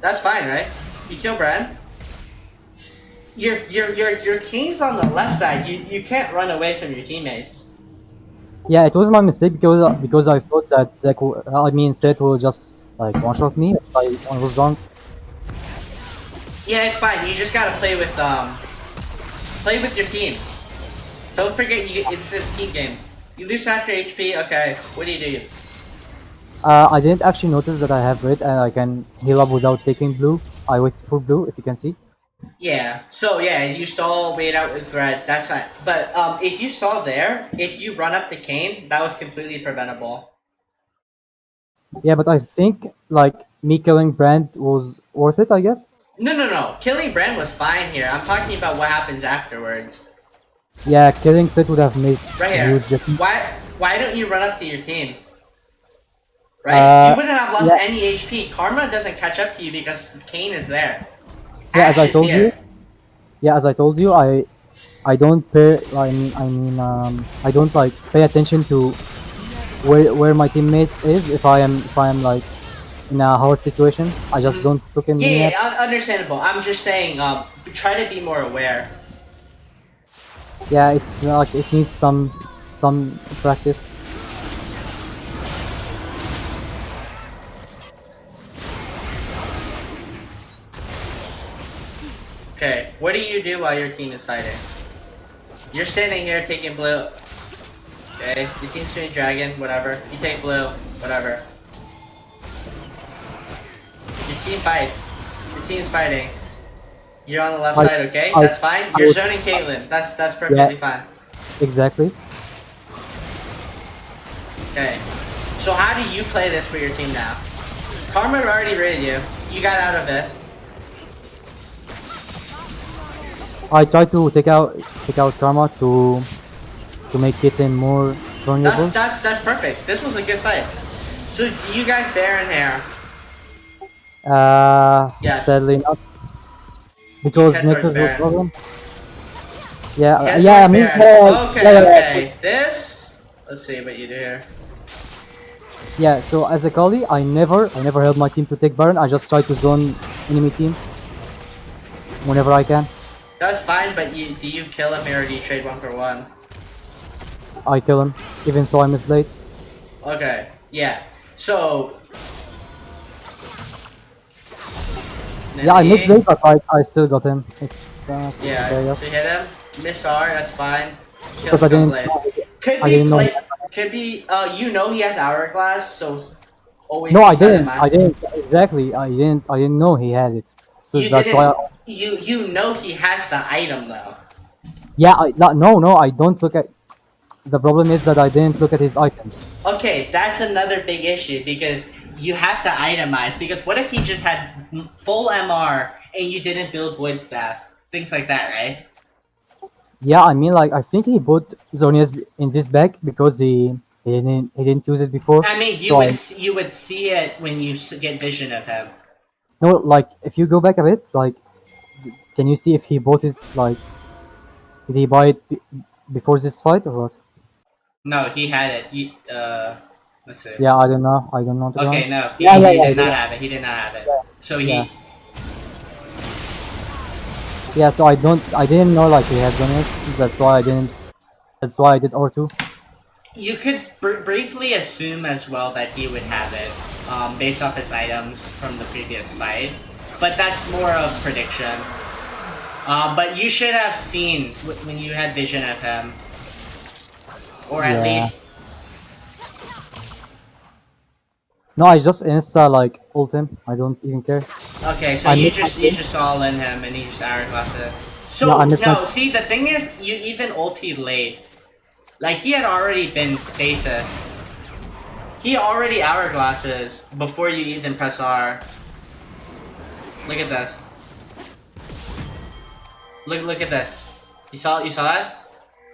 That's fine, right? You kill Bran. Your team's on the left side. You can't run away from your teammates. Yeah, it was my mistake because I thought that Seth will just like one shot me if I was wrong. Yeah, it's fine. You just gotta play with your team. Don't forget it's a team game. You lose half your HP. Okay, what do you do? I didn't actually notice that I have red and I can heal up without taking blue. I waited for blue, if you can see. Yeah. So yeah, you stall, wait out with red. That's fine. But if you saw there, if you run up the cane, that was completely preventable. Yeah, but I think like me killing Brand was worth it, I guess. No. Killing Bran was fine here. I'm talking about what happens afterwards. Yeah, killing Seth would have made Right a here. huge difference. Why don't you run up to your team? Right? You wouldn't have lost Yeah, any HP. Karma doesn't catch up to you because Kane is there. yeah, as Ash I is told here. you. Yeah, as I told you, I don't pay. I don't like pay attention to where my teammates is if I am like in a hard situation. I just don't look in mini map. Understandable. I'm just saying, try to be more aware. Yeah, it's like it needs some practice. Okay, what do you do while your team is fighting? You're standing here taking blue. Okay, your team's doing dragon, whatever. You take blue, whatever. Your team fights. Your team's fighting. You're on the left I- side, okay? I- That's fine. I You're would- zoning Caitlyn. That's perfectly fine. Exactly. Okay. So how do you play this for your team now? Karma already raided you. You got out of it. I try to take out Karma to make it in more vulnerable. That's perfect. This was a good fight. So do you guys Baron here? Yes. Sadly not because head Nexus towards was Baron. problem. Yeah, Head yeah. I towards mean, Baron. Okay, yeah. okay. This. Let's see what you do here. Yeah, so as a Kali, I never help my team to take Baron. I just try to zone enemy team whenever I can. That's fine, but do you kill him here or do you trade 1-for-1? I kill him, even though I miss Blade. Okay, yeah. So. Yeah, I missed Blade, but I still got him. It's Yeah, okay, so hit him. Miss R, that's fine. Kill because I Stone didn't. Blade. Could I be didn't know. play. Could be. You know he has hourglass, so always. No, I keep that in didn't. mind. I didn't exactly. I didn't know he had it. So You that's didn't. why. You know he has the item though. Yeah, no, I don't look at. The problem is that I didn't look at his items. Okay, that's another big issue because you have to itemize. Because what if he just had full MR and you didn't build Void Staff? Things like that, right? Yeah, I mean, like I think he put Zonia's in this bag because he didn't use it before. I mean, So you would see it when you get vision of him. no, like if you go back a bit, like can you see if he bought it? Like did he buy it before this fight or what? No, he had it. Let's see. Yeah, I don't know. I don't know. To be Okay, honest. no, he Yeah, did not yeah. have it. He did not have it. So Yeah. Yeah, so I didn't know like he had Zonia's. That's why I didn't. That's why I did R2. you could briefly assume as well that he would have it, based off his items from the previous fight. But that's more of prediction. But you should have seen when you had vision of him, or at Yeah. least. No, I just insta like ult him. I don't even care. Okay, so I you missed- just all in him and he just hourglassed it. So No, I missed no, my- see the thing is you even ultied late. Like he had already been stasis. He already hourglasses before you even press R. Look at this. Look at this. You saw that?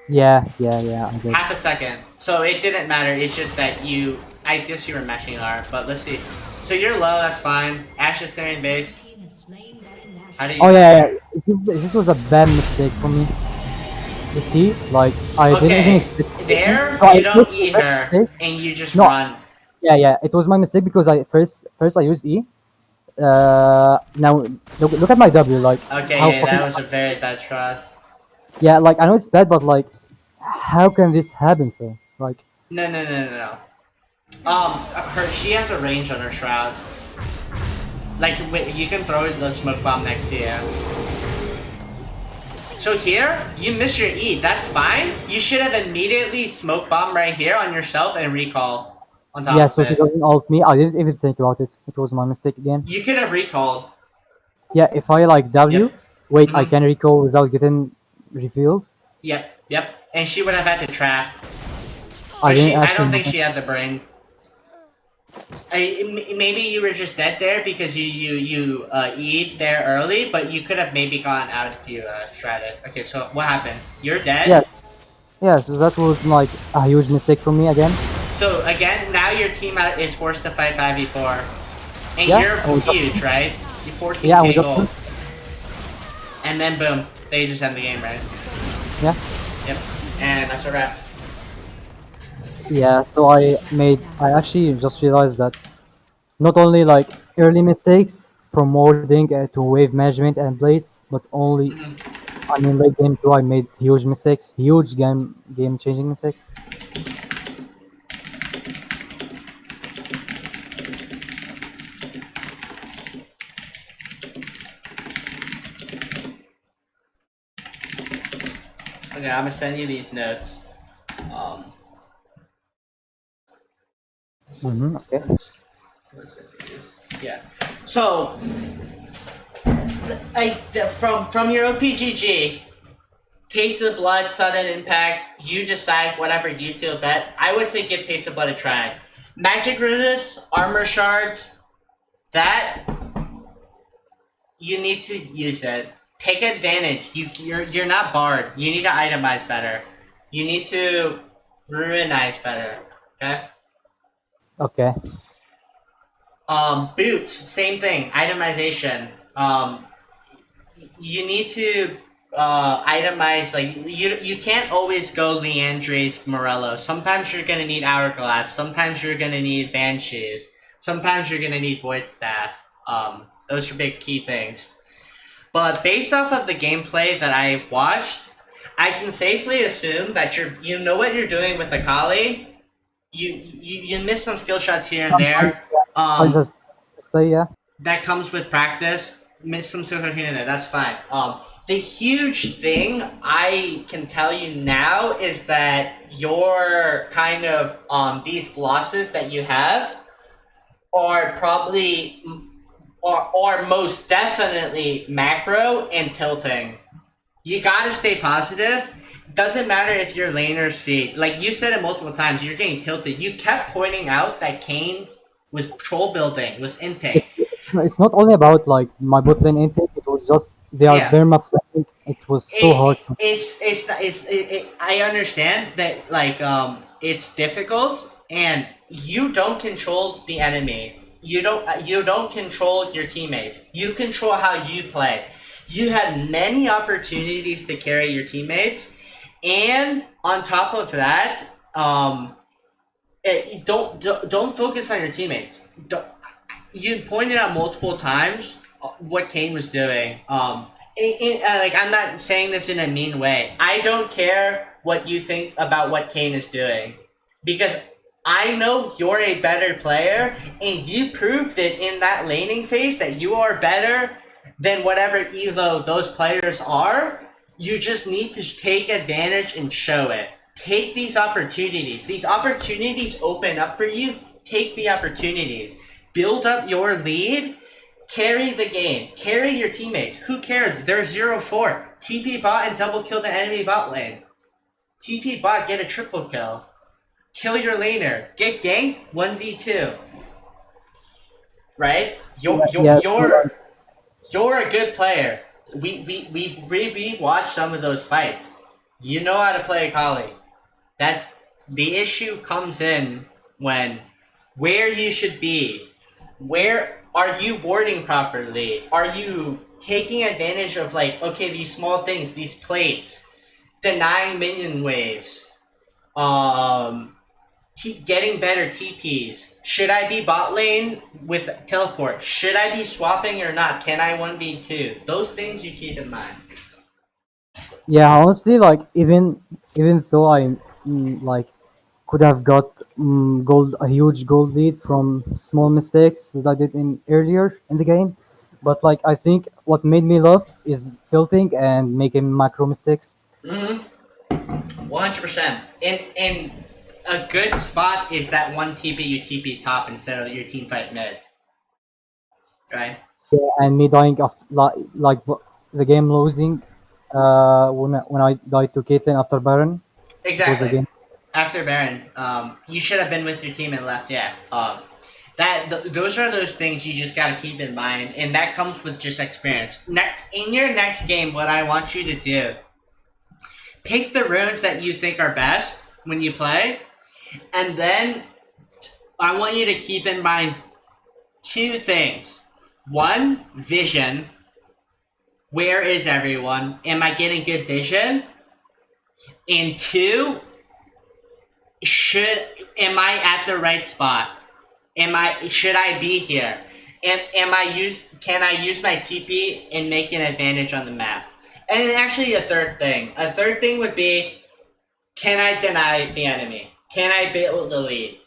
Yeah, I did. Half a second. So it didn't matter. It's just that I guess you were meshing R. But let's see. So you're low. That's fine. Ashe is clearing base. Team has slain Baron Nashor. How do you? Oh yeah. This was a bad mistake for me. You see, like I didn't even Okay. expect. There, So I you don't took eat the her, mistake. and you just No, run. yeah. It was my mistake because I first I used E. Now look at my W. Like Okay, how yeah, fucking that was a very bad try. yeah. Like I know it's bad, but like how can this happen? So like No. She has a range on her shroud. Like, wait, you can throw the smoke bomb next to you. So here, you miss your E. That's fine. You should have immediately smoke bomb right here on yourself and recall on top yeah. of So she it. doesn't ult me. I didn't even think about it. It was my mistake again. You could have recalled. Yeah. If I like W, Yep. wait, I Mm-hmm. can recall without getting revealed. Yep. And she would have had to trap. I But didn't I actually don't know think that. she had the brain. Maybe you were just dead there because you eat there early, but you could have maybe gone out if you shredded. Okay, so what happened? You're dead. Yeah. Yeah. So that was like a huge mistake for me again. So again, now your team is forced to fight 5v4, and Yeah, you're and we just- huge, right? You're 14k Yeah, we just gold, and then boom, they just end the game, right? yeah. Yep, and that's a wrap. Yeah, so I actually just realized that not only like early mistakes from warding to wave management and blades, but only I mean late game too I made huge mistakes, huge game changing mistakes. Okay, I'm gonna send you these notes. Um, Okay. yeah. So, from your OPGG, Taste of Blood, Sudden Impact, you decide whatever you feel bet. I would say give Taste of Blood a try. Magic Resist, Armor Shards, that you need to use it. Take advantage. You're not barred. You need to itemize better. You need to ruinize better. Okay? Okay. Boots, same thing. Itemization. You need to itemize, like you can't always go Leandre's Morello. Sometimes you're gonna need Hourglass. Sometimes you're gonna need Banshees. Sometimes you're gonna need Void Staff. Those are big key things. But based off of the gameplay that I watched, I can safely assume that you know what you're doing with Akali. You miss some skill shots here and there. I just display, yeah. That comes with practice. Miss some skill shots here and there. That's fine. The huge thing I can tell you now is that your kind of these losses that you have are probably or most definitely macro and tilting. You gotta stay positive. Doesn't matter if your laner's feed. Like you said it multiple times, you're getting tilted. You kept pointing out that Kayn was troll building, was intake. It's not only about like my bot lane intake. It was just they are Yeah. perma-flanking. It was so hard. I understand that like it's difficult and you don't control the enemy. You don't control your teammates. You control how you play. You had many opportunities to carry your teammates, and on top of that, don't focus on your teammates. You pointed out multiple times what Kayn was doing. Like I'm not saying this in a mean way. I don't care what you think about what Kayn is doing, because I know you're a better player, and you proved it in that laning phase that you are better than whatever elo those players are. You just need to take advantage and show it. Take these opportunities. These opportunities open up for you. Take the opportunities. Build up your lead. Carry the game. Carry your teammates. Who cares? They're 0-4. TP bot and double kill the enemy bot lane. TP bot, get a triple kill. Kill your laner. Get ganked, 1v2. Right? You're a good player. we watched some of those fights. You know how to play Akali. That's the issue comes in when where you should be. Where are you warding properly? Are you taking advantage of like okay these small things, these plates, denying minion waves, um, getting better TPs. Should I be bot lane with teleport? Should I be swapping or not? Can I 1v2? Those things you keep in mind. Yeah, honestly, like even though I like could have got gold a huge gold lead from small mistakes that I did in earlier in the game, but like I think what made me lost is tilting and making macro mistakes. 100%. And a good spot is that one TP you TP top instead of your team fight mid. Right? Yeah, and me dying after the game losing when I died to Caitlyn after Baron. It was a Exactly. game. After Baron, you should have been with your team and left. Yeah. Those are those things you just gotta keep in mind, and that comes with just experience. In your next game, what I want you to do, pick the runes that you think are best when you play, and then I want you to keep in mind two things. One, vision. Where is everyone? Am I getting good vision? And two, should am I at the right spot? Should I be here? Can I use my TP and make an advantage on the map? And then actually a third thing. A third thing would be, can I deny the enemy? Can I build the lead?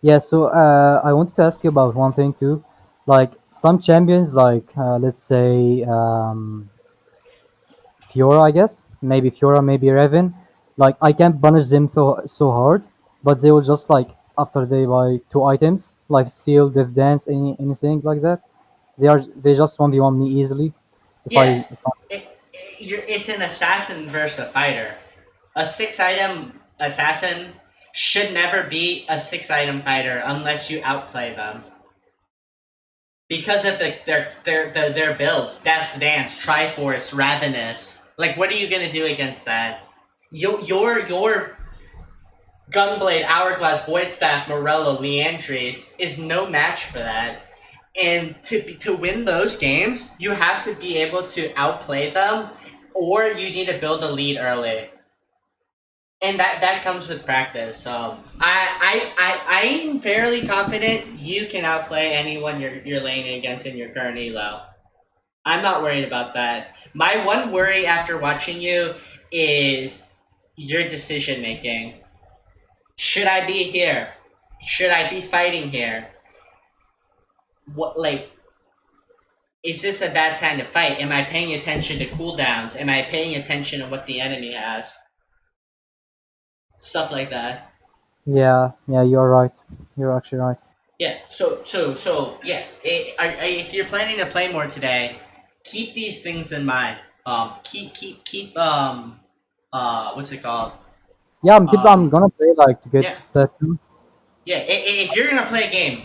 Yeah, so I wanted to ask you about one thing too. Like some champions, like let's say Fiora, I guess. Maybe Fiora, maybe Raven. Like I can't punish them so hard, but they will just like after they buy two items, like steal, death dance, anything like that. They just 1v1 me easily. Yeah, If I it's an assassin versus a fighter. A 6 item assassin should never be a 6 item fighter unless you outplay them. Because of their builds, Death's Dance, Triforce, Ravenous. Like, what are you gonna do against that? Your Gunblade, Hourglass, Void Staff, Morello, Leandries is no match for that. And to win those games, you have to be able to outplay them, or you need to build a lead early. And that comes with practice. So I'm fairly confident you can outplay anyone you're laning against in your current elo. I'm not worried about that. My one worry after watching you is your decision making. Should I be here? Should I be fighting here? What like is this a bad time to fight? Am I paying attention to cooldowns? Am I paying attention to what the enemy has? Stuff like that. yeah, you're right. You're actually right. Yeah. So yeah. If you're planning to play more today, keep these things in mind. Keep what's it called? Yeah, I'm Um, gonna play like to get yeah. that too. Yeah, if you're gonna play a game,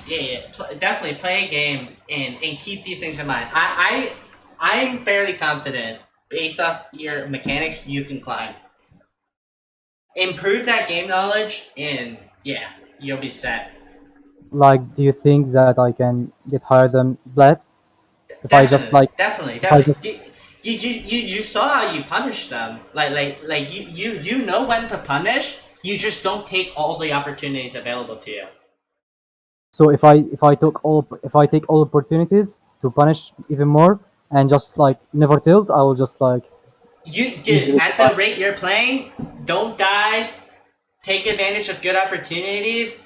definitely play a game and keep these things in mind. I'm fairly confident based off your mechanics, you can climb. Improve that game knowledge, and yeah, you'll be set. Like, do you think that I can get higher than Bled if I just Definitely, like definitely, if I definitely. just You saw how you punish them. Like you know when to punish. You just don't take all the opportunities available to you. so if I take all opportunities to punish even more and just like never tilt, I will just like You dude, easily at survive. the rate you're playing, don't die. Take advantage of good opportunities.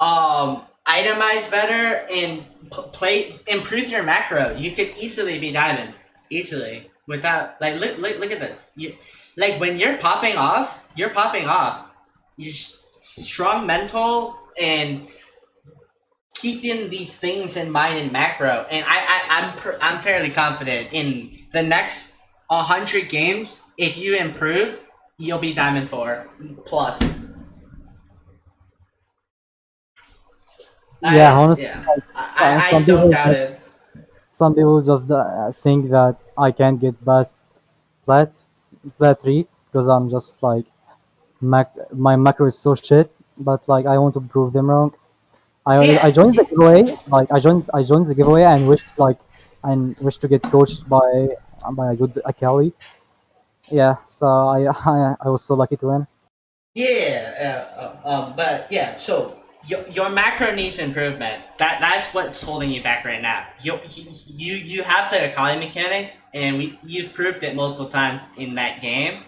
Itemize better and play. Improve your macro. You could easily be diamond, easily without like look at the like when you're popping off. You're popping off. You strong mental and keeping these things in mind in macro. And I'm fairly confident in the next 100 games. If you improve, you'll be diamond 4 plus. Yeah, honestly, Yeah. like, I some don't people doubt like it. some people just think that I can't get past plat plat 3 because I'm just like my macro is so shit. But like I want to prove them wrong. I Yeah, joined the giveaway. Like I joined the giveaway and wish to get coached by a good Akali. Yeah, so I was so lucky to win. but yeah, so your macro needs improvement. That's what's holding you back right now. You have the Akali mechanics, and you've proved it multiple times in that game.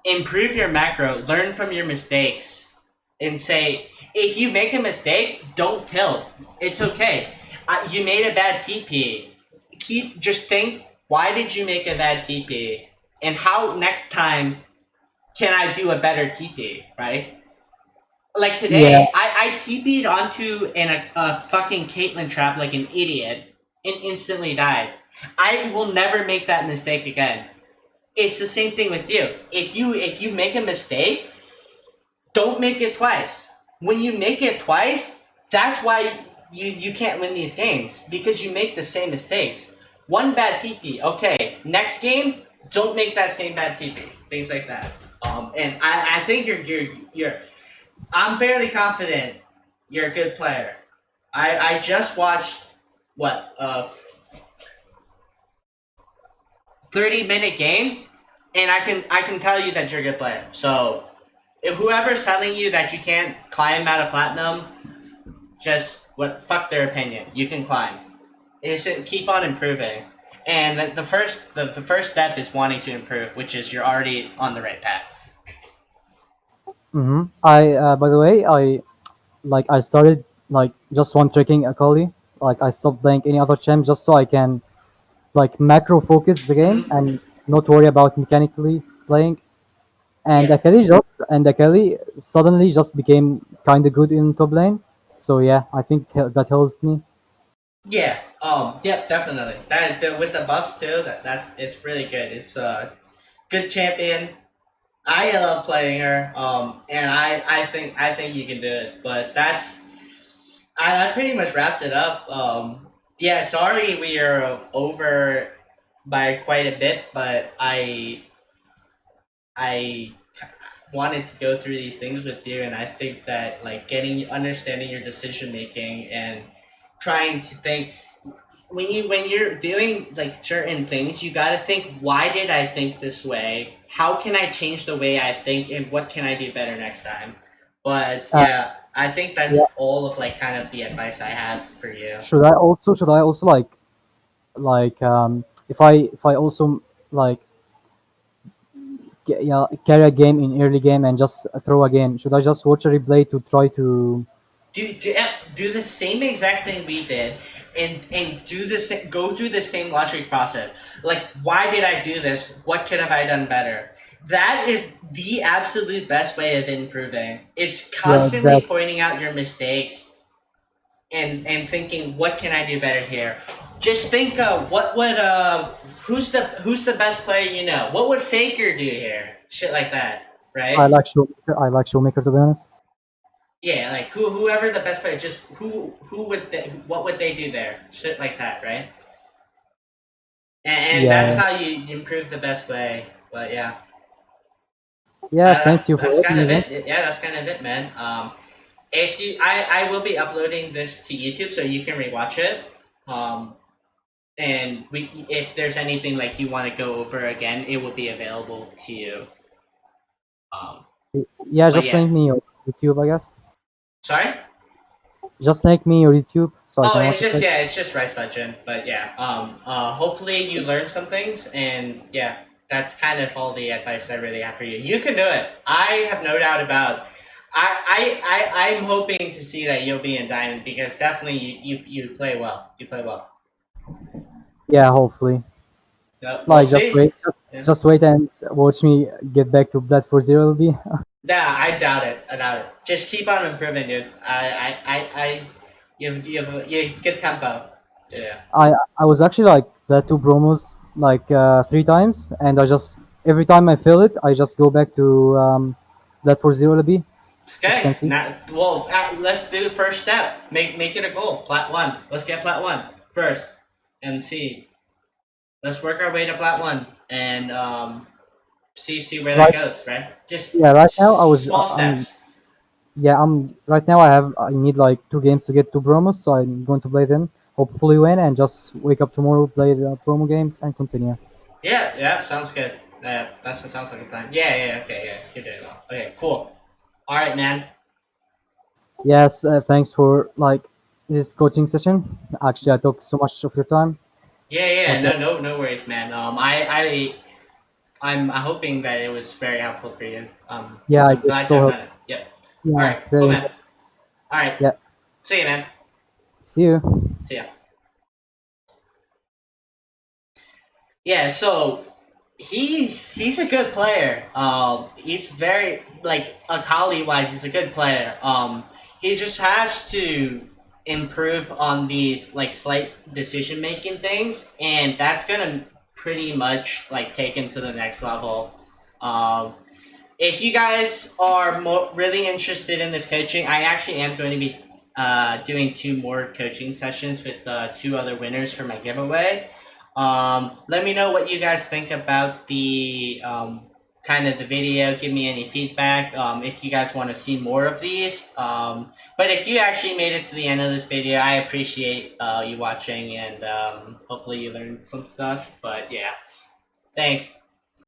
Improve your macro, learn from your mistakes, and say if you make a mistake, don't tilt. It's okay. You made a bad TP. Just think, why did you make a bad TP, and how next time can I do a better TP, right? Like Yeah, today, I TP'd onto a fucking Caitlyn trap like an idiot and instantly died. I will never make that mistake again. It's the same thing with you. If you make a mistake, don't make it twice. When you make it twice, that's why you can't win these games because you make the same mistakes. One bad TP, okay. Next game, don't make that same bad TP. Things like that. And I think you're. I'm fairly confident you're a good player. I just watched what 30-minute game, and I can tell you that you're a good player. So if whoever's telling you that you can't climb out of platinum, just fuck their opinion. You can climb. You should keep on improving. And the first step is wanting to improve, which is you're already on the right path. I by the way, I started like just one tricking Akali. Like I stopped playing any other champ just so I can like macro focus the game Hmm. and not worry about mechanically playing. And Yeah. Akali suddenly just became kind of good in top lane. So yeah, I think that helps me. Yeah. Yep. Definitely. With the buffs too. It's really good. It's a good champion. I love playing her. And I think you can do it. But that pretty much wraps it up. Yeah. Sorry, we are over by quite a bit, but I wanted to go through these things with you, and I think that like understanding your decision making and trying to think when you're doing like certain things, you got to think, why did I think this way? How can I change the way I think, and what can I do better next time? But Uh, yeah, I think that's yeah. all of like kind of the advice I have for you. Should I also if I also like yeah, carry a game in early game and just throw a game? Should I just watch a replay to try to? Do the same exact thing we did, and do this, go through the same logic process. Like, why did I do this? What could have I done better? That is the absolute best way of improving. Is Yeah, constantly exactly. pointing out your mistakes and thinking, what can I do better here? Just think, what would who's the best player you know? What would Faker do here? Shit like that, I right? like Showmaker. I like Showmaker to be honest. Yeah, like whoever the best player, just what would they do there? Shit like that, right? And that's Yeah, how you improve the best way. But yeah, yeah. Thanks that's you for that's kind letting of me in. it. Yeah, that's kind of it, man. If you, I will be uploading this to YouTube so you can rewatch it. Um, and if there's anything like you want to go over again, it will be available to you. Um, Yeah, but just yeah, link me your YouTube, I guess. sorry. Just link me your YouTube so I Oh, can it's watch it just, later. yeah, it's just RiceLegend. But yeah, hopefully you learn some things, and yeah, that's kind of all the advice I really have for you. You can do it. I have no doubt about. I'm hoping to see that you'll be in Diamond because definitely you play well. You play well. Yeah, hopefully. Yep, we'll Like just see. wait, Yeah. just wait and watch me get back to Blood for Zero LB. Yeah, I doubt it. I doubt it. Just keep on improving, dude. You have good tempo. Yeah. I was actually like Blood 2 promos like 3 times, and I just every time I feel it, I just go back to Blood for Zero LB. If you can Okay. see. Now, well, let's do the first step. Make it a goal. Plat one. Let's get plat one first. and see. Let's work our way to plat one and see where that Right. goes. Right, just Yeah. Right now, small I'm. steps. Yeah. I'm. Right now, I need like 2 games to get to promos, so I'm going to play them. Hopefully, win and just wake up tomorrow, play the promo games, and continue. Yeah, sounds good. That sounds like a plan. Yeah, okay, yeah, you're doing well. Okay, cool. All right, man. Yes. Thanks for like this coaching session. Actually, I took so much of your time, Yeah, but yeah. no worries, man. I'm hoping that it was very helpful for you. Yeah. I I'm just glad to so have help. done it. Yep. All Yeah. right, cool, Very. man. All right, Yeah. see you, man. See you. See ya. Yeah, so he's a good player. He's very like Akali wise, he's a good player. He just has to improve on these like slight decision making things, and that's gonna pretty much like take him to the next level. Um, if you guys are really interested in this coaching, I actually am going to be doing 2 more coaching sessions with 2 other winners for my giveaway. Let me know what you guys think about the kind of the video. Give me any feedback if you guys want to see more of these. But if you actually made it to the end of this video, I appreciate you watching, and hopefully you learned some stuff. But yeah, thanks.